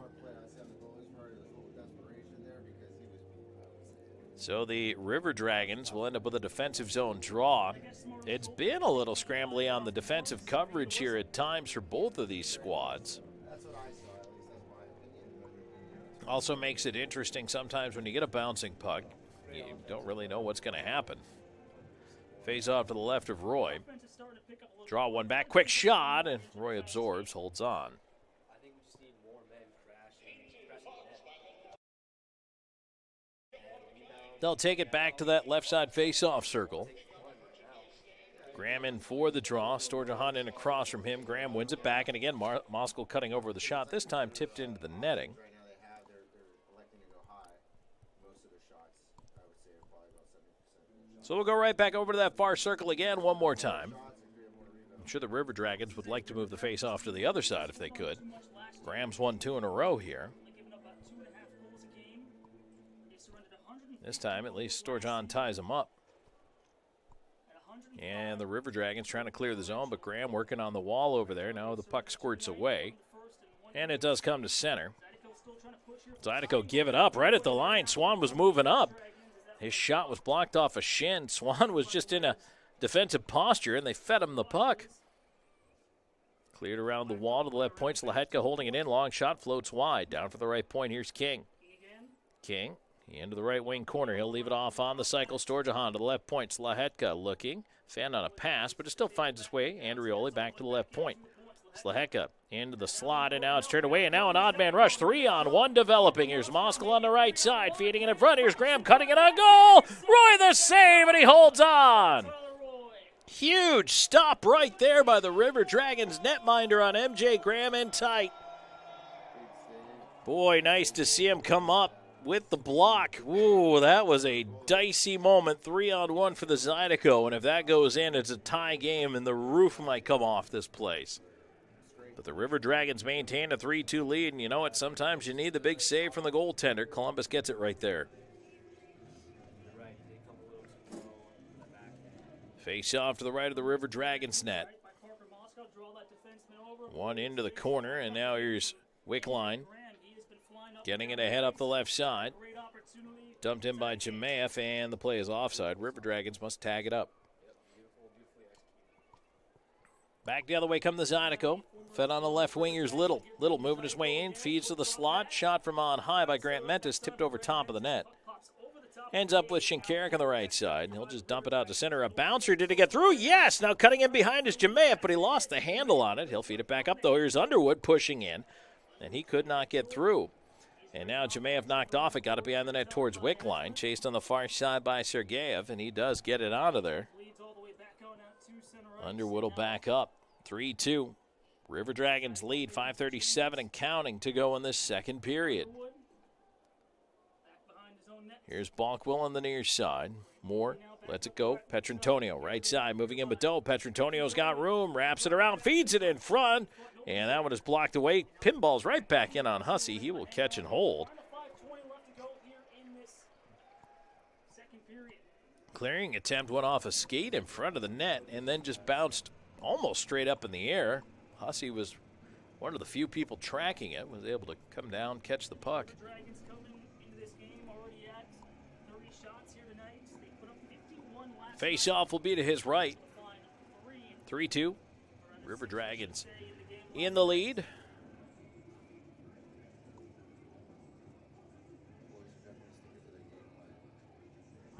So the River Dragons will end up with a defensive zone draw. It's been a little scrambly on the defensive coverage here at times for both of these squads. Also makes it interesting sometimes when you get a bouncing puck, you don't really know what's going to happen. Face off to the left of Roy. Draw one back, quick shot, and Roy absorbs, holds on. They'll take it back to that left side face-off circle. Graham in for the draw. Storjahan in across from him. Graham wins it back, and again, Moskal cutting over the shot. This time tipped into the netting. So we'll go right back over to that far circle again one more time. I'm sure the River Dragons would like to move the face-off to the other side if they could. Graham's won 2 in a row here. This time, at least, Storjahan ties him up. And the River Dragons trying to clear the zone, but Graham working on the wall over there. Now the puck squirts away. And it does come to center. Zydeco give it up right at the line. Swan was moving up. His shot was blocked off a shin. Swan was just in a defensive posture, and they fed him the puck. Cleared around the wall to the left point. Slahetka holding it in. Long shot floats wide. Down for the right point. Here's King. King. Into the right wing corner. He'll leave it off on the cycle. Storjahan to the left point. Slahetka looking. Fanned on a pass, but it still finds its way. Andrioli back to the left point. Slahetka into the slot, and now it's turned away, and now an odd man rush. 3-on-1 developing. Here's Moskal on the right side, feeding it in front. Here's Graham cutting it on goal. Roy the save, and he holds on. Huge stop right there by the River Dragons netminder on MJ Graham in tight. Boy, nice to see him come up with the block. Ooh, that was a dicey moment. 3-on-1 for the Zydeco, and if that goes in, it's a tie game, and the roof might come off this place. But the River Dragons maintain a 3-2 lead, and you know what? Sometimes you need the big save from the goaltender. Columbus gets it right there. Face off to the right of the River Dragons net. One into the corner, and now here's Wickline getting it ahead up the left side. Dumped in by Jemaeff, and the play is offside. River Dragons must tag it up. Back the other way come the Zydeco. Fed on the left wing, here's Little. Little moving his way in, feeds to the slot. Shot from on high by Grant Mentis, tipped over top of the net. Ends up with Shinkarik on the right side. He'll just dump it out to center. A bouncer, did it get through? Yes! Now cutting in behind is Jemaeff, but he lost the handle on it. He'll feed it back up, though. Here's Underwood pushing in, and he could not get through. And now Jemaeff knocked off it, got it behind the net towards Wickline. Chased on the far side by Sergeyev, and he does get it out of there. Underwood will back up. 3-2. River Dragons lead, 5:37 and counting to go in this second period. Here's Balkwell on the near side. Moore lets it go. Petrantonio, right side, moving in with Doe. Petrantonio's got room, wraps it around, feeds it in front, and that one is blocked away. Pinball's right back in on Hussey. He will catch and hold. Clearing attempt went off a skate in front of the net and then just bounced almost straight up in the air. Hussey was one of the few people tracking it, was able to come down, catch the puck. Face-off will be to his right. 3-2. River Dragons in the lead.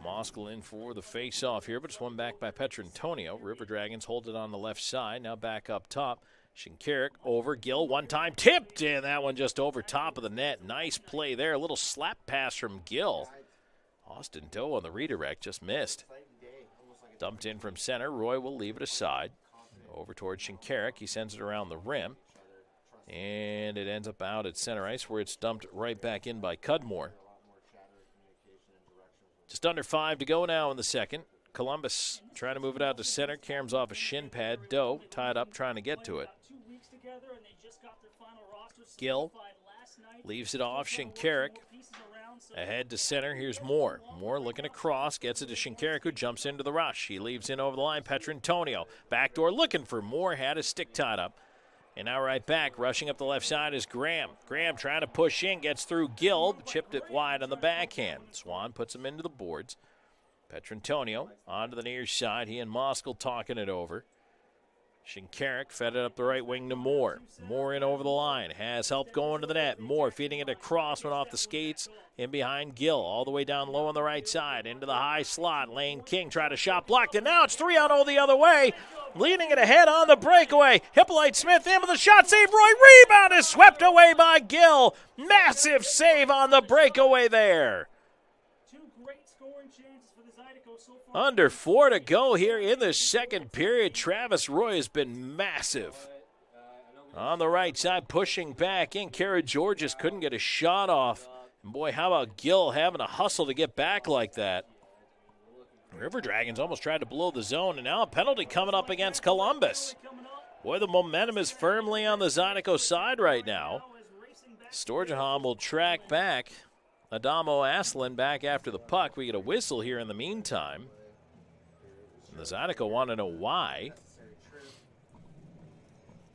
Moskal in for the face-off here, but it's won back by Petrantonio. River Dragons hold it on the left side, now back up top. Shinkarik over, Gill one time tipped, and that one just over top of the net. Nice play there, a little slap pass from Gill. Austin Doe on the redirect, just missed. Dumped in from center, Roy will leave it aside. Over towards Shinkarik, he sends it around the rim. And it ends up out at center ice where it's dumped right back in by Cudmore. Just under 5 to go now in the second. Columbus trying to move it out to center. Caroms off a shin pad. Doe tied up trying to get to it. Gill leaves it off. Shinkarik ahead to center. Here's Moore. Moore looking across. Gets it to Shinkarik, who jumps into the rush. He leaves in over the line. Petrantonio. Backdoor looking for Moore. Had his stick tied up. And now right back, rushing up the left side is Graham. Graham trying to push in, gets through Gill, chipped it wide on the backhand. Swan puts him into the boards. Petrantonio onto the near side. He and Moskal talking it over. Shinkarik fed it up the right wing to Moore. Moore in over the line. Has help going to the net. Moore feeding it across, went off the skates. In behind Gill, all the way down low on the right side. Into the high slot. Lane King tried a shot blocked, and now it's 3-on-0 the other way. Leading it ahead on the breakaway. Hippolyte Smith in with the shot save. Roy, rebound is swept away by Gill. Massive save on the breakaway there. Under 4 to go here in the second period. Travis Roy has been massive. On the right side, pushing back in. Kara Georges couldn't get a shot off. And boy, how about Gill having to hustle to get back like that? River Dragons almost tried to blow the zone, and now a penalty coming up against Columbus. Boy, the momentum is firmly on the Zydeco side right now. Storjahan will track back. Adamo Aslan back after the puck. We get a whistle here in the meantime. And the Zydeco want to know why.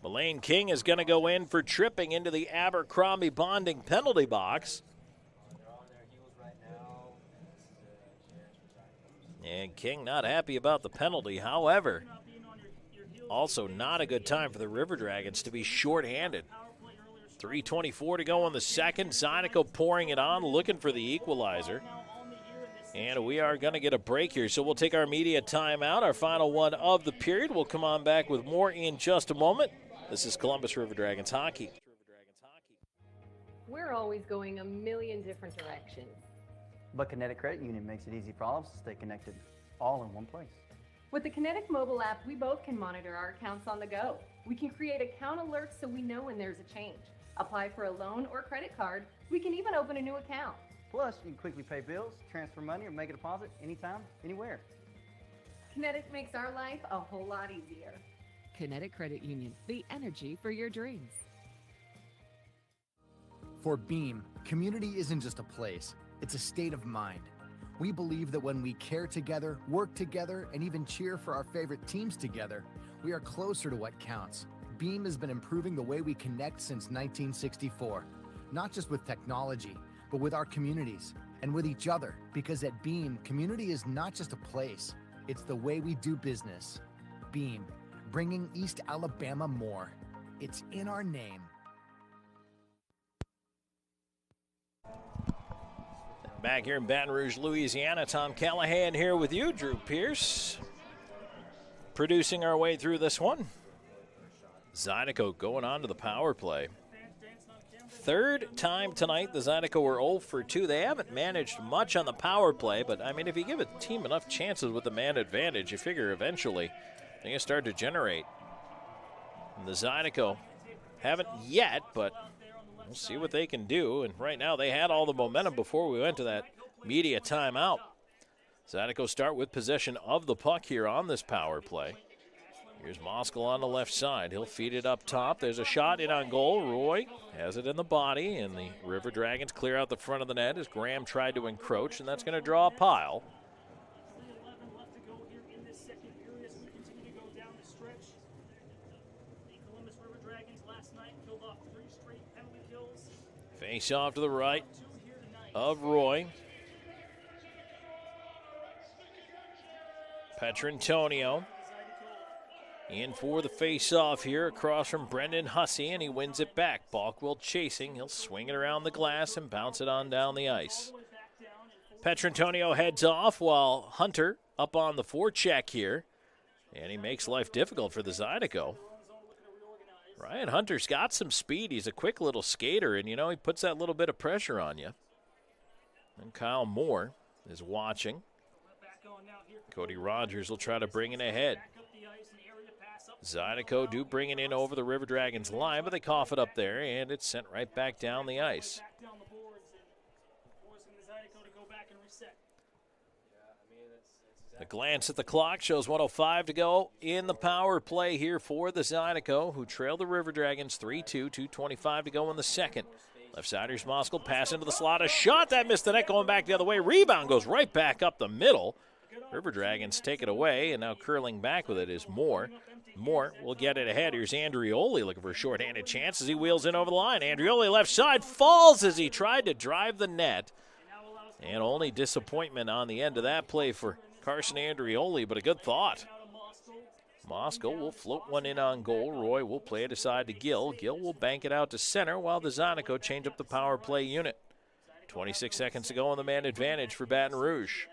Lane King is going to go in for tripping into the Abercrombie bonding penalty box. And King not happy about the penalty. However, also not a good time for the River Dragons to be shorthanded. 3:24 to go in the second. Zydeco pouring it on, looking for the equalizer. And we are going to get a break here, so we'll take our media timeout, our final one of the period. We'll come on back with more in just a moment. This is Columbus River Dragons hockey. We're always going a million different directions. But Kinetic Credit Union makes it easy for all of us to stay connected, all in one place. With the Kinetic mobile app, we both can monitor our accounts on the go. We can create account alerts so we know when there's a change. Apply for a loan or credit card. We can even open a new account. Plus, you can quickly pay bills, transfer money, or make a deposit anytime, anywhere. Kinetic makes our life a whole lot easier. Kinetic Credit Union, the energy for your dreams. For Beam, community isn't just a place, it's a state of mind. We believe that when we care together, work together, and even cheer for our favorite teams together, we are closer to what counts. Beam has been improving the way we connect since 1964, not just with technology, but with our communities and with each other, because at Beam, community is not just a place, it's the way we do business. Beam, bringing East Alabama more. It's in our name. Back here in Baton Rouge, Louisiana, Tom Callahan here with you, Drew Peirce, producing our way through this one. Zydeco going on to the power play. Third time tonight, the Zydeco were 0 for 2. They haven't managed much on the power play, but, I mean, if you give a team enough chances with the man advantage, you figure eventually they're going to start to generate. And the Zydeco haven't yet, but we'll see what they can do. And right now they had all the momentum before we went to that media timeout. Zydeco start with possession of the puck here on this power play. Here's Moskal on the left side. He'll feed it up top. There's a shot in on goal. Roy has it in the body, and the River Dragons clear out the front of the net as Graham tried to encroach, and that's going to draw a pile. Face off to the right of Roy. Petrantonio in for the face-off here across from Brendan Hussey, and he wins it back. Balkwell chasing. He'll swing it around the glass and bounce it on down the ice. Petrantonio heads off while Hunter up on the forecheck here, and he makes life difficult for the Zydeco. Ryan Hunter's got some speed. He's a quick little skater, and, you know, he puts that little bit of pressure on you. And Kyle Moore is watching. Cody Rogers will try to bring it ahead. Zydeco do bring it in over the River Dragons line, but they cough it up there, and it's sent right back down the ice. A glance at the clock shows 1:05 to go in the power play here for the Zydeco, who trail the River Dragons 3-2, 2:25 to go in the second. Left-siders Moskal pass into the slot. A shot that missed the net going back the other way. Rebound goes right back up the middle. River Dragons take it away, and now curling back with it is Moore. Moore will get it ahead. Here's Andrioli looking for a shorthanded chance as he wheels in over the line. Andrioli left side falls as he tried to drive the net. And only disappointment on the end of that play for Carson Andrioli, but a good thought. Moskal will float one in on goal. Roy will play it aside to Gill. Gill will bank it out to center while the Zydeco change up the power play unit. 26 seconds to go on the man advantage for Baton Rouge.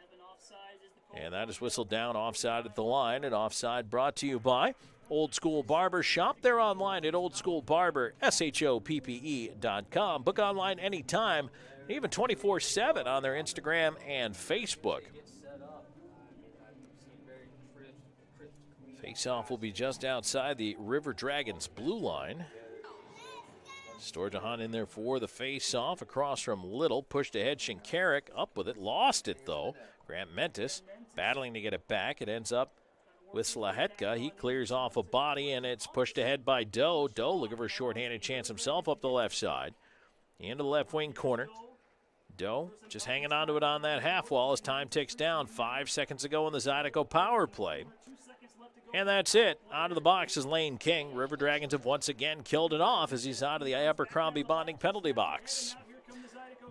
And that is whistled down offside at the line. And offside brought to you by Old School Barber. Shop there online at oldschoolbarber.com. Book online anytime, even 24/7 on their Instagram and Facebook. Face-off will be just outside the River Dragons blue line. Storjahan in there for the face-off across from Little. Pushed ahead, Shinkarik up with it. Lost it, though. Grant Mentis battling to get it back. It ends up with Slahetka. He clears off a body, and it's pushed ahead by Doe. Doe looking for a shorthanded chance himself up the left side. Into the left wing corner. Doe just hanging on to it on that half wall as time ticks down. 5 seconds to go in the Zydeco power play. And that's it. Out of the box is Lane King. River Dragons have once again killed it off as he's out of the Abercrombie bonding penalty box.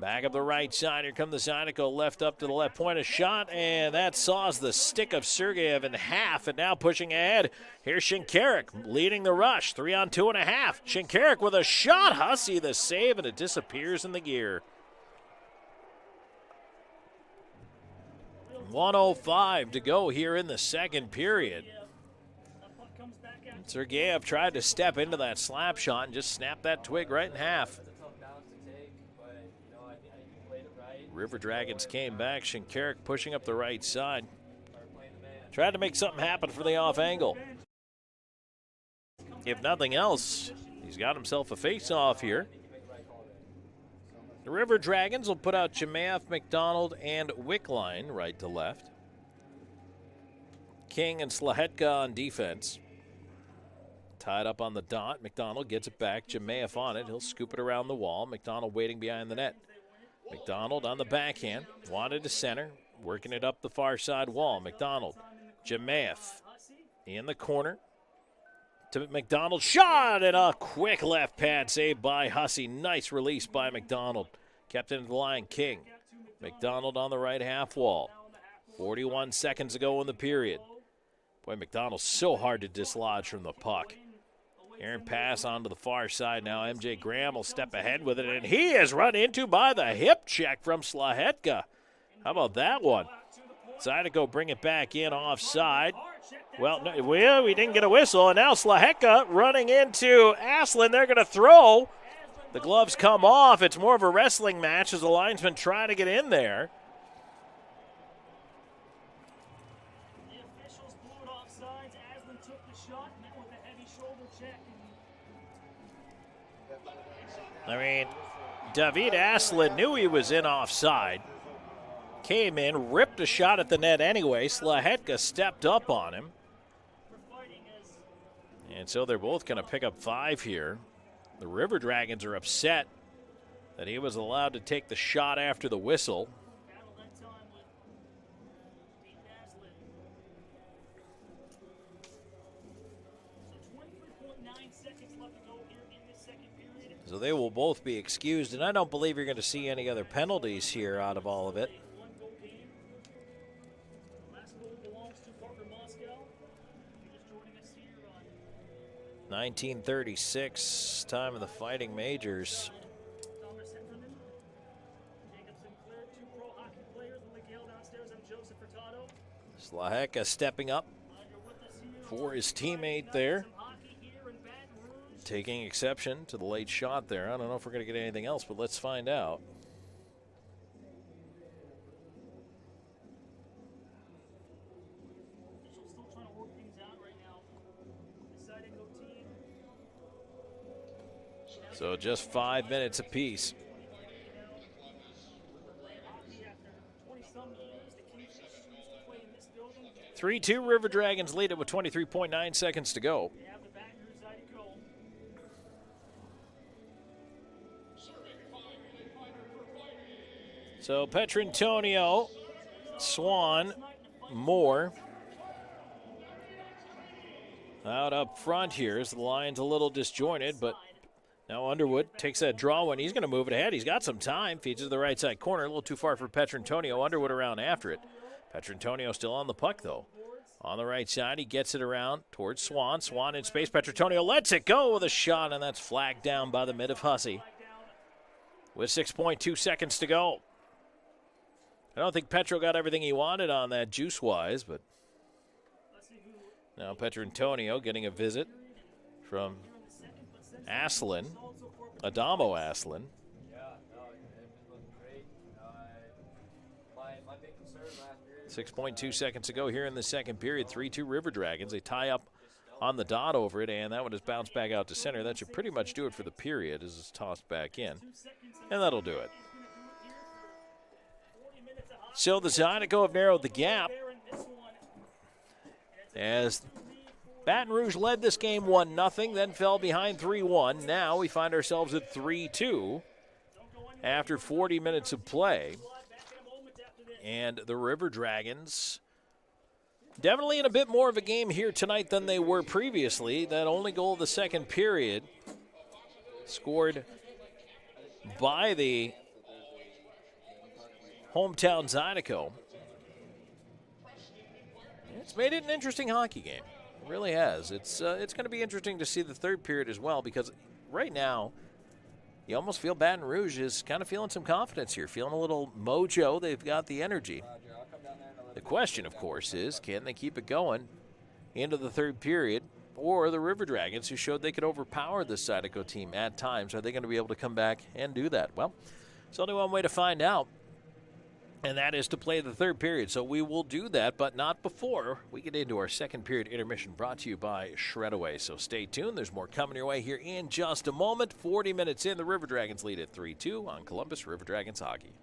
Back up the right side. Here come the Zydeco. Left up to the left point. A shot, and that saws the stick of Sergeyev in half. And now pushing ahead. Here's Shinkarik leading the rush. 3 on 2.5. Shinkarik with a shot. Hussey the save, and it disappears in the gear. 1:05 to go here in the second period. Sergeyev tried to step into that slap shot and just snap that twig right in half. River Dragons came back. Shinkarik pushing up the right side. Tried to make something happen for the off angle. If nothing else, he's got himself a face-off here. The River Dragons will put out Jemaeth, McDonald, and Wickline right to left. King and Slahetka on defense. Tied up on the dot. McDonald gets it back. Jemaeth on it. He'll scoop it around the wall. McDonald waiting behind the net. McDonald on the backhand. Wanted to center. Working it up the far side wall. McDonald. Jemaeth in the corner. To McDonald. Shot and a quick left pad saved by Hussey. Nice release by McDonald. Kept into the line. King. McDonald on the right half wall. 41 seconds ago in the period. Boy, McDonald's so hard to dislodge from the puck. Aaron pass onto the far side now. MJ Graham will step ahead with it, and he is run into by the hip check from Slahetka. How about that one? Zydeco bring it back in offside. Well, no, we didn't get a whistle, and now Slahetka running into Aslan. They're going to throw. The gloves come off. It's more of a wrestling match as the linesman trying to get in there. I mean, David Aslan knew he was in offside. Came in, ripped a shot at the net anyway. Slahetka stepped up on him. And so they're both going to pick up 5 here. The River Dragons are upset that he was allowed to take the shot after the whistle. So they will both be excused, and I don't believe you're going to see any other penalties here out of all of it. .1936, time of the Fighting Majors. Slahetka stepping up for his teammate there. Taking exception to the late shot there. I don't know if we're going to get anything else, but let's find out. So just 5 minutes apiece. (3-2) River Dragons lead it with 23.9 seconds to go. So Petrantonio, Swan, Moore. Out up front here as the line's a little disjointed, but now Underwood takes that draw when he's going to move it ahead. He's got some time. Feeds to the right side corner. A little too far for Petrantonio. Underwood around after it. Petrantonio still on the puck, though. On the right side, he gets it around towards Swan. Swan in space. Petrantonio lets it go with a shot, and that's flagged down by the mid of Hussey. With 6.2 seconds to go. I don't think Petro got everything he wanted on that juice-wise, but now Petrantonio getting a visit from Aslan, Adamo Aslan. 6.2 seconds to go here in the second period. 3-2 River Dragons. They tie up on the dot over it, and that one is bounced back out to center. That should pretty much do it for the period as it's tossed back in, and that'll do it. So the Zydeco have narrowed the gap as Baton Rouge led this game 1-0, then fell behind 3-1. Now we find ourselves at 3-2 after 40 minutes of play. And the River Dragons definitely in a bit more of a game here tonight than they were previously. That only goal of the second period scored by the hometown Zydeco. It's made it an interesting hockey game. It really has. It's going to be interesting to see the third period as well, because right now you almost feel Baton Rouge is kind of feeling some confidence here, feeling a little mojo. They've got the energy. The question, of course, is can they keep it going into the third period, or the River Dragons, who showed they could overpower this Zydeco team at times, are they going to be able to come back and do that? Well, there's only one way to find out. And that is to play the third period. So we will do that, but not before we get into our second period intermission, brought to you by Shredaway. So stay tuned. There's more coming your way here in just a moment. 40 minutes in, the River Dragons lead at 3-2 on Columbus River Dragons hockey.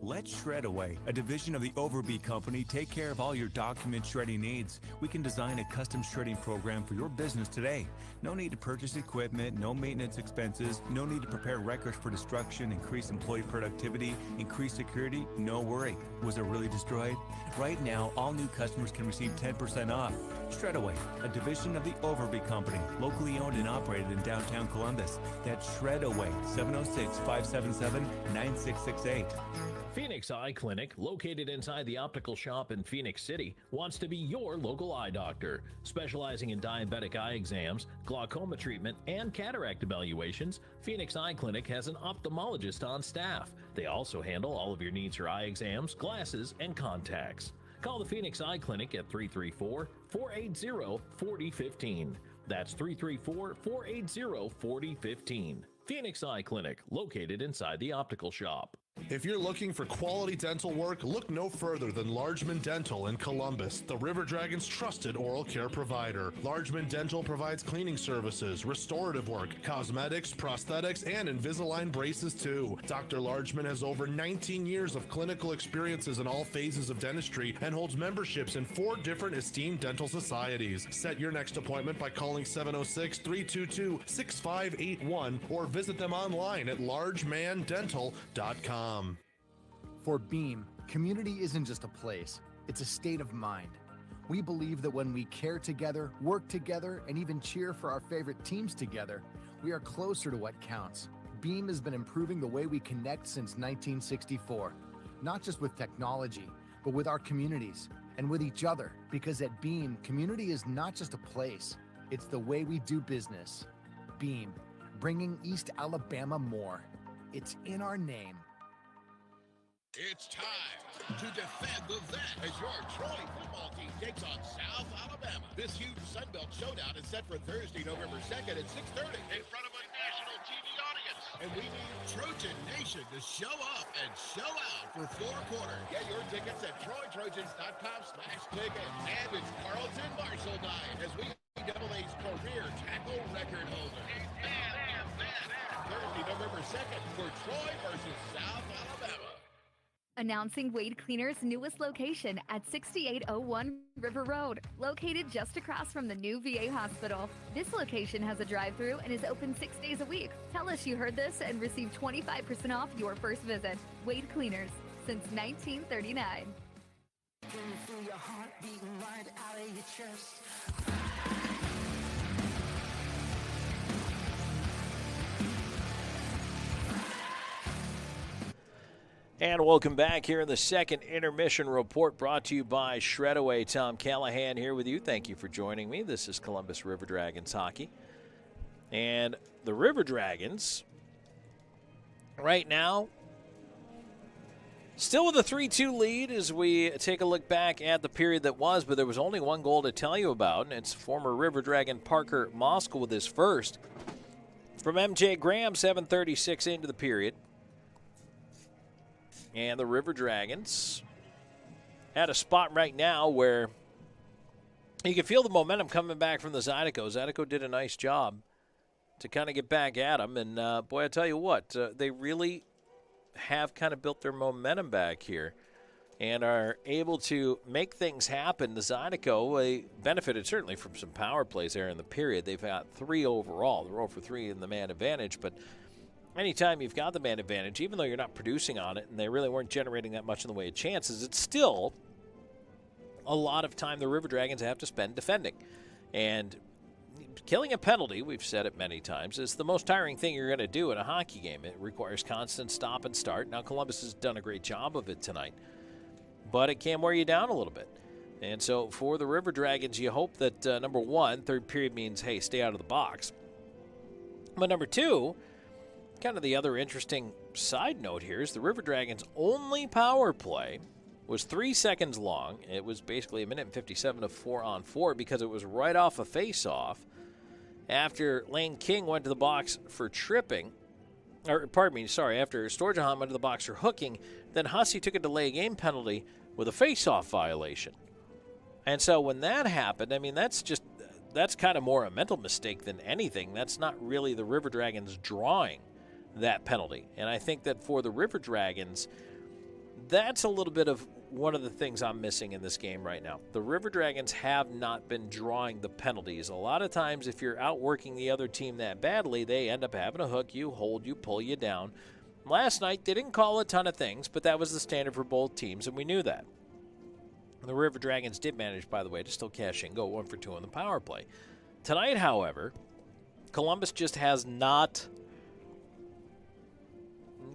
Let Shredaway, a division of the Overby Company, take care of all your document shredding needs. We can design a custom shredding program for your business today. No need to purchase equipment, no maintenance expenses, no need to prepare records for destruction, increase employee productivity, increase security, no worry. Was it really destroyed? Right now, all new customers can receive 10% off. Shredaway, a division of the Overby Company, locally owned and operated in downtown Columbus. That's Shredaway, 706-577-9668. Phoenix Eye Clinic, located inside the optical shop in Phoenix City, wants to be your local eye doctor. Specializing in diabetic eye exams, glaucoma treatment, and cataract evaluations, Phoenix Eye Clinic has an ophthalmologist on staff. They also handle all of your needs for eye exams, glasses, and contacts. Call the Phoenix Eye Clinic at 334-480-4015. That's 334-480-4015. Phoenix Eye Clinic, located inside the optical shop. If you're looking for quality dental work, look no further than Largeman Dental in Columbus, the River Dragons' trusted oral care provider. Largeman Dental provides cleaning services, restorative work, cosmetics, prosthetics, and Invisalign braces too. Dr. Largeman has over 19 years of clinical experiences in all phases of dentistry and holds memberships in 4 different esteemed dental societies. Set your next appointment by calling 706-322-6581 or visit them online at largemandental.com. For Beam, community isn't just a place, it's a state of mind. We believe that when we care together, work together, and even cheer for our favorite teams together, we are closer to what counts. Beam has been improving the way we connect since 1964, not just with technology, but with our communities and with each other, because at Beam, community is not just a place, it's the way we do business. Beam, bringing East Alabama more. It's in our name. It's time to defend the vet as your Troy football team takes on South Alabama. This huge Sunbelt showdown is set for Thursday, November 2nd at 6:30 in front of a national TV audience. And we need Trojan Nation to show up and show out for 4 quarters. Get your tickets at TroyTrojans.com/ticket. And it's Carlton Marshall night as we double A's career tackle record holder. Thursday, November 2nd for Troy versus South Alabama. Announcing Wade Cleaner's newest location at 6801 River Road, located just across from the new VA hospital. This location has a drive-thru and is open 6 days a week. Tell us you heard this and receive 25% off your first visit. Wade Cleaners, since 1939. Feel your heart beating right out of your chest. And welcome back here in the second intermission report, brought to you by Shredaway. Tom Callahan here with you. Thank you for joining me. This is Columbus River Dragons hockey. And the River Dragons, right now, still with a 3-2 lead as we take a look back at the period that was, but there was only one goal to tell you about, and it's former River Dragon Parker Moskal with his first. From MJ Graham, 7:36 into the period. And the River Dragons at a spot right now where you can feel the momentum coming back from the Zydeco. Zydeco did a nice job to kind of get back at them. And, boy, I tell you what, they really have kind of built their momentum back here and are able to make things happen. The Zydeco benefited certainly from some power plays there in the period. They've got 3 overall. They're 0 for 3 in the man advantage, but anytime you've got the man advantage, even though you're not producing on it and they really weren't generating that much in the way of chances, it's still a lot of time the River Dragons have to spend defending. And killing a penalty, we've said it many times, is the most tiring thing you're going to do in a hockey game. It requires constant stop and start. Now, Columbus has done a great job of it tonight, but it can wear you down a little bit. And so for the River Dragons, you hope that, number one, third period means, hey, stay out of the box. But number two, kind of the other interesting side note here is the River Dragons' only power play was 3 seconds long. It was basically 1:57 of 4-on-4 because it was right off a face-off after Lane King went to the box for tripping after Storjahan went to the box for hooking, then Hussey took a delay game penalty with a face-off violation. And so when that happened, I mean, that's kind of more a mental mistake than anything. That's not really the River Dragons drawing that penalty. And I think that for the River Dragons, that's a little bit of one of the things I'm missing in this game right now. The River Dragons have not been drawing the penalties. A lot of times, if you're outworking the other team that badly, they end up having to hook you, hold you, pull you down. Last night, they didn't call a ton of things, but that was the standard for both teams, and we knew that. The River Dragons did manage, by the way, to still cash in, go 1 for 2 on the power play. Tonight, however, Columbus just has not,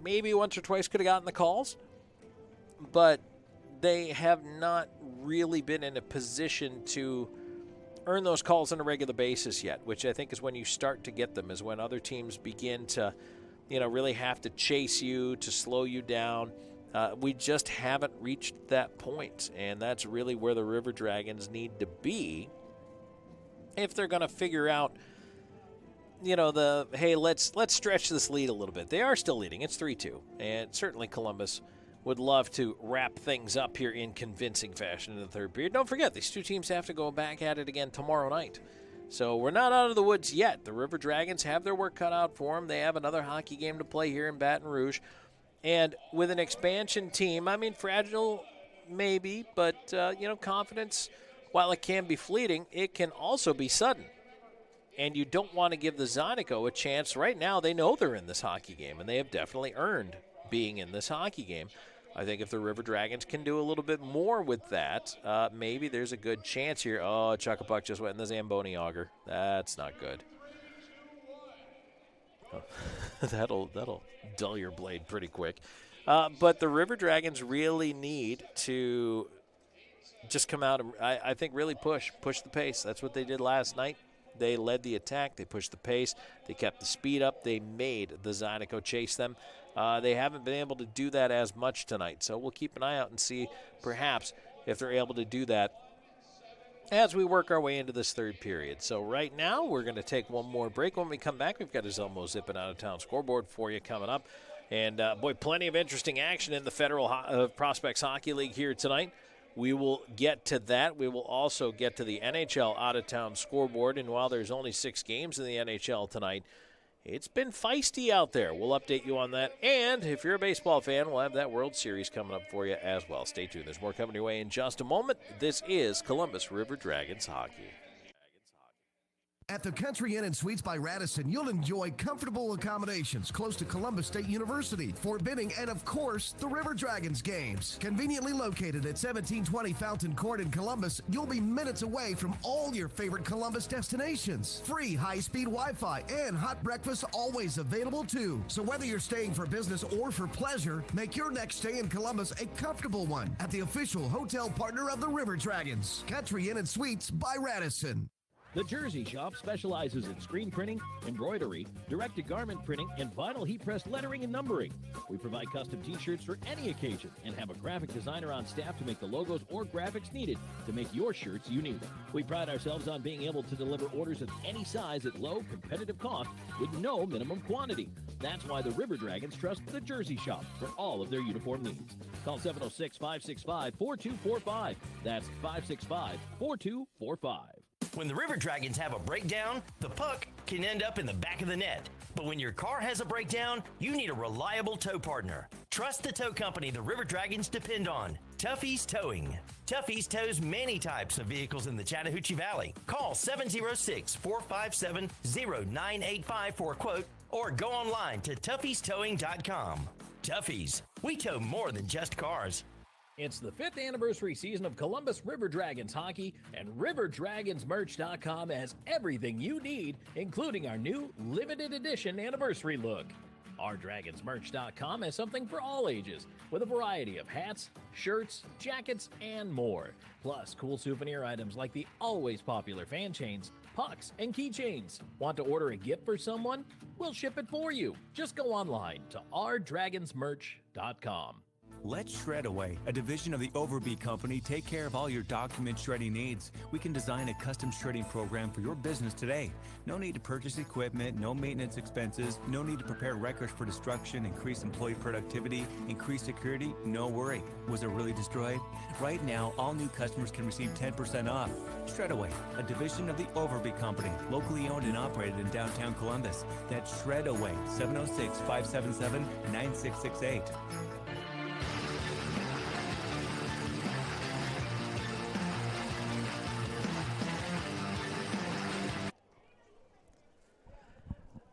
maybe once or twice could have gotten the calls, but they have not really been in a position to earn those calls on a regular basis yet, which I think is when you start to get them, is when other teams begin to, really have to chase you, to slow you down. We just haven't reached that point, and that's really where the River Dragons need to be if they're going to figure out, hey, let's stretch this lead a little bit. They are still leading. It's 3-2, and certainly Columbus would love to wrap things up here in convincing fashion in the third period. Don't forget, these two teams have to go back at it again tomorrow night. So we're not out of the woods yet. The River Dragons have their work cut out for them. They have another hockey game to play here in Baton Rouge. And with an expansion team, I mean, fragile maybe, but, confidence, while it can be fleeting, it can also be sudden. And you don't want to give the Zydeco a chance. Right now, they know they're in this hockey game, and they have definitely earned being in this hockey game. I think if the River Dragons can do a little bit more with that, maybe there's a good chance here. Oh, Chuckapuck just went in the Zamboni auger. That's not good. Oh, that'll dull your blade pretty quick. But the River Dragons really need to just come out and, I think, really push the pace. That's what they did last night. They led the attack. They pushed the pace. They kept the speed up. They made the Zydeco chase them. They haven't been able to do that as much tonight, so we'll keep an eye out and see perhaps if they're able to do that as we work our way into this third period. So right now we're going to take one more break. When we come back, we've got a Zelmo Zippin' Out of Town scoreboard for you coming up. And, plenty of interesting action in the Federal Prospects Hockey League here tonight. We will get to that. We will also get to the NHL out-of-town scoreboard. And while there's only 6 games in the NHL tonight, it's been feisty out there. We'll update you on that. And if you're a baseball fan, we'll have that World Series coming up for you as well. Stay tuned. There's more coming your way in just a moment. This is Columbus River Dragons Hockey. At the Country Inn & Suites by Radisson, you'll enjoy comfortable accommodations close to Columbus State University, Fort Benning, and of course, the River Dragons games. Conveniently located at 1720 Fountain Court in Columbus, you'll be minutes away from all your favorite Columbus destinations. Free high-speed Wi-Fi and hot breakfast always available too. So whether you're staying for business or for pleasure, make your next stay in Columbus a comfortable one at the official hotel partner of the River Dragons, Country Inn & Suites by Radisson. The Jersey Shop specializes in screen printing, embroidery, direct-to-garment printing, and vinyl heat-press lettering and numbering. We provide custom T-shirts for any occasion and have a graphic designer on staff to make the logos or graphics needed to make your shirts unique. We pride ourselves on being able to deliver orders of any size at low, competitive cost with no minimum quantity. That's why the River Dragons trust the Jersey Shop for all of their uniform needs. Call 706-565-4245. That's 565-4245. When the River Dragons have a breakdown, the puck can end up in the back of the net. But when your car has a breakdown, you need a reliable tow partner. Trust the tow company the River Dragons depend on, Tuffy's Towing. Tuffy's tows many types of vehicles in the Chattahoochee Valley. Call 706-457-0985 for a quote or go online to tuffystowing.com. Tuffy's, we tow more than just cars. It's the 5th anniversary season of Columbus River Dragons hockey, and RiverDragonsMerch.com has everything you need, including our new limited edition anniversary look. OurDragonsMerch.com has something for all ages, with a variety of hats, shirts, jackets, and more. Plus, cool souvenir items like the always popular fan chains, pucks, and keychains. Want to order a gift for someone? We'll ship it for you. Just go online to OurDragonsMerch.com. Let Shred Away, a division of the Overby Company, take care of all your document shredding needs. We can design a custom shredding program for your business today. No need to purchase equipment, no maintenance expenses, no need to prepare records for destruction, increase employee productivity, increase security, no worry. Was it really destroyed? Right now, all new customers can receive 10% off. Shred Away, a division of the Overby Company, locally owned and operated in downtown Columbus. That's Shred Away, 706-577-9668.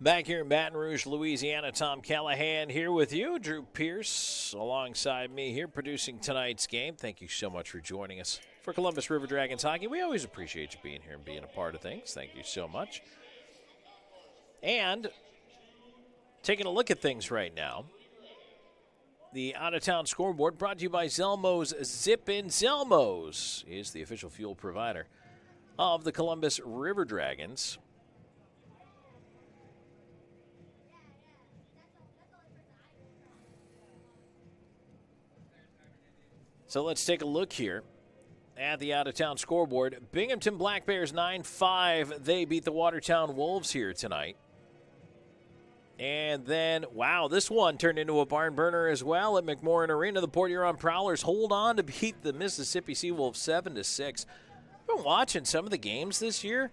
Back here in Baton Rouge, Louisiana, Tom Callahan here with you. Drew Peirce alongside me here producing tonight's game. Thank you so much for joining us for Columbus River Dragons hockey. We always appreciate you being here and being a part of things. Thank you so much. And taking a look at things right now, the out-of-town scoreboard brought to you by Zelmo's Zip-In. Zelmo's is the official fuel provider of the Columbus River Dragons. So let's take a look here at the out-of-town scoreboard. Binghamton Black Bears 9-5. They beat the Watertown Wolves here tonight. And then, wow, this one turned into a barn burner as well at McMorran Arena. The Port Huron Prowlers hold on to beat the Mississippi Seawolves 7-6. I've been watching some of the games this year.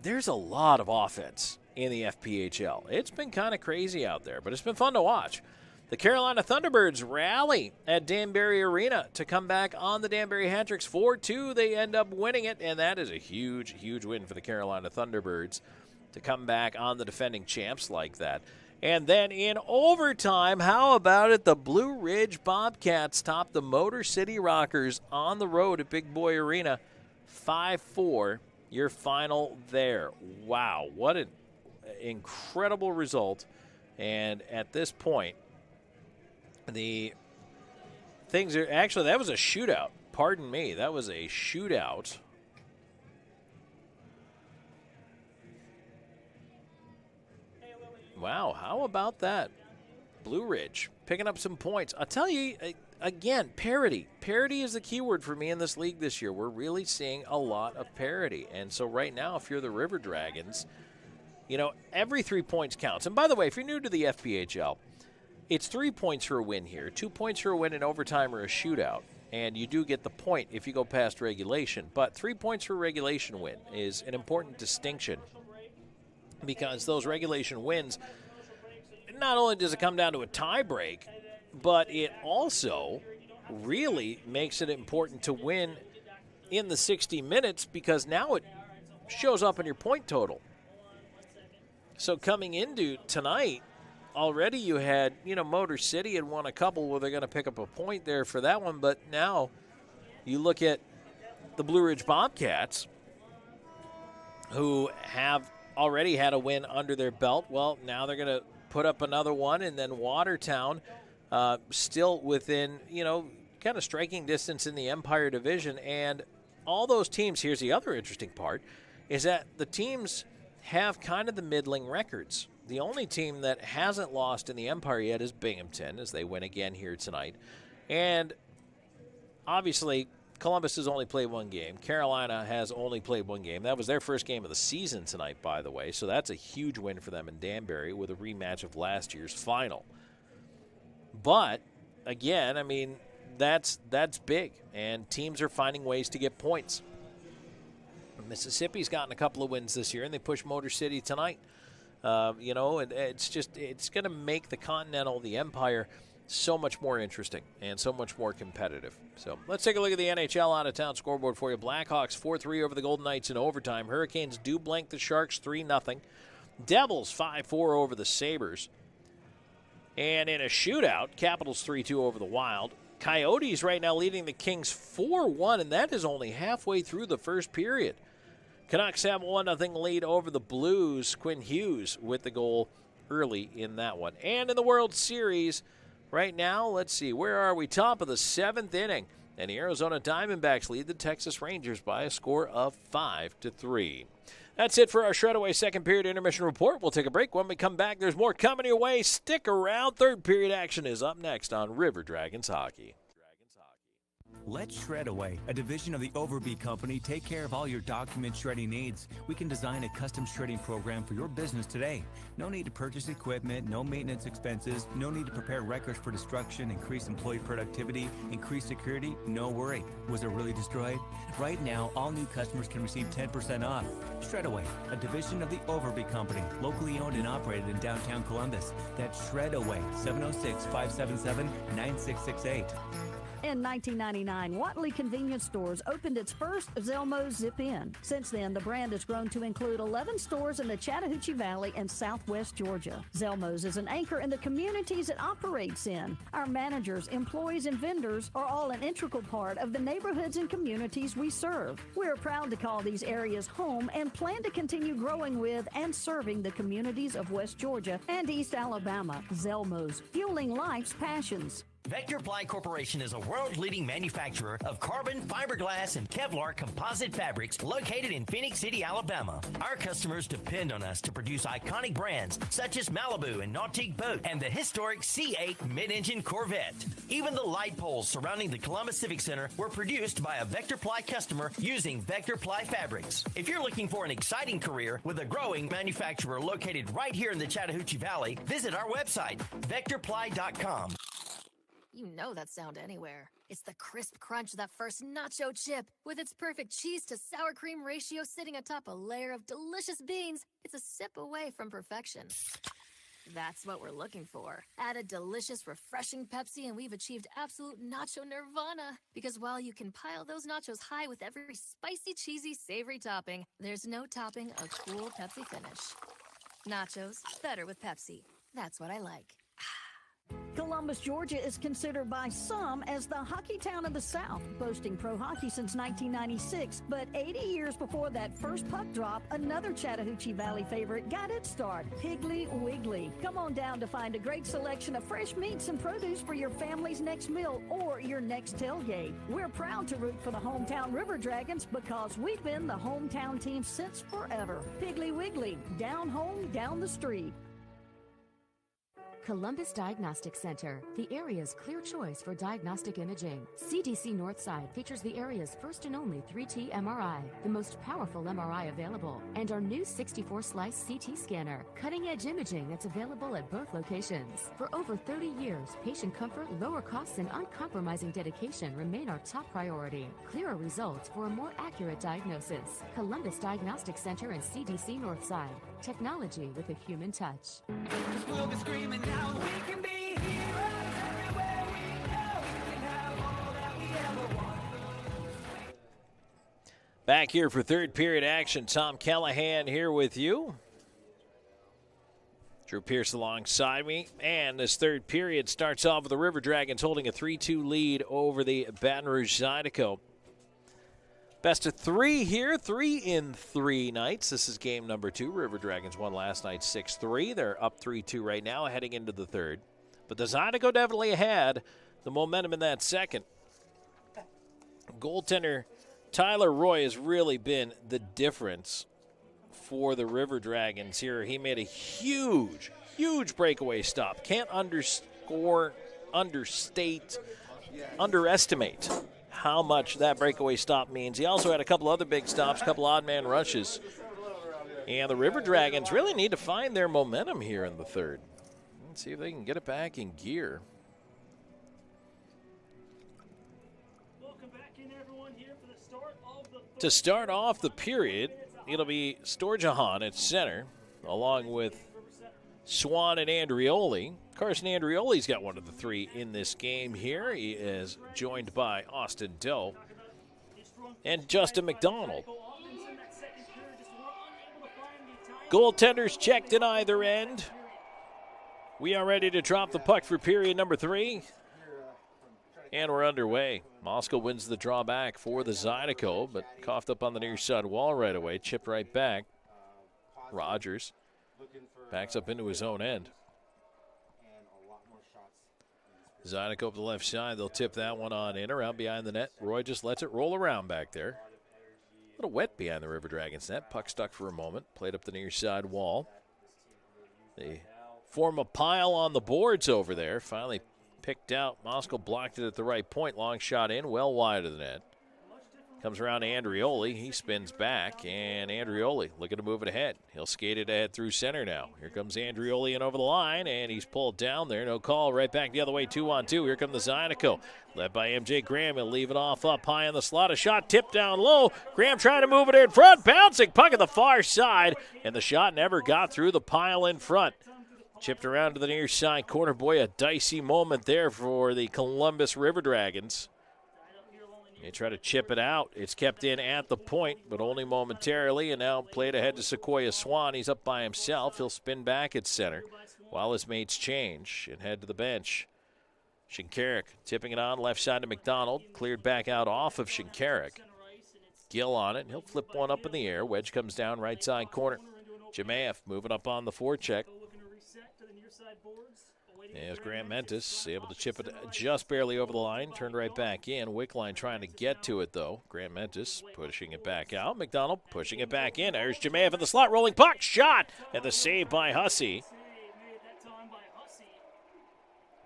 There's a lot of offense in the FPHL. It's been kind of crazy out there, but it's been fun to watch. The Carolina Thunderbirds rally at Danbury Arena to come back on the Danbury Hat-Tricks 4-2. They end up winning it, and that is a huge, huge win for the Carolina Thunderbirds to come back on the defending champs like that. And then in overtime, how about it? The Blue Ridge Bobcats top the Motor City Rockers on the road at Big Boy Arena. 5-4, your final there. Wow, what an incredible result. And at this point, the things are actually, that was a shootout. Pardon me, that was a shootout. Wow, how about that? Blue Ridge picking up some points. I'll tell you, again, parity. Parity is the key word for me in this league this year. We're really seeing a lot of parity. And so right now, if you're the River Dragons, you know, every 3 points counts. And by the way, if you're new to the FPHL, it's 3 points for a win here, 2 points for a win in overtime or a shootout. And you do get the point if you go past regulation. But 3 points for a regulation win is an important distinction, because those regulation wins, not only does it come down to a tie break, but it also really makes it important to win in the 60 minutes, because now it shows up in your point total. So coming into tonight, already you had, you know, Motor City had won a couple where they're going to pick up a point there for that one, but now you look at the Blue Ridge Bobcats, who have already had a win under their belt. Well, now they're going to put up another one, and then Watertown still within, you know, kind of striking distance in the Empire Division. And all those teams, here's the other interesting part, is that the teams have kind of the middling records. The only team that hasn't lost in the Empire yet is Binghamton, as they win again here tonight. And obviously, Columbus has only played one game. Carolina has only played one game. That was their first game of the season tonight, by the way. So that's a huge win for them in Danbury with a rematch of last year's final. But, again, I mean, that's big. And teams are finding ways to get points. Mississippi's gotten a couple of wins this year, and they pushed Motor City tonight. You know, and it's going to make the Continental, the Empire, so much more interesting and so much more competitive. So let's take a look at the NHL out-of-town scoreboard for you. Blackhawks 4-3 over the Golden Knights in overtime. Hurricanes do blank the Sharks 3-0. Devils 5-4 over the Sabres. And in a shootout, Capitals 3-2 over the Wild. Coyotes right now leading the Kings 4-1, and that is only halfway through the first period. Canucks have a 1-0 lead over the Blues. Quinn Hughes with the goal early in that one. And in the World Series, right now, let's see, where are we? Top of the 7th inning. And the Arizona Diamondbacks lead the Texas Rangers by a score of 5-3. That's it for our Shredaway second period intermission report. We'll take a break. When we come back, there's more coming your way. Stick around. Third period action is up next on River Dragons Hockey. Let Shredaway, a division of the Overby Company, take care of all your document shredding needs. We can design a custom shredding program for your business today. No need to purchase equipment, no maintenance expenses, no need to prepare records for destruction, increase employee productivity, increase security, no worry. Was it really destroyed? Right now, all new customers can receive 10% off. Shredaway, a division of the Overby Company, locally owned and operated in downtown Columbus. That's Shredaway, 706-577-9668. In 1999, Watley Convenience Stores opened its first Zelmo Zip-In. Since then, the brand has grown to include 11 stores in the Chattahoochee Valley and southwest Georgia. Zelmo's is an anchor in the communities it operates in. Our managers, employees, and vendors are all an integral part of the neighborhoods and communities we serve. We're proud to call these areas home and plan to continue growing with and serving the communities of West Georgia and East Alabama. Zelmo's, fueling life's passions. Vector Ply Corporation is a world-leading manufacturer of carbon, fiberglass, and Kevlar composite fabrics located in Phoenix City, Alabama. Our customers depend on us to produce iconic brands such as Malibu and Nautique Boat and the historic C8 mid-engine Corvette. Even the light poles surrounding the Columbus Civic Center were produced by a Vector Ply customer using Vector Ply fabrics. If you're looking for an exciting career with a growing manufacturer located right here in the Chattahoochee Valley, visit our website, vectorply.com. You know that sound anywhere. It's the crisp crunch of that first nacho chip. With its perfect cheese to sour cream ratio sitting atop a layer of delicious beans, it's a sip away from perfection. That's what we're looking for. Add a delicious, refreshing Pepsi and we've achieved absolute nacho nirvana. Because while you can pile those nachos high with every spicy, cheesy, savory topping, there's no topping a cool Pepsi finish. Nachos, better with Pepsi. That's what I like. Columbus, Georgia is considered by some as the hockey town of the South, boasting pro hockey since 1996. But 80 years before that first puck drop, another Chattahoochee Valley favorite got its start, Piggly Wiggly. Come on down to find a great selection of fresh meats and produce for your family's next meal or your next tailgate. We're proud to root for the hometown River Dragons because we've been the hometown team since forever. Piggly Wiggly, down home, down the street. Columbus Diagnostic Center, the area's clear choice for diagnostic imaging. CDC Northside features the area's first and only 3T MRI, the most powerful MRI available, and our new 64-slice CT scanner, cutting-edge imaging that's available at both locations. For over 30 years, patient comfort, lower costs, and uncompromising dedication remain our top priority. Clearer results for a more accurate diagnosis. Columbus Diagnostic Center and CDC Northside. Technology with a human touch. We'll be screaming now, we can be heroes everywhere we go. We can have all that we ever want. Back here for third period action. Tom Callahan here with you. Drew Peirce alongside me. And this third period starts off with the River Dragons holding a 3-2 lead over the Baton Rouge Zydeco. Best of three here, 3 in 3 nights. This is game number 2. River Dragons won last night 6-3. They're up 3-2 right now, heading into the third. But the Zydeco definitely had the momentum in that second. Goaltender Tyler Roy has really been the difference for the River Dragons here. He made a huge, huge breakaway stop. Can't underestimate how much that breakaway stop means. He also had a couple other big stops, a couple odd man rushes. And the River Dragons really need to find their momentum here in the third. Let's see if they can get it back in gear. Welcome back in, everyone, here for the start of the third. To start off the period, it'll be Storjahan at center, along with Swan and Andrioli. Carson Andrioli's got one of the 3 in this game here. He is joined by Austin Doe and Justin McDonald. Goaltenders checked in either end. We are ready to drop the puck for period number 3. And we're underway. Moscow wins the drawback for the Zydeco, but coughed up on the near side wall right away. Chipped right back. Rogers backs up into his own end. Zydeco up the left side. They'll tip that one on in around behind the net. Roy just lets it roll around back there. little wet behind the River Dragons net. Puck stuck for a moment. Played up the near side wall. They form a pile on the boards over there. Finally picked out. Moskal blocked it at the right point. Long shot in, well wide of the net. Comes around to Andrioli. He spins back, and Andrioli looking to move it ahead. He'll skate it ahead through center now. Here comes Andrioli in over the line, and he's pulled down there. No call. Right back the other way, 2-on-2. Here comes the Zydeco. Led by MJ Graham. He'll leave it off up high in the slot. A shot tipped down low. Graham trying to move it in front. Bouncing puck at the far side, and the shot never got through the pile in front. Chipped around to the near side corner. Boy, a dicey moment there for the Columbus River Dragons. They try to chip it out. It's kept in at the point, but only momentarily, and now played ahead to Sequoia Swan. He's up by himself. He'll spin back at center while his mates change and head to the bench. Shinkarik tipping it on left side to McDonald. Cleared back out off of Shinkarik. Gill on it. He'll flip one up in the air. Wedge comes down right side corner. Jemayev moving up on the forecheck. There's Grant Mentis able to chip it just barely over the line. Turned right back in. Wickline trying to get to it, though. Grant Mentis pushing it back out. McDonald pushing it back in. There's Jemayev in the slot. Rolling puck. Shot. And the save by Hussey.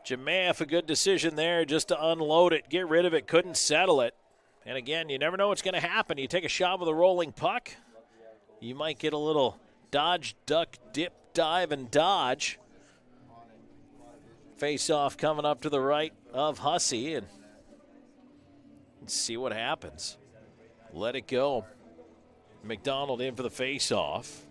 Jemayev, a good decision there just to unload it. Get rid of it. Couldn't settle it. And again, you never know what's going to happen. You take a shot with a rolling puck. You might get a little dodge, duck, dip, dive, and dodge. Face-off coming up to the right of Hussey, and see what happens. Let it go. McDonald in for the face-off.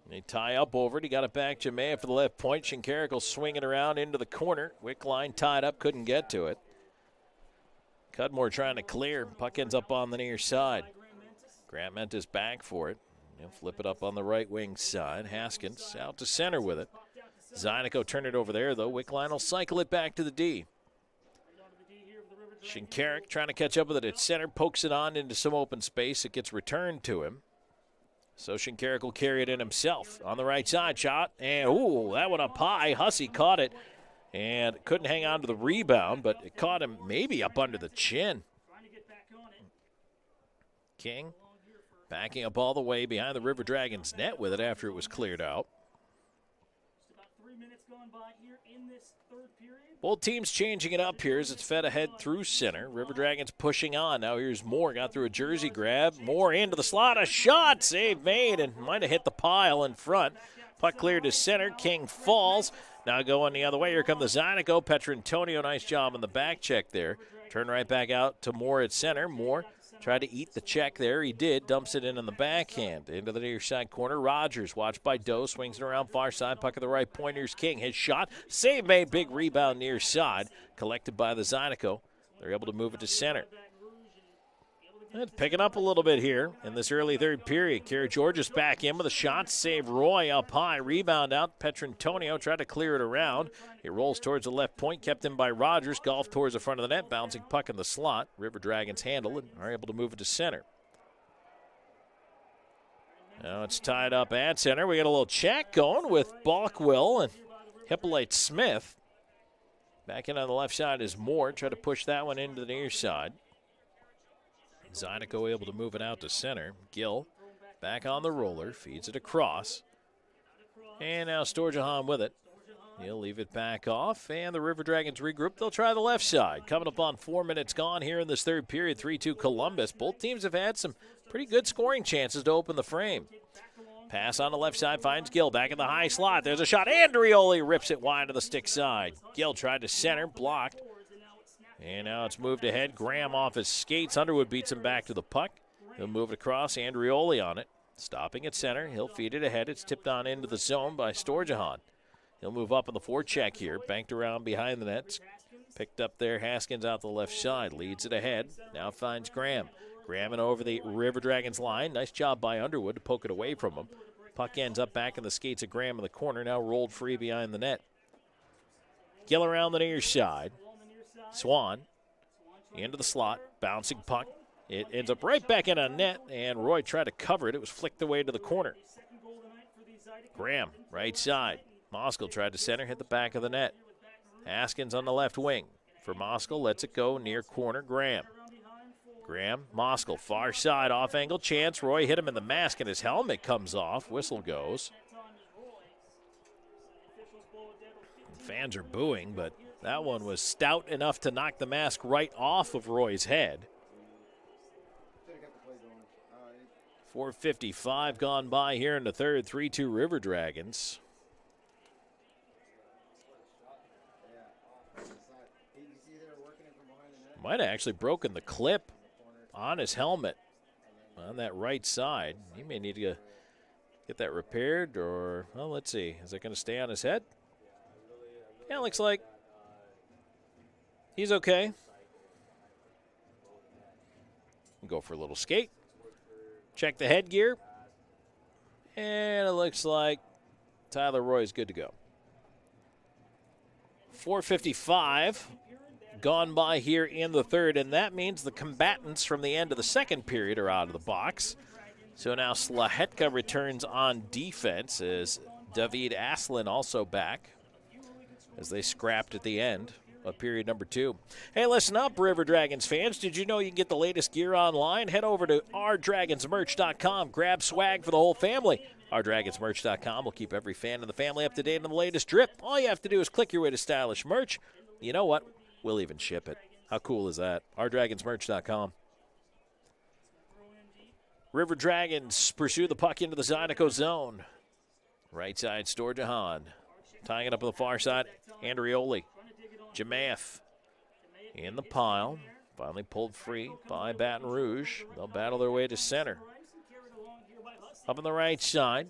They tie up over it. He got it back. Jemayev for the left point. Shinkarik will swing it around into the corner. Wickline tied up, couldn't get to it. Cudmore trying to clear. Puck ends up on the near side. Grant Mentis back for it. He'll flip it up on the right wing side. Haskins out to center with it. Zydeco turned it over there, though. Wickline will cycle it back to the D. Shinkarik trying to catch up with it at center. Pokes it on into some open space. It gets returned to him. So Shinkarik will carry it in himself. On the right side, shot. And, ooh, that one up high. Hussey caught it and couldn't hang on to the rebound, but it caught him maybe up under the chin. King backing up all the way behind the River Dragons net with it after it was cleared out. Both teams changing it up here as it's fed ahead through center. River Dragons pushing on. Now here's Moore. Got through a jersey grab. Moore into the slot. A shot. Save made and might have hit the pile in front. Puck cleared to center. King falls. Now going the other way. Here come the Zydeco. Petrantonio. Nice job on the back check there. Turn right back out to Moore at center. Moore tried to eat the check there. He did. Dumps it in on the backhand. Into the near side corner. Rogers watched by Doe. Swings it around far side. Puck at the right point. Here's King. His shot. Save made. Big rebound near side. Collected by the Zydeco. They're able to move it to center. It's picking up a little bit here in this early third period. Kara Georges back in with a shot. Save Roy up high. Rebound out. Petrantonio tried to clear it around. It rolls towards the left point. Kept in by Rogers. Golf towards the front of the net. Bouncing puck in the slot. River Dragons handle and are able to move it to center. Now it's tied up at center. We got a little check going with Balkwill and Hippolyte Smith. Back in on the left side is Moore. Try to push that one into the near side. Zydeco able to move it out to center. Gill back on the roller. Feeds it across. And now Storjahan with it. He'll leave it back off. And the River Dragons regroup. They'll try the left side. Coming up on 4 minutes gone here in this third period. 3-2 Columbus. Both teams have had some pretty good scoring chances to open the frame. Pass on the left side finds Gill. Back in the high slot. There's a shot. Andrioli rips it wide to the stick side. Gill tried to center. Blocked. And now it's moved ahead. Graham off his skates. Underwood beats him back to the puck. He'll move it across. Andrioli on it. Stopping at center. He'll feed it ahead. It's tipped on into the zone by Storjahan. He'll move up on the forecheck here. Banked around behind the nets. Picked up there. Haskins out the left side. Leads it ahead. Now finds Graham. Graham and over the River Dragons line. Nice job by Underwood to poke it away from him. Puck ends up back in the skates of Graham in the corner. Now rolled free behind the net. Gill around the near side. Swan into the slot, bouncing puck. It ends up right back in a net, and Roy tried to cover it. It was flicked away to the corner. Graham, right side. Moskal tried to center, hit the back of the net. Haskins on the left wing. For Moskal, lets it go near corner. Graham. Graham, Moskal, far side, off angle chance. Roy hit him in the mask and his helmet comes off. Whistle goes. Fans are booing, but that one was stout enough to knock the mask right off of Roy's head. 4:55 gone by here in the third. 3-2 River Dragons. Might have actually broken the clip on his helmet on that right side. He may need to get that repaired, or, well, let's see. Is it going to stay on his head? Yeah, looks like he's okay. Go for a little skate. Check the headgear. And it looks like Tyler Roy is good to go. 4:55 gone by here in the third, and that means the combatants from the end of the second period are out of the box. So now Zydeco returns on defense as David Aslin also back as they scrapped at the end of period number 2. Hey, listen up, River Dragons fans. Did you know you can get the latest gear online? Head over to ourdragonsmerch.com. Grab swag for the whole family. Ourdragonsmerch.com will keep every fan in the family up to date on the latest drip. All you have to do is click your way to stylish merch. You know what? We'll even ship it. How cool is that? Ourdragonsmerch.com. River Dragons pursue the puck into the Zydeco zone. Right side, Storjahan. Tying it up on the far side, Andrioli. Jamath in the pile. Finally pulled free by Baton Rouge. They'll battle their way to center. Up on the right side.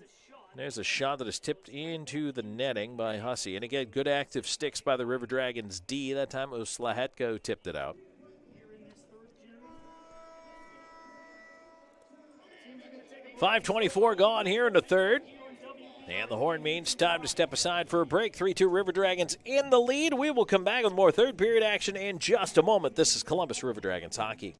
There's a shot that is tipped into the netting by Hussey. And again, good active sticks by the River Dragons D. That time it was Zydeco tipped it out. .524 gone here in the third. And the horn means time to step aside for a break. 3-2 River Dragons in the lead. We will come back with more third period action in just a moment. This is Columbus River Dragons hockey.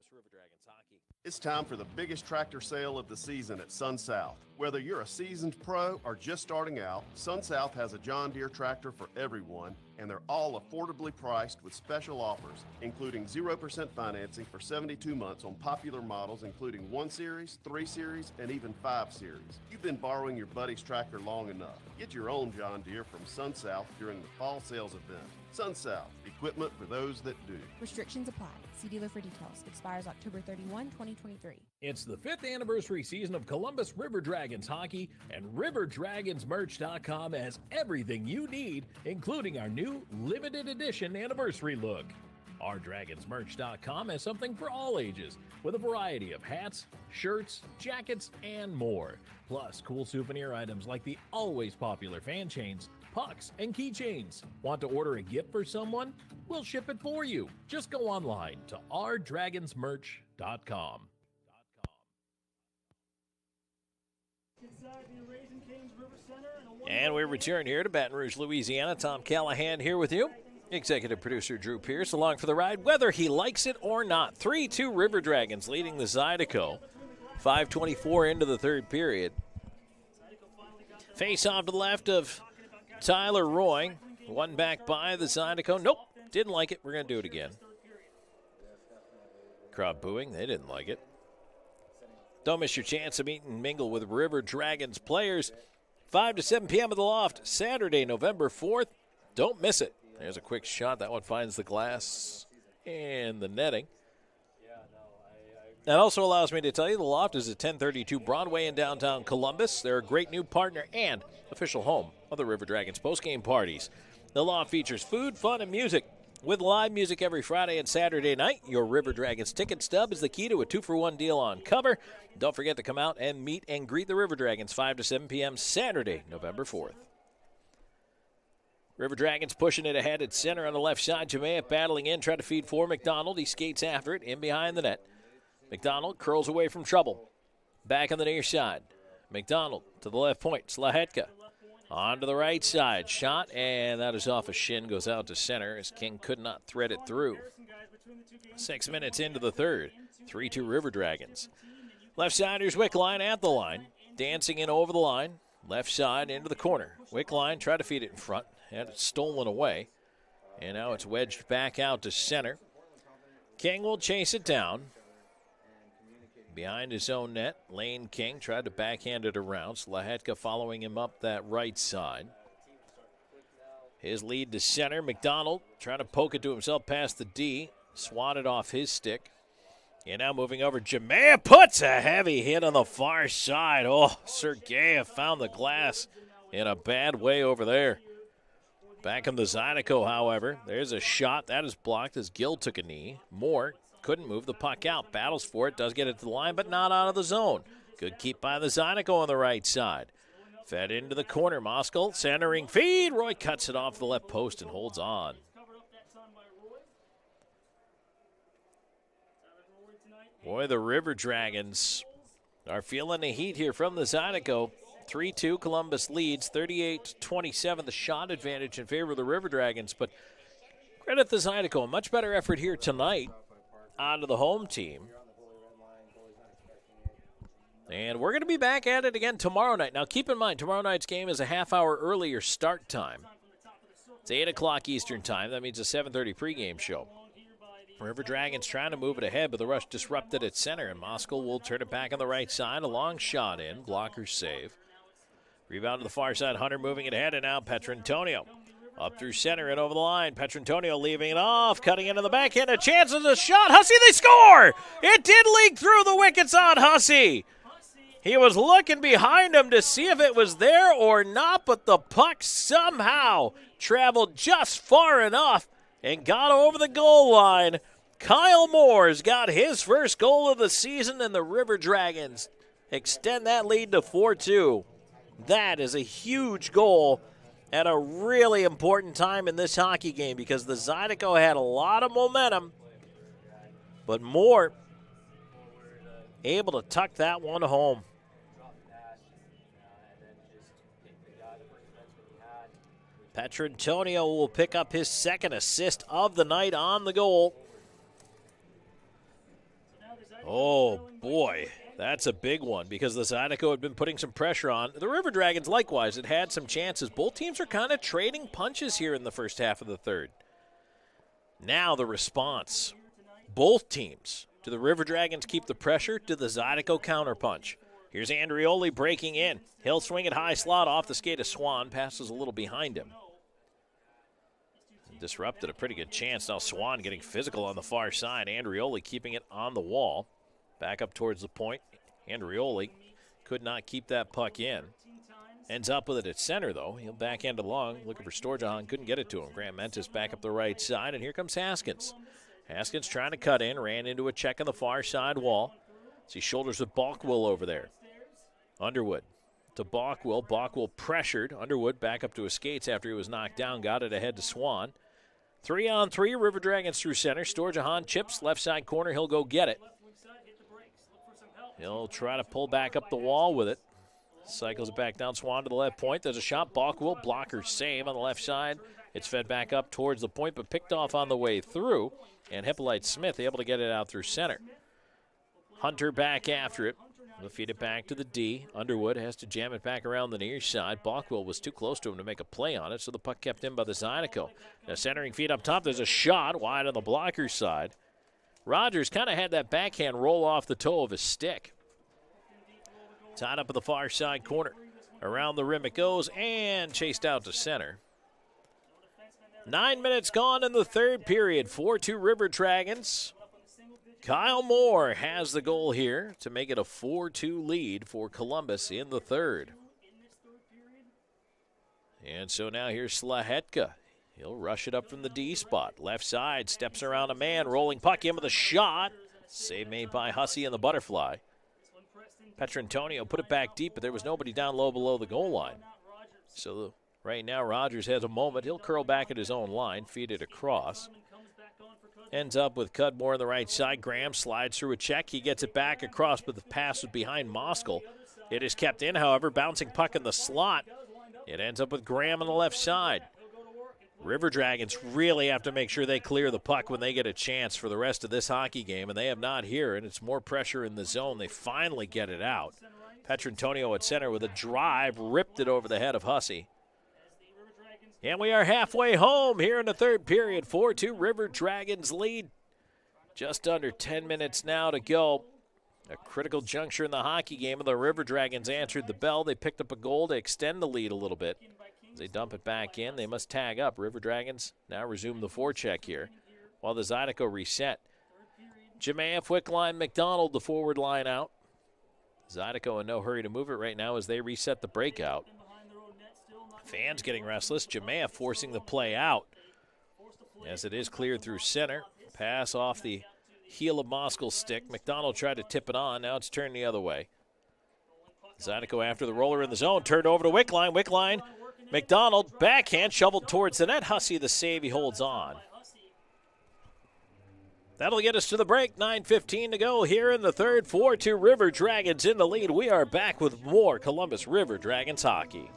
It's time for the biggest tractor sale of the season at Sun South. Whether you're a seasoned pro or just starting out, Sun South has a John Deere tractor for everyone, and they're all affordably priced with special offers, including 0% financing for 72 months on popular models, including 1 Series, 3 Series, and even 5 Series. You've been borrowing your buddy's tractor long enough. Get your own John Deere from Sun South during the fall sales event. Sun South, equipment for those that do. Restrictions apply. See dealer for details. Expires October 31, 2023. It's the 5th anniversary season of Columbus River Dragons hockey, and RiverDragonsMerch.com has everything you need, including our new limited edition anniversary look. OurDragonsMerch.com has something for all ages, with a variety of hats, shirts, jackets, and more. Plus, cool souvenir items like the always popular fan chains, pucks, and keychains. Want to order a gift for someone? We'll ship it for you. Just go online to OurDragonsMerch.com. And we return here to Baton Rouge, Louisiana. Tom Callahan here with you. Executive producer Drew Peirce along for the ride, whether he likes it or not. 3-2 River Dragons leading the Zydeco. 5:24 into the third period. Face off to the left of Tyler Roy. One back by the Zydeco. Nope, didn't like it. We're going to do it again. Crowd booing. They didn't like it. Don't miss your chance to meet and mingle with River Dragons players. 5 to 7 p.m. at the Loft, Saturday, November 4th. Don't miss it. There's a quick shot. That one finds the glass and the netting. That also allows me to tell you the Loft is at 1032 Broadway in downtown Columbus. They're a great new partner and official home of the River Dragons postgame parties. The Loft features food, fun, and music. With live music every Friday and Saturday night, your River Dragons ticket stub is the key to a 2-for-1 deal on cover. Don't forget to come out and meet and greet the River Dragons 5 to 7 p.m. Saturday, November 4th. River Dragons pushing it ahead at center on the left side. Jamaev battling in, trying to feed for McDonald. He skates after it, in behind the net. McDonald curls away from trouble. Back on the near side. McDonald to the left point. Zydeco on to the right side. Shot, and that is off a shin. Goes out to center as King could not thread it through. 6 minutes into the third. 3-2 River Dragons. Left siders Wickline at the line. Dancing in over the line. Left side into the corner. Wickline tried to feed it in front. Had it stolen away. And now it's wedged back out to center. King will chase it down. behind his own net. Lane King tried to backhand it around. Slahetka following him up that right side. His lead to center. McDonald trying to poke it to himself past the D. Swatted off his stick. And now moving over, Jamea puts a heavy hit on the far side. Oh, Sergeyev found the glass in a bad way over there. Back in the Zydeco, however. There's a shot. That is blocked as Gill took a knee. Moore couldn't move the puck out. Battles for it. Does get it to the line, but not out of the zone. Good keep by the Zydeco on the right side. Fed into the corner. Moskal centering feed. Roy cuts it off the left post and holds on. Boy, the River Dragons are feeling the heat here from the Zydeco. 3-2, Columbus leads, 38-27, the shot advantage in favor of the River Dragons. But credit the Zydeco, a much better effort here tonight out of the home team. And we're going to be back at it again tomorrow night. Now, keep in mind, tomorrow night's game is a half-hour earlier start time. It's 8 o'clock Eastern time. That means a 7:30 pregame show. River Dragons trying to move it ahead, but the rush disrupted at center, and Moskal will turn it back on the right side. A long shot in. Blocker save. Rebound to the far side. Hunter moving it ahead, and now Petrantonio. Up through center and over the line. Petrantonio leaving it off, cutting into the backhand. A chance of the shot. Hussey, they score! It did leak through the wickets on Hussey. He was looking behind him to see if it was there or not, but the puck somehow traveled just far enough and got over the goal line. Kyle Moore's got his first goal of the season, and the River Dragons extend that lead to 4-2. That is a huge goal at a really important time in this hockey game because the Zydeco had a lot of momentum, but Moore able to tuck that one home. Petrantonio will pick up his second assist of the night on the goal. Oh, boy, that's a big one because the Zydeco had been putting some pressure on. The River Dragons, likewise, had had some chances. Both teams are kind of trading punches here in the first half of the third. Now the response. Both teams. Do the River Dragons keep the pressure? Do the Zydeco counterpunch? Here's Andrioli breaking in. He'll swing it high slot off the skate of Swan. Passes a little behind him. Disrupted a pretty good chance. Now Swan getting physical on the far side. Andrioli keeping it on the wall. Back up towards the point. Andrioli could not keep that puck in. Ends up with it at center, though. He'll backhand along. Looking for Storjahan. Couldn't get it to him. Grant Mentis back up the right side. And here comes Haskins. Haskins trying to cut in. Ran into a check on the far side wall. See shoulders with Balkwill over there. Underwood to Balkwill. Balkwill pressured. Underwood back up to his skates after he was knocked down. Got it ahead to Swan. 3-on-3, River Dragons through center. Storjahan chips, left side corner. He'll go get it. He'll try to pull back up the wall with it. Cycles it back down. Swan to the left point. There's a shot. Balkwill, blocker save on the left side. It's fed back up towards the point, but picked off on the way through. And Hippolyte Smith able to get it out through center. Hunter back after it. He'll feed it back to the D. Underwood has to jam it back around the near side. Balkwill was too close to him to make a play on it, so the puck kept in by the Zydeco. Now centering feed up top. There's a shot wide on the blocker side. Rogers kind of had that backhand roll off the toe of his stick. Tied up at the far side corner. Around the rim it goes and chased out to center. 9 minutes gone in the third period. 4-2 River Dragons. Kyle Moore has the goal here to make it a 4-2 lead for Columbus in the third. And so now here's Slahetka. He'll rush it up from the D spot. Left side, steps around a man, rolling puck in with a shot. Save made by Hussey and the butterfly. Petrantonio put it back deep, but there was nobody down low below the goal line. So right now Rogers has a moment. He'll curl back at his own line, feed it across. Ends up with Cudmore on the right side. Graham slides through a check. He gets it back across, but the pass was behind Moskal. It is kept in, however, bouncing puck in the slot. It ends up with Graham on the left side. River Dragons really have to make sure they clear the puck when they get a chance for the rest of this hockey game, and they have not here, and it's more pressure in the zone. They finally get it out. Petrantonio at center with a drive, ripped it over the head of Hussey. And we are halfway home here in the third period. 4-2 River Dragons lead. Just under 10 minutes now to go. A critical juncture in the hockey game, and the River Dragons answered the bell. They picked up a goal to extend the lead a little bit. As they dump it back in, they must tag up. River Dragons now resume the forecheck here while the Zydeco reset. Jemayev, Wickline, McDonald, the forward line out. Zydeco in no hurry to move it right now as they reset the breakout. Fans getting restless. Jemayev forcing the play out as it is cleared through center. Pass off the heel of Moskel's stick. McDonald tried to tip it on. Now it's turned the other way. Zydeco after the roller in the zone. Turned over to Wickline. Wickline, McDonald, backhand, shoveled towards the net. Hussey the save. He holds on. That'll get us to the break. 9:15 to go here in the third. 4-2 River Dragons in the lead. We are back with more Columbus River Dragons hockey.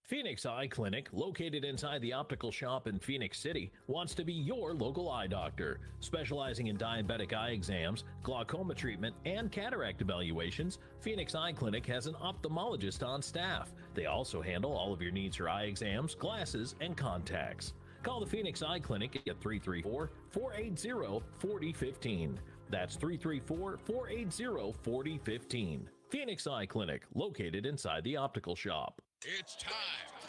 Phoenix Eye Clinic, located inside the optical shop in Phoenix City, wants to be your local eye doctor. Specializing in diabetic eye exams, glaucoma treatment, and cataract evaluations, Phoenix Eye Clinic has an ophthalmologist on staff. They also handle all of your needs for eye exams, glasses, and contacts. Call the Phoenix Eye Clinic at 334-480-4015. That's 334-480-4015. Phoenix Eye Clinic, located inside the optical shop. It's time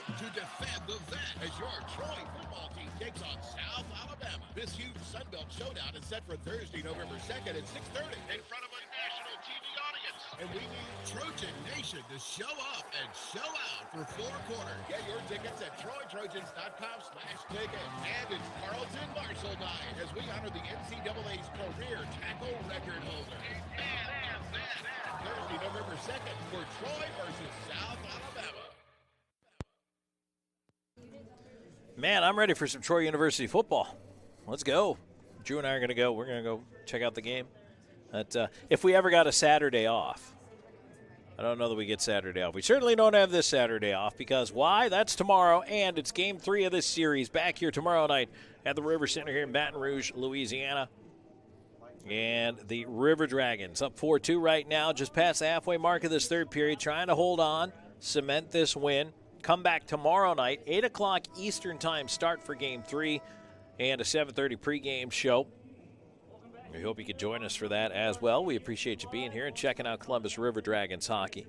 to defend the vet as your Troy football team takes on South Alabama. This huge Sun Belt showdown is set for Thursday, November 2nd at 6:30 in front of a national TV audience. And we need Trojan Nation to show up and show out for 4 quarters. Get your tickets at TroyTrojans.com/ticket. And it's Carlton Marshall night as we honor the NCAA's career tackle record holder. Thursday, November 2nd for Troy versus South Alabama. Man, I'm ready for some Troy University football. Let's go. Drew and I are going to go. We're going to go check out the game. But, if we ever got a Saturday off, I don't know that we get Saturday off. We certainly don't have this Saturday off because why? That's tomorrow, and it's Game 3 of this series back here tomorrow night at the River Center here in Baton Rouge, Louisiana. And the River Dragons up 4-2 right now, just past the halfway mark of this third period, trying to hold on, cement this win. Come back tomorrow night, 8 o'clock Eastern time start for Game 3 and a 7:30 pregame show. We hope you could join us for that as well. We appreciate you being here and checking out Columbus River Dragons hockey.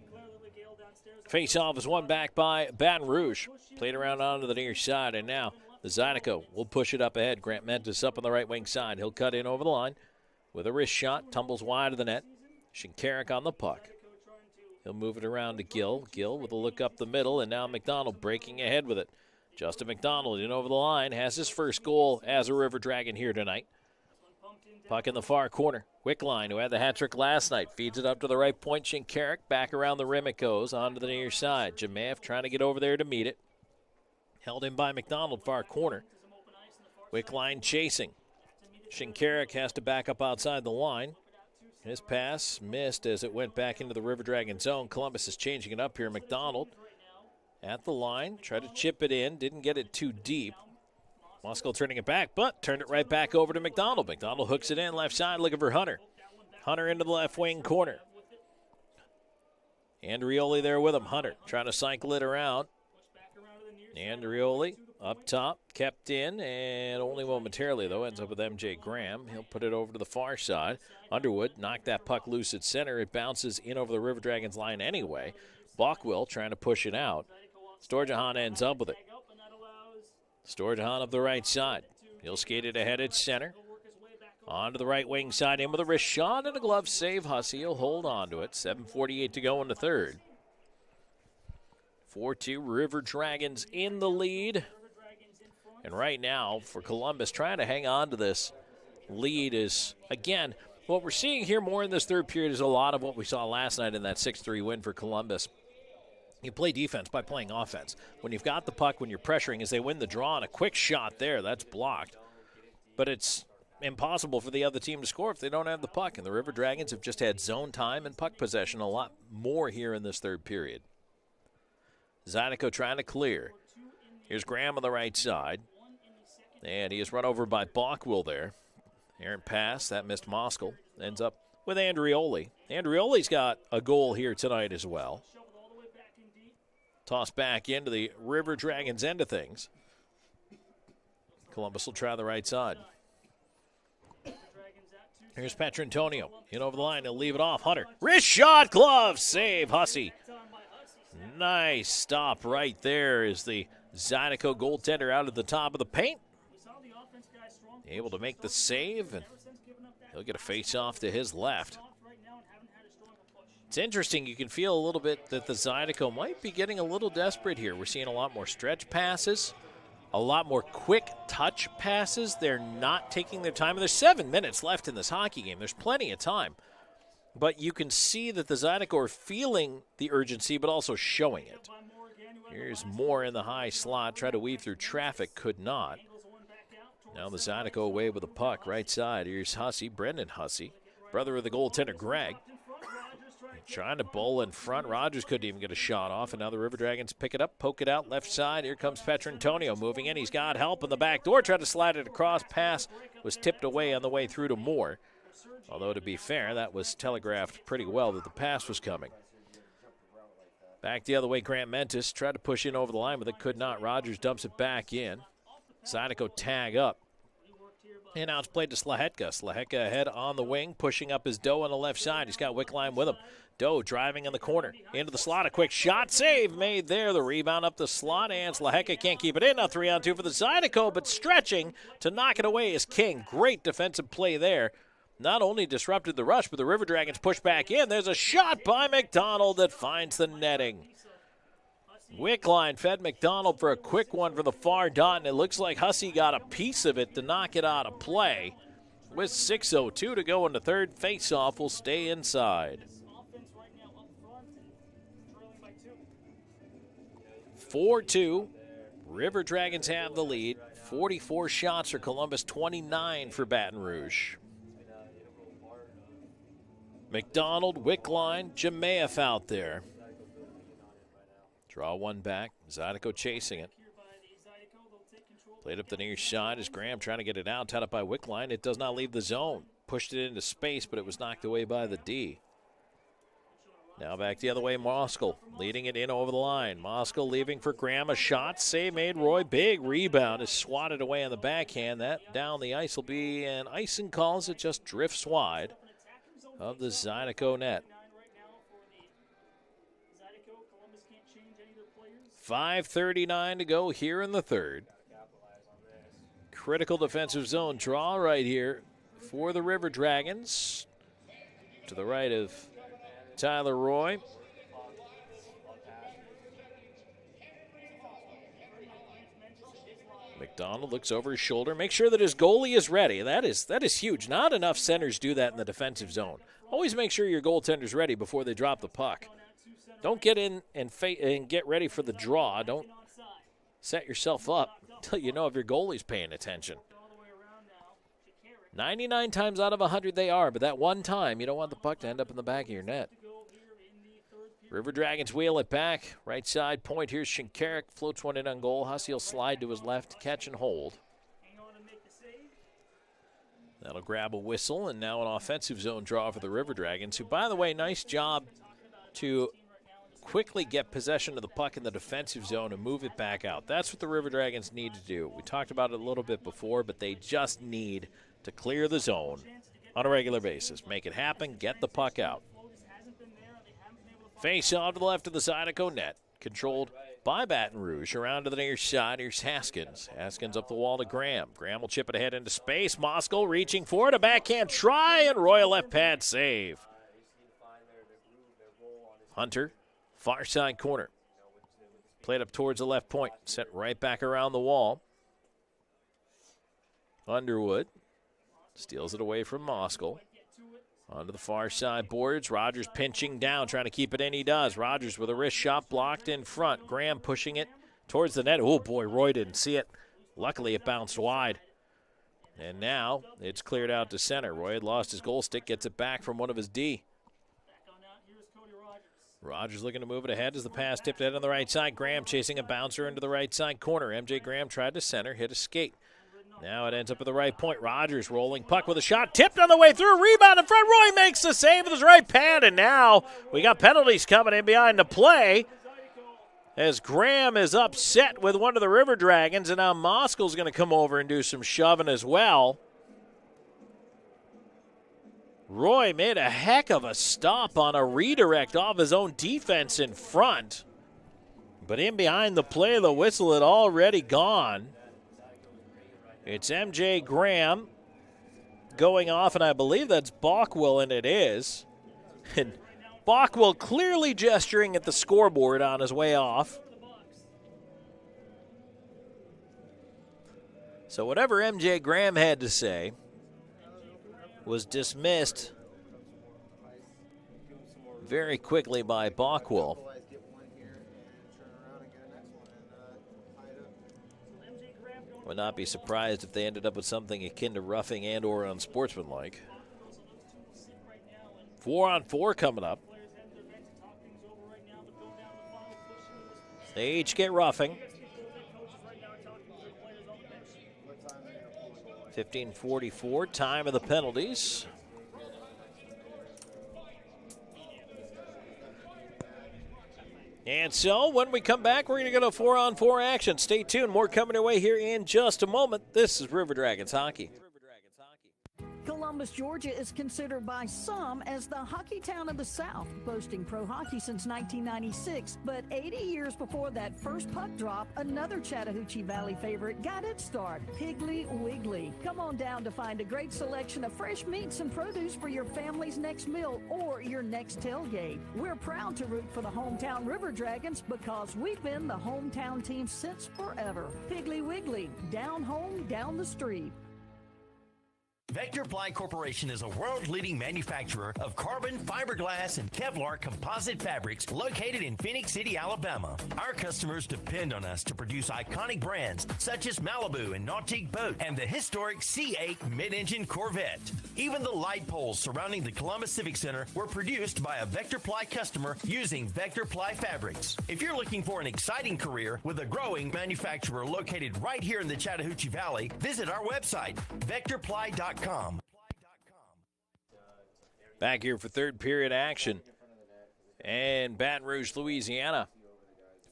Face-off is won back by Baton Rouge. Played around onto the near side, and now the Zydeco will push it up ahead. Grant Mentis up on the right wing side. He'll cut in over the line with a wrist shot, tumbles wide of the net. Shinkarik on the puck. He'll move it around to Gill. Gill with a look up the middle, and now McDonald breaking ahead with it. Justin McDonald in over the line, has his first goal as a River Dragon here tonight. Puck in the far corner. Wickline, who had the hat trick last night, feeds it up to the right point. Shinkarik back around the rim it goes, onto the near side. Jemayev trying to get over there to meet it. Held in by McDonald, far corner. Wickline chasing. Shinkarik has to back up outside the line. His pass missed as it went back into the River Dragon zone. Columbus is changing it up here. McDonald at the line, tried to chip it in, didn't get it too deep. Moscow turning it back, but turned it right back over to McDonald. McDonald hooks it in left side, looking for Hunter. Hunter into the left wing corner. Andrioli there with him. Hunter trying to cycle it around. Andrioli up top, kept in, and only momentarily, though, ends up with M.J. Graham. He'll put it over to the far side. Underwood knocked that puck loose at center. It bounces in over the River Dragons line anyway. Bockwell trying to push it out. Storjahan ends up with it. Storjahan up the right side. He'll skate it ahead at center. On to the right wing side, in with a wrist shot and a glove save. Hussey will hold on to it. 7:48 to go in the third. 4-2 River Dragons in the lead. And right now, for Columbus, trying to hang on to this lead is, again, what we're seeing here more in this third period is a lot of what we saw last night in that 6-3 win for Columbus. You play defense by playing offense. When you've got the puck, when you're pressuring, as they win the draw, and a quick shot there, that's blocked. But it's impossible for the other team to score if they don't have the puck. And the River Dragons have just had zone time and puck possession a lot more here in this third period. Zydeco trying to clear. Here's Graham on the right side. And he is run over by Bockwell there. Errant pass, that missed Moskel. Ends up with Andrioli. Andrioli's got a goal here tonight as well. Toss back into the River Dragons end of things. Columbus will try the right side. Here's Petrantonio. In over the line. He'll leave it off. Hunter. Wrist shot. Glove. Save. Hussey. Nice stop right there as the Zydeco goaltender out at the top of the paint. Able to make the save, and he'll get a face-off to his left. It's interesting. You can feel a little bit that the Zydeco might be getting a little desperate here. We're seeing a lot more stretch passes, a lot more quick touch passes. They're not taking their time. There's 7 minutes left in this hockey game. There's plenty of time. But you can see that the Zydeco are feeling the urgency, but also showing it. Here's Moore in the high slot. Try to weave through traffic. Could not. Now the Zydeco away with the puck. Right side. Here's Hussey. Brendan Hussey. Brother of the goaltender, Greg. Trying to bowl in front. Rogers couldn't even get a shot off, and now the River Dragons pick it up, poke it out left side. Here comes Petrantonio moving in. He's got help in the back door. Tried to slide it across. Pass was tipped away on the way through to Moore. Although, to be fair, that was telegraphed pretty well that the pass was coming. Back the other way, Grant Mentis tried to push in over the line, but it could not. Rogers dumps it back in. Zydeco tag up. And now it's played to Slahetka. Slahetka ahead on the wing, pushing up his Doe on the left side. He's got Wickline with him. Doe driving in the corner. Into the slot. A quick shot. Save made there. The rebound up the slot. And Slahetka can't keep it in. Now 3-on-2 for the Zydeco, but stretching to knock it away is King. Great defensive play there. Not only disrupted the rush, but the River Dragons push back in. There's a shot by McDonald that finds the netting. Wickline fed McDonald for a quick one for the far dot, and it looks like Hussey got a piece of it to knock it out of play. With 6:02 to go in the third, face-off will stay inside. 4-2. River Dragons have the lead. 44 shots for Columbus, 29 for Baton Rouge. McDonald, Wickline, Jemayeff out there. Draw one back. Zydeco chasing it. Played up the near side as Graham trying to get it out. Tied up by Wickline. It does not leave the zone. Pushed it into space, but it was knocked away by the D. Now back the other way, Moskal leading it in over the line. Moskal leaving for Graham. A shot. Save made. Roy. Big rebound is swatted away on the backhand. That down the ice will be an icing call as it just drifts wide of the Zydeco net. 5:39 to go here in the third. Critical defensive zone draw right here for the River Dragons. To the right of Tyler Roy. McDonald looks over his shoulder. Make sure that his goalie is ready. That is huge. Not enough centers do that in the defensive zone. Always make sure your goaltender's ready before they drop the puck. Don't get in and get ready for the draw. Don't set yourself up until you know if your goalie's paying attention. 99 times out of 100 they are, but that one time you don't want the puck to end up in the back of your net. River Dragons wheel it back. Right side point. Here's Shinkarik. Floats one in on goal. Hussey will slide to his left. Catch and hold. That'll grab a whistle, and now an offensive zone draw for the River Dragons, who, by the way, nice job to quickly get possession of the puck in the defensive zone and move it back out. That's what the River Dragons need to do. We talked about it a little bit before, but they just need to clear the zone on a regular basis. Make it happen. Get the puck out. Face off to the left of the Zydeco net. Controlled by Baton Rouge. Around to the near side. Here's Haskins. Haskins up the wall to Graham. Graham will chip it ahead into space. Moskal reaching for it. A backhand try, and Royal left pad save. Hunter, far side corner. Played up towards the left point. Sent right back around the wall. Underwood steals it away from Moskal. Onto the far side boards. Rogers pinching down, trying to keep it in. He does. Rogers with a wrist shot blocked in front. Graham pushing it towards the net. Oh, boy, Roy didn't see it. Luckily, it bounced wide. And now it's cleared out to center. Roy had lost his goal stick, gets it back from one of his D. Rogers looking to move it ahead as the pass tipped ahead on the right side. Graham chasing a bouncer into the right side corner. MJ Graham tried to center, hit a skate. Now it ends up at the right point. Rogers rolling puck with a shot. Tipped on the way through. Rebound in front. Roy makes the save with his right pad. And now we got penalties coming in behind the play as Graham is upset with one of the River Dragons. And now Moskal's going to come over and do some shoving as well. Roy made a heck of a stop on a redirect off his own defense in front. But in behind the play, the whistle had already gone. It's MJ Graham going off, and I believe that's Bockwell, and it is. And Bockwell clearly gesturing at the scoreboard on his way off. So whatever MJ Graham had to say was dismissed very quickly by Bockwell. Would not be surprised if they ended up with something akin to roughing and or unsportsmanlike. 4-on-4 coming up. They each get roughing. 15:44, time of the penalties. And so when we come back, we're going to go to 4-on-4 action. Stay tuned. More coming your way here in just a moment. This is River Dragons Hockey. Columbus, Georgia is considered by some as the hockey town of the South, boasting pro hockey since 1996. But 80 years before that first puck drop, another Chattahoochee Valley favorite got its start, Piggly Wiggly. Come on down to find a great selection of fresh meats and produce for your family's next meal or your next tailgate. We're proud to root for the hometown River Dragons because we've been the hometown team since forever. Piggly Wiggly, down home, down the street. Vector Ply Corporation is a world-leading manufacturer of carbon, fiberglass, and Kevlar composite fabrics located in Phoenix City, Alabama. Our customers depend on us to produce iconic brands such as Malibu and Nautique Boat and the historic C8 mid-engine Corvette. Even the light poles surrounding the Columbus Civic Center were produced by a Vector Ply customer using Vector Ply fabrics. If you're looking for an exciting career with a growing manufacturer located right here in the Chattahoochee Valley, visit our website, vectorply.com. Back here for third period action. And Baton Rouge, Louisiana.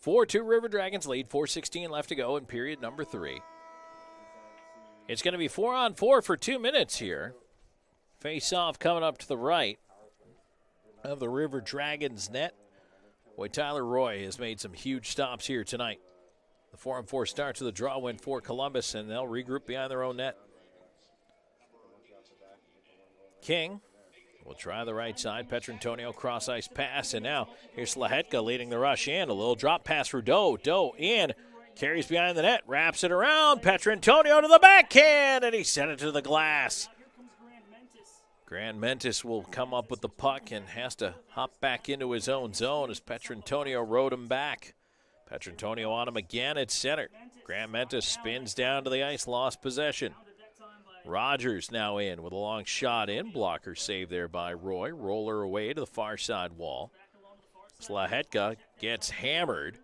4-2 River Dragons lead, 4:16 left to go in period number 3. It's going to be 4-on-4 for 2 minutes here. Face-off coming up to the right of the River Dragons net. Boy, Tyler Roy has made some huge stops here tonight. The 4-on-4 starts with a draw win for Columbus, and they'll regroup behind their own net. King will try the right side. Petrantonio cross-ice pass, and now here's Slahetka leading the rush in. A little drop pass for Doe. Doe in, carries behind the net, wraps it around. Petrantonio to the backhand, and he sent it to the glass. Grand Mentis will come up with the puck and has to hop back into his own zone as Petrantonio rode him back. Petrantonio on him again at center. Grand Mentis spins down to the ice, lost possession. Rogers now in with a long shot in. Blocker save there by Roy. Roller away to the far side wall. Slahetka gets hammered.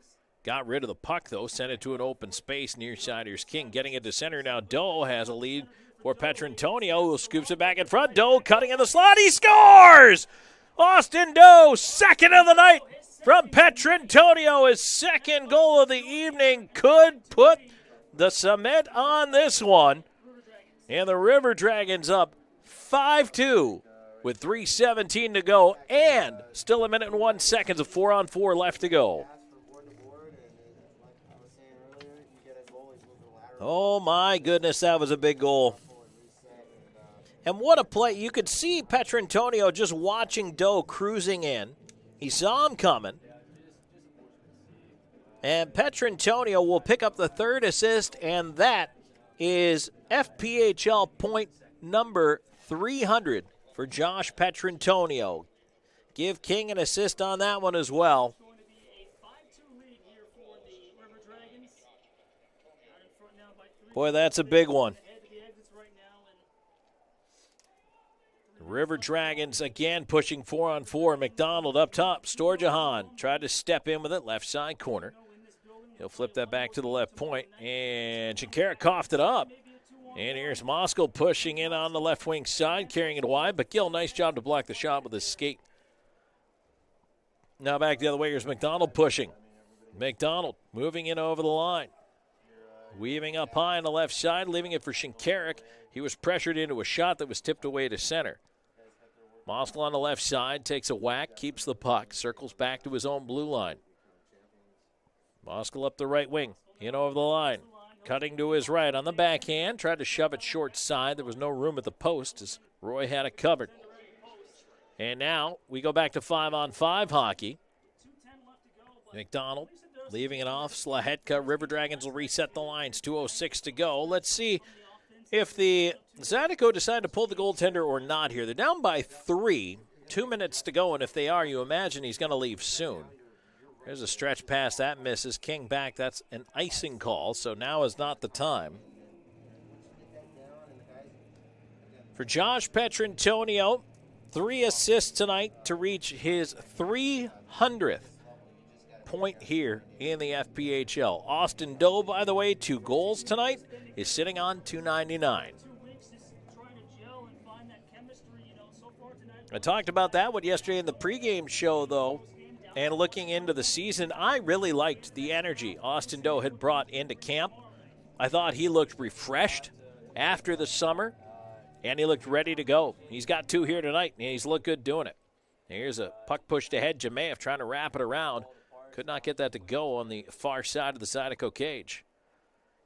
Got rid of the puck, though. Sent it to an open space near side. Here's King getting it to center. Now Doe has a lead for Petrantonio, who scoops it back in front. Doe cutting in the slot. He scores! Austin Doe, second of the night from Petrantonio. His second goal of the evening could put the cement on this one. And the River Dragons up 5-2 with 3:17 to go and still 1 minute and 1 second of 4-on-4 left to go. Oh, my goodness, that was a big goal. And what a play. You could see Petrantonio just watching Doe cruising in. He saw him coming. And Petrantonio will pick up the third assist, and that is FPHL point number 300 for Josh Petrantonio. Give King an assist on that one as well. Boy, that's a big one. River Dragons again pushing 4-on-4. McDonald up top. Storjahan tried to step in with it, left side corner. He'll flip that back to the left point, and Shinkarik coughed it up. And here's Moskal pushing in on the left wing side, carrying it wide. But Gill, nice job to block the shot with his skate. Now back the other way. Here's McDonald pushing. McDonald moving in over the line. Weaving up high on the left side, leaving it for Shinkarik. He was pressured into a shot that was tipped away to center. Moskal on the left side, takes a whack, keeps the puck, circles back to his own blue line. Moskal up the right wing, in over the line. Cutting to his right on the backhand, tried to shove it short side. There was no room at the post as Roy had it covered. And now we go back to 5-on-5 hockey. McDonald leaving it off. Slahetka, River Dragons will reset the lines. 2:06 to go. Let's see if the Zydeco decide to pull the goaltender or not here. They're down by 3, 2 minutes to go, and if they are, you imagine he's going to leave soon. There's a stretch pass that misses. King back. That's an icing call, so now is not the time. For Josh Petrantonio, 3 assists tonight to reach his 300th point here in the FPHL. Austin Doe, by the way, 2 goals tonight, is sitting on $2.99. I talked about that one yesterday in the pregame show, though. And looking into the season, I really liked the energy Austin Doe had brought into camp. I thought he looked refreshed after the summer, and he looked ready to go. He's got 2 here tonight, and he's looked good doing it. Here's a puck pushed ahead. Jemayev trying to wrap it around. Could not get that to go on the far side of the Zydeco cage.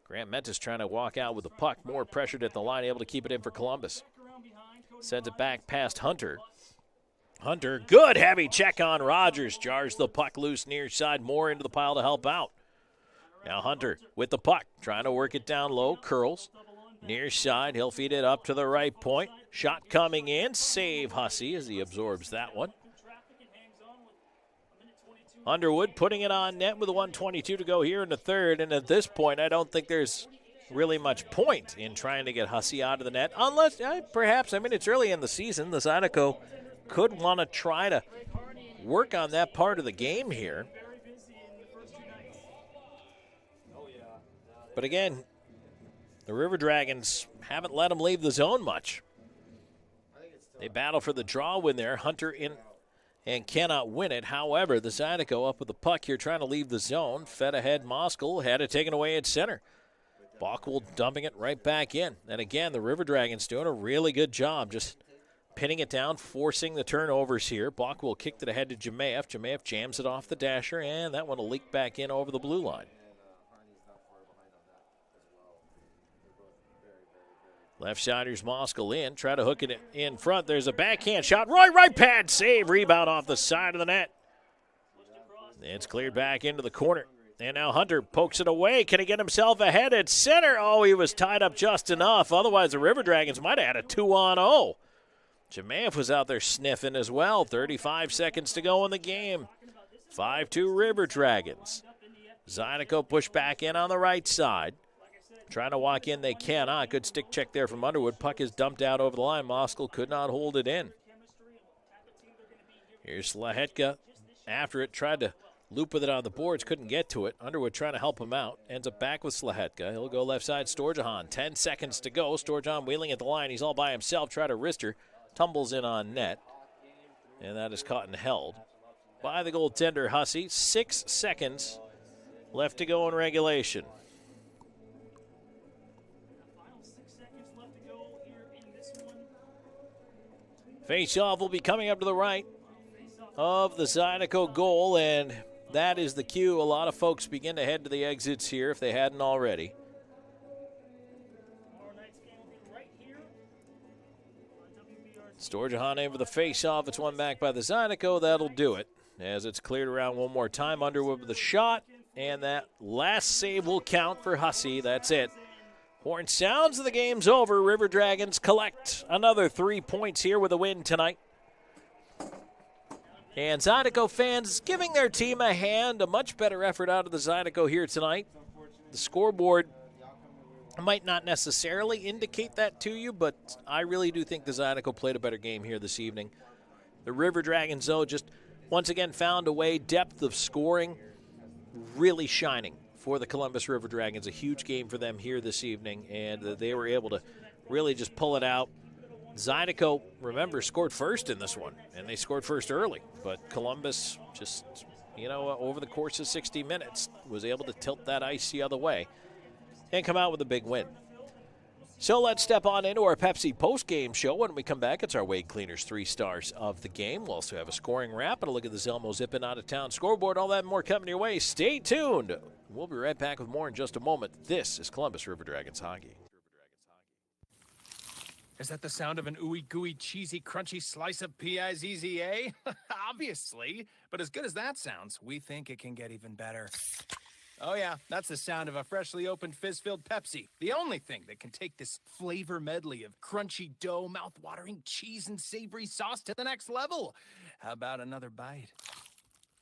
Grant Mentis trying to walk out with the puck. More pressured at the line, able to keep it in for Columbus. Sends it back past Hunter. Hunter, good heavy check on Rogers. Jars the puck loose near side. More into the pile to help out. Now Hunter with the puck. Trying to work it down low. Curls. Near side. He'll feed it up to the right point. Shot coming in. Save Hussey as he absorbs that one. Underwood putting it on net with a 1:22 to go here in the third. And at this point, I don't think there's really much point in trying to get Hussey out of the net. Unless, perhaps, it's early in the season. The Zydeco could want to try to work on that part of the game here. But again, the River Dragons haven't let them leave the zone much. They battle for the draw win there. Hunter in and cannot win it. However, the Zydeco up with the puck here trying to leave the zone. Fed ahead, Moskal had it taken away at center. Bockwell dumping it right back in. And again, the River Dragons doing a really good job just pinning it down, forcing the turnovers here. Bockwell kicked it ahead to Jemayev. Jemayev jams it off the dasher, and that one will leak back in over the blue line. Left-siders Moskal in. Try to hook it in front. There's a backhand shot. Roy right pad save. Rebound off the side of the net. It's cleared back into the corner. And now Hunter pokes it away. Can he get himself ahead at center? Oh, he was tied up just enough. Otherwise, the River Dragons might have had a 2-on-0. Jemayev was out there sniffing as well. 35 seconds to go in the game. 5-2 River Dragons. Zydeco push back in on the right side. Trying to walk in, they cannot. Good stick check there from Underwood. Puck is dumped out over the line. Moskal could not hold it in. Here's Slahetka. After it, tried to loop with it on the boards. Couldn't get to it. Underwood trying to help him out. Ends up back with Slahetka. He'll go left side. Storjahan. 10 seconds to go. Storjahan wheeling at the line. He's all by himself. Try to wrister. Tumbles in on net. And that is caught and held by the goaltender, Hussey. 6 seconds left to go in regulation. Face-off will be coming up to the right of the Zydeco goal, and that is the cue. A lot of folks begin to head to the exits here if they hadn't already. Storjahan in for the face-off. It's one back by the Zydeco. That'll do it as it's cleared around one more time. Underwood with the shot, and that last save will count for Hussey. That's it. Horn sounds, the game's over. River Dragons collect another 3 points here with a win tonight. And Zydeco fans giving their team a hand. A much better effort out of the Zydeco here tonight. The scoreboard might not necessarily indicate that to you, but I really do think the Zydeco played a better game here this evening. The River Dragons, though, just once again found a way. Depth of scoring really shining for the Columbus River Dragons. A huge game for them here this evening, and they were able to really just pull it out. Zydeco, remember, scored first in this one, and they scored first early. But Columbus just, over the course of 60 minutes was able to tilt that ice the other way and come out with a big win. So let's step on into our Pepsi post-game show. When we come back, it's our Wade Cleaners 3 stars of the game. We'll also have a scoring wrap and a look at the Zelmo Zippin out-of-town scoreboard. All that and more coming your way. Stay tuned. We'll be right back with more in just a moment. This is Columbus River Dragons hockey. Is that the sound of an ooey gooey cheesy crunchy slice of P-I-Z-Z-A? Obviously, but as good as that sounds, we think it can get even better. Oh yeah, that's the sound of a freshly opened fizz-filled Pepsi. The only thing that can take this flavor medley of crunchy dough, mouth-watering cheese, and savory sauce to the next level. How about another bite?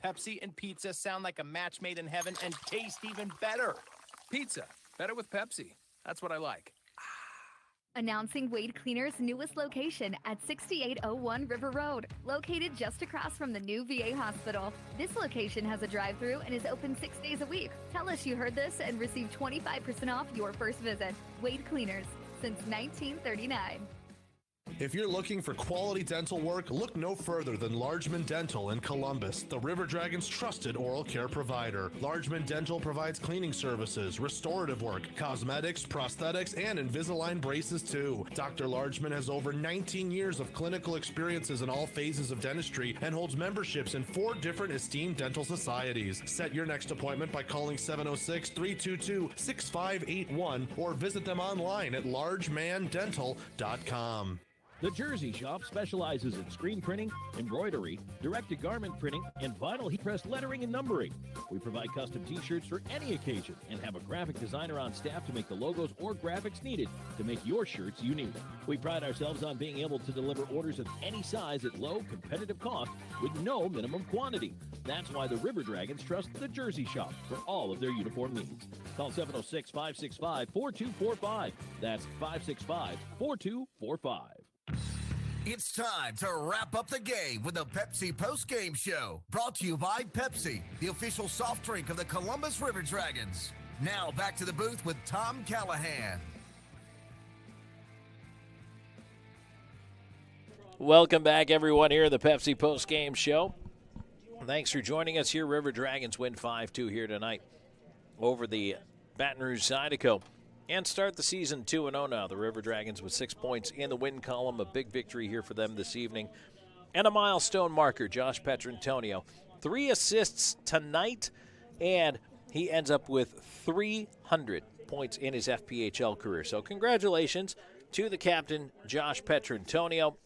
Pepsi and pizza sound like a match made in heaven and taste even better. Pizza, better with Pepsi. That's what I like. Announcing Wade Cleaner's newest location at 6801 River Road, located just across from the new VA hospital. This location has a drive-thru and is open 6 days a week. Tell us you heard this and receive 25% off your first visit. Wade Cleaners, since 1939. If you're looking for quality dental work, look no further than Largeman Dental in Columbus, the River Dragons' trusted oral care provider. Largeman Dental provides cleaning services, restorative work, cosmetics, prosthetics, and Invisalign braces too. Dr. Largeman has over 19 years of clinical experiences in all phases of dentistry and holds memberships in 4 different esteemed dental societies. Set your next appointment by calling 706-322-6581 or visit them online at largemandental.com. The Jersey Shop specializes in screen printing, embroidery, direct-to-garment printing, and vinyl heat press lettering and numbering. We provide custom t-shirts for any occasion and have a graphic designer on staff to make the logos or graphics needed to make your shirts unique. We pride ourselves on being able to deliver orders of any size at low, competitive cost with no minimum quantity. That's why the River Dragons trust the Jersey Shop for all of their uniform needs. Call 706-565-4245. That's 565-4245. It's time to wrap up the game with the Pepsi Postgame Show, brought to you by Pepsi, the official soft drink of the Columbus River Dragons. Now back to the booth with Tom Callahan. Welcome back, everyone, here in the Pepsi Postgame Show. Thanks for joining us here. River Dragons win 5-2 here tonight over the Baton Rouge Zydeco. And start the season 2-0 now. The River Dragons with 6 points in the win column. A big victory here for them this evening. And a milestone marker, Josh Petrantonio. 3 assists tonight, and he ends up with 300 points in his FPHL career. So congratulations to the captain, Josh Petrantonio.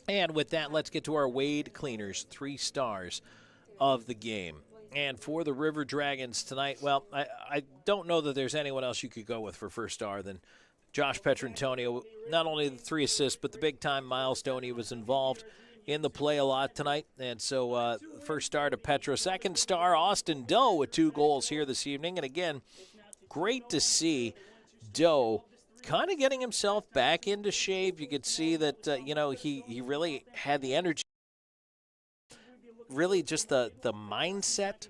And with that, let's get to our Wade Cleaners 3 stars of the game. And for the River Dragons tonight, well, I don't know that there's anyone else you could go with for first star than Josh Petrantonio. Not only the 3 assists, but the big-time milestone. He was involved in the play a lot tonight. And so first star to Petra. Second star, Austin Doe with 2 goals here this evening. And again, great to see Doe kind of getting himself back into shape. You could see that, he really had the energy. Really just the mindset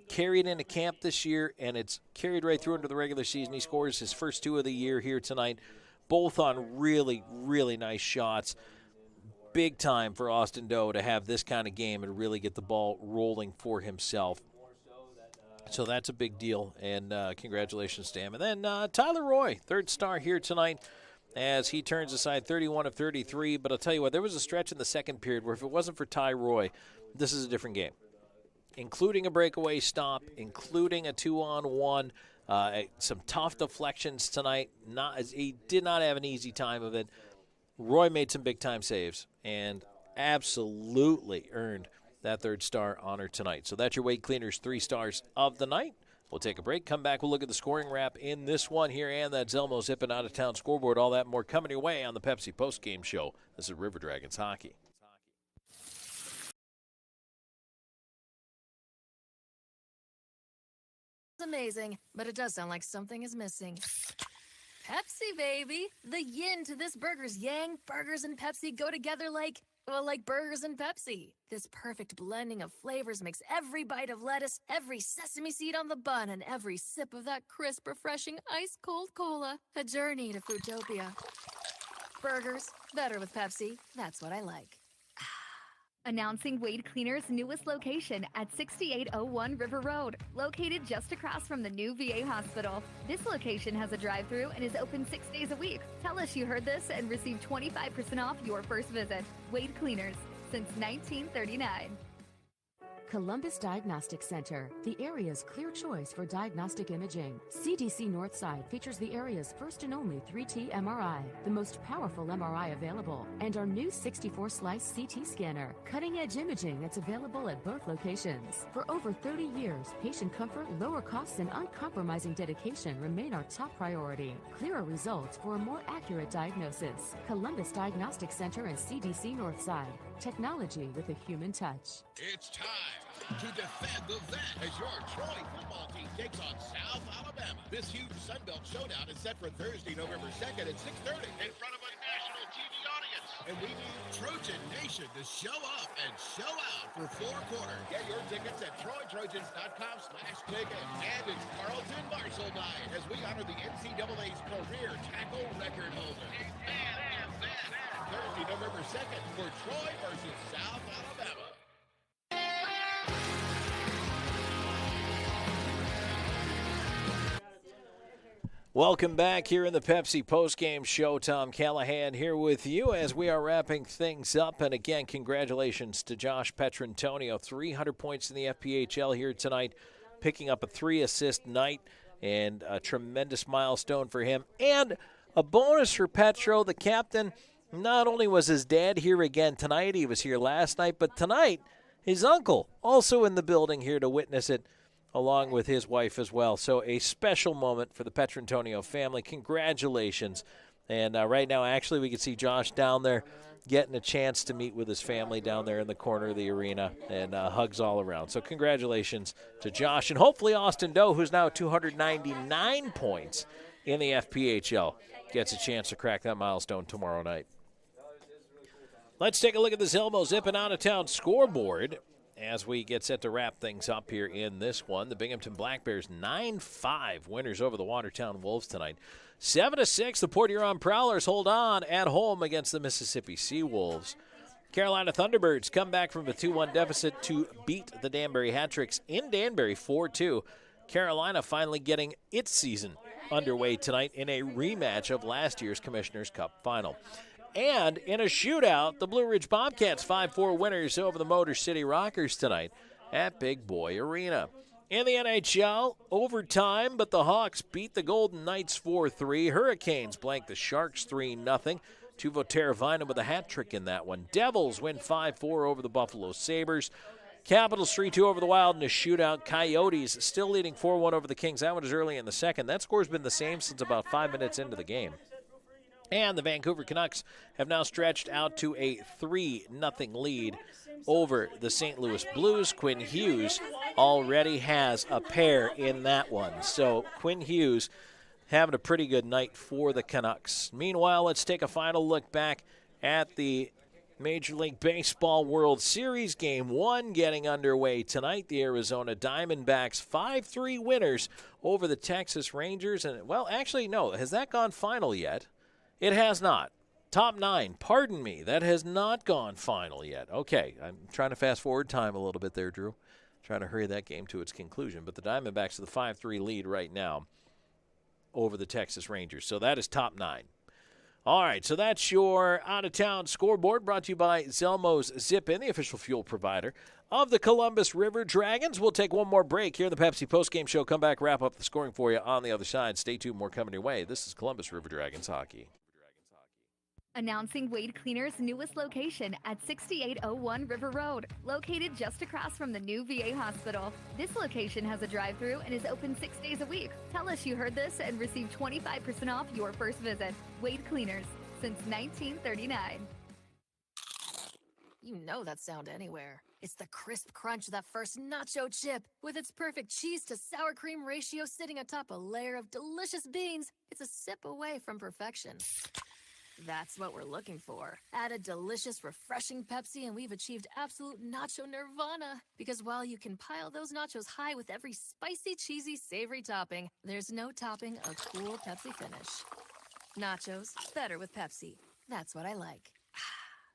carried into camp this year, and it's carried right through into the regular season. He scores his first 2 of the year here tonight, both on really, really nice shots. Big time for Austin Doe to have this kind of game and really get the ball rolling for himself. So that's a big deal, and congratulations to him. And then Tyler Roy, third star here tonight, as he turns aside 31 of 33. But I'll tell you what, there was a stretch in the second period where if it wasn't for Ty Roy, this is a different game, including a breakaway stop, including a 2-on-1, some tough deflections tonight. He did not have an easy time of it. Roy made some big-time saves and absolutely earned that third star honor tonight. So that's your Wade Cleaners 3 stars of the night. We'll take a break, come back, we'll look at the scoring wrap in this one here and that Zelmo Zippin out-of-town scoreboard. All that and more coming your way on the Pepsi Postgame Show. This is River Dragons Hockey. Amazing, but it does sound like something is missing. Pepsi, baby! The yin to this burger's yang. Burgers and Pepsi go together like burgers and Pepsi. This perfect blending of flavors makes every bite of lettuce, every sesame seed on the bun, and every sip of that crisp, refreshing, ice-cold cola a journey to Foodtopia. Burgers, better with Pepsi. That's what I like. Announcing Wade Cleaner's newest location at 6801 River Road, located just across from the new VA hospital. This location has a drive-thru and is open 6 days a week. Tell us you heard this and receive 25% off your first visit. Wade Cleaners, since 1939. Columbus Diagnostic Center, the area's clear choice for diagnostic imaging. CDC Northside features the area's first and only 3T MRI, the most powerful MRI available, and our new 64-slice CT scanner, cutting-edge imaging that's available at both locations. For over 30 years, patient comfort, lower costs, and uncompromising dedication remain our top priority. Clearer results for a more accurate diagnosis. Columbus Diagnostic Center and CDC Northside. Technology with a human touch. It's time to defend the vet as your Troy football team takes on South Alabama. This huge Sun Belt showdown is set for Thursday, November 2nd at 6:30 in front of a national TV audience. And we need Trojan Nation to show up and show out for 4 quarters. Get your tickets at TroyTrojans.com/ticket. And it's Carlton Marshall night as we honor the NCAA's career tackle record holder. Thursday, November 2nd for Troy versus South Alabama. Welcome back here in the Pepsi postgame show. Tom Callahan here with you as we are wrapping things up. And again, congratulations to Josh Petrantonio. 300 points in the FPHL here tonight, picking up a 3-assist night, and a tremendous milestone for him. And a bonus for Petro, the captain. Not only was his dad here again tonight, he was here last night, but tonight his uncle also in the building here to witness it, along with his wife as well. So a special moment for the Petrantonio family. Congratulations. And right now, actually, we can see Josh down there getting a chance to meet with his family down there in the corner of the arena, and hugs all around. So congratulations to Josh. And hopefully Austin Doe, who's now 299 points in the FPHL, gets a chance to crack that milestone tomorrow night. Let's take a look at the Zelmo Zippin' out-of-town scoreboard as we get set to wrap things up here in this one. The Binghamton Black Bears 9-5 winners over the Watertown Wolves tonight. 7-6, the Port Huron Prowlers hold on at home against the Mississippi Seawolves. Carolina Thunderbirds come back from a 2-1 deficit to beat the Danbury Hat-Tricks in Danbury 4-2. Carolina finally getting its season underway tonight in a rematch of last year's Commissioner's Cup final. And in a shootout, the Blue Ridge Bobcats 5-4 winners over the Motor City Rockers tonight at Big Boy Arena. In the NHL, overtime, but the Hawks beat the Golden Knights 4-3. Hurricanes blank the Sharks 3-0. Tuvo Teravainen with a hat trick in that one. Devils win 5-4 over the Buffalo Sabres. Capitals 3-2 over the Wild in a shootout. Coyotes still leading 4-1 over the Kings. That one is early in the second. That score's been the same since about 5 minutes into the game. And the Vancouver Canucks have now stretched out to a 3-0 lead over the St. Louis Blues. Quinn Hughes already has a pair in that one. So Quinn Hughes having a pretty good night for the Canucks. Meanwhile, let's take a final look back at the Major League Baseball World Series. Game 1 getting underway tonight. The Arizona Diamondbacks 5-3 winners over the Texas Rangers. And, well, actually, no. Has that gone final yet? It has not. Top 9, pardon me, that has not gone final yet. Okay, I'm trying to fast forward time a little bit there, Drew. Trying to hurry that game to its conclusion. But the Diamondbacks are the 5-3 lead right now over the Texas Rangers. So that is top 9. All right, so that's your out-of-town scoreboard brought to you by Zelmo's Zip-In, the official fuel provider of the Columbus River Dragons. We'll take one more break here in the Pepsi postgame show. Come back, wrap up the scoring for you on the other side. Stay tuned, more coming your way. This is Columbus River Dragons hockey. Announcing Wade Cleaner's newest location at 6801 River Road, located just across from the new VA hospital. This location has a drive-thru and is open 6 days a week. Tell us you heard this and receive 25% off your first visit. Wade Cleaners, since 1939. You know that sound anywhere. It's the crisp crunch of that first nacho chip. With its perfect cheese to sour cream ratio sitting atop a layer of delicious beans, it's a sip away from perfection. That's what we're looking for. Add a delicious, refreshing Pepsi and we've achieved absolute nacho nirvana. Because while you can pile those nachos high with every spicy, cheesy, savory topping, there's no topping a cool Pepsi finish. Nachos, better with Pepsi. That's what I like.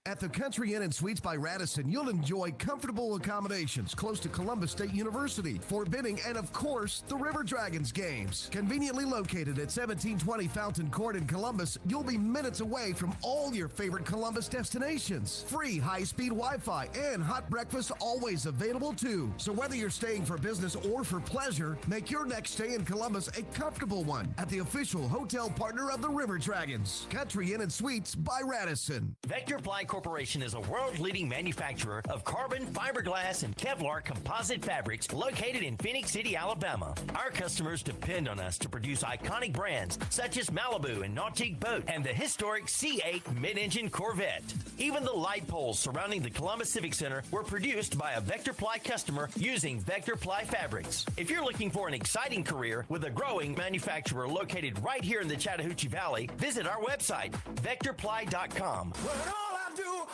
At the Country Inn & Suites by Radisson, you'll enjoy comfortable accommodations close to Columbus State University, Fort Benning, and of course, the River Dragons games. Conveniently located at 1720 Fountain Court in Columbus, you'll be minutes away from all your favorite Columbus destinations. Free high-speed Wi-Fi and hot breakfast always available too. So whether you're staying for business or for pleasure, make your next stay in Columbus a comfortable one at the official hotel partner of the River Dragons, Country Inn & Suites by Radisson. Vector Ply Corporation is a world-leading manufacturer of carbon, fiberglass, and Kevlar composite fabrics located in Phoenix City, Alabama. Our customers depend on us to produce iconic brands such as Malibu and Nautique Boat and the historic C8 mid-engine Corvette. Even the light poles surrounding the Columbus Civic Center were produced by a Vector Ply customer using Vector Ply fabrics. If you're looking for an exciting career with a growing manufacturer located right here in the Chattahoochee Valley, visit our website, vectorply.com.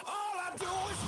All I do is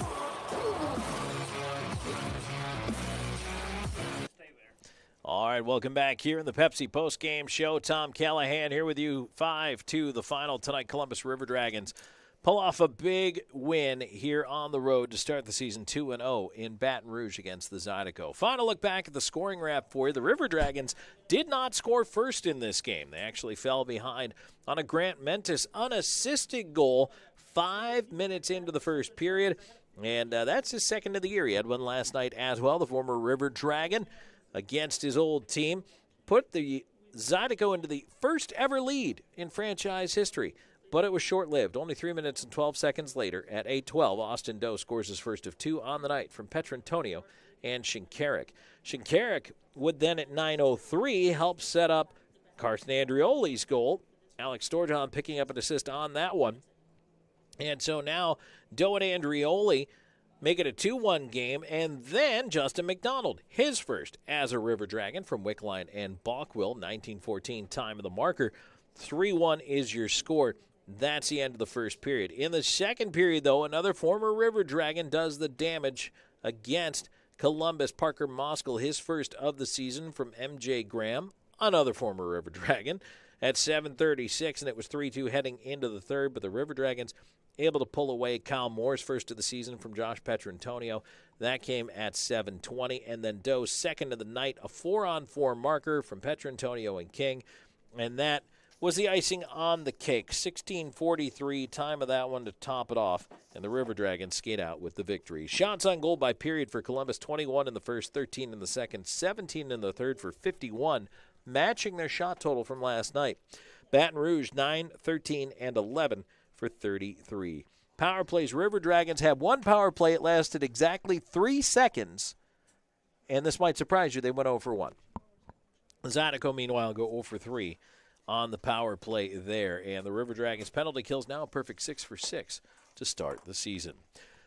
All right, welcome back here in the Pepsi Postgame Show. Tom Callahan here with you. 5-2 the final tonight. Columbus River Dragons pull off a big win here on the road to start the season 2-0 in Baton Rouge against the Zydeco. Final look back at the scoring wrap for you. The River Dragons did not score first in this game. They actually fell behind on a Grant Mentis unassisted goal 5 minutes into the first period, and that's his second of the year. He had one last night as well. The former River Dragon against his old team put the Zydeco into the first ever lead in franchise history, but it was short-lived. Only 3 minutes and 12 seconds later, at 8:12, Austin Doe scores his first of two on the night from Petrantonio and Shinkarik. Shinkarik would then at 9:03 help set up Carson Andrioli's goal. Alex Storjohn picking up an assist on that one. And so now Doe and Andrioli make it a 2-1 game, and then Justin McDonald, his first as a River Dragon from Wickline and Balkwill, 1914 time of the marker. 3-1 is your score. That's the end of the first period. In the second period, though, another former River Dragon does the damage against Columbus. Parker Moskal, his first of the season from MJ Graham, another former River Dragon, at 7:36, and it was 3-2 heading into the third, but the River Dragons able to pull away Kyle Moore's first of the season from Josh Petrantonio. That came at 7:20, and then Doe's second of the night, a 4-on-4 marker from Petrantonio and King, and that was the icing on the cake. 16:43 time of that one to top it off, and the River Dragons skate out with the victory. Shots on goal by period for Columbus, 21 in the first, 13 in the second, 17 in the third for 51, matching their shot total from last night. Baton Rouge, 9, 13, and 11 for 33. Power plays. River Dragons had one power play. It lasted exactly 3 seconds, and this might surprise you. They went 0 for 1. Zydeco, meanwhile, go 0 for 3 on the power play there, and the River Dragons penalty kills now a perfect 6 for 6 to start the season.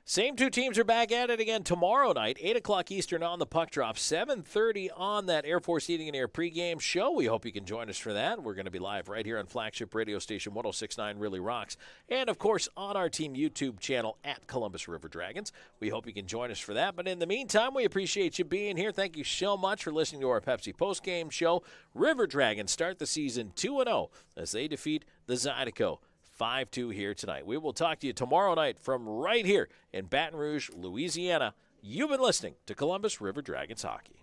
Same two teams are back at it again tomorrow night, 8 o'clock Eastern on the puck drop, 7:30 on that Air Force Heating and Air pregame show. We hope you can join us for that. We're going to be live right here on flagship radio station 106.9 Really Rocks, and, of course, on our team YouTube channel at Columbus River Dragons. We hope you can join us for that. But in the meantime, we appreciate you being here. Thank you so much for listening to our Pepsi postgame show. River Dragons start the season 2-0 as they defeat the Zydeco 5-2 here tonight. We will talk to you tomorrow night from right here in Baton Rouge, Louisiana. You've been listening to Columbus River Dragons Hockey.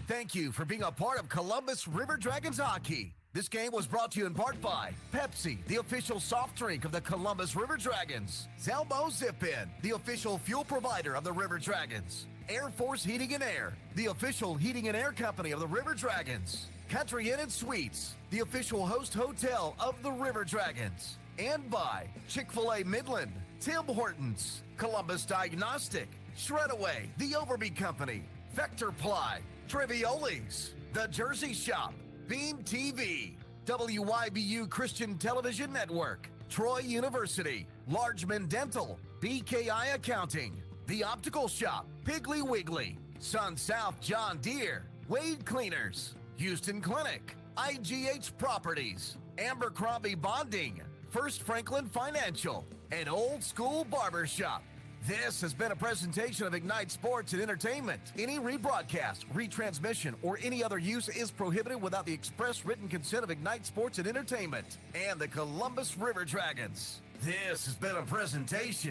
Thank you for being a part of Columbus River Dragons Hockey. This game was brought to you in part by Pepsi, the official soft drink of the Columbus River Dragons. Zelmo Zip-In, the official fuel provider of the River Dragons. Air Force Heating and Air, the official heating and air company of the River Dragons. Country Inn & Suites, the official host hotel of the River Dragons. And by Chick-fil-A Midland, Tim Hortons, Columbus Diagnostic, Shredaway, the Overby Company, Vector Ply, Trivioli's, The Jersey Shop, Beam TV, WYBU Christian Television Network, Troy University, Largeman Dental, BKI Accounting, The Optical Shop, Piggly Wiggly, Sun South John Deere, Wade Cleaners, Houston Clinic, IGH Properties, Abercrombie Bonding, First Franklin Financial, and Old School Barbershop. This has been a presentation of Ignite Sports and Entertainment. Any rebroadcast, retransmission, or any other use is prohibited without the express written consent of Ignite Sports and Entertainment and the Columbus River Dragons. This has been a presentation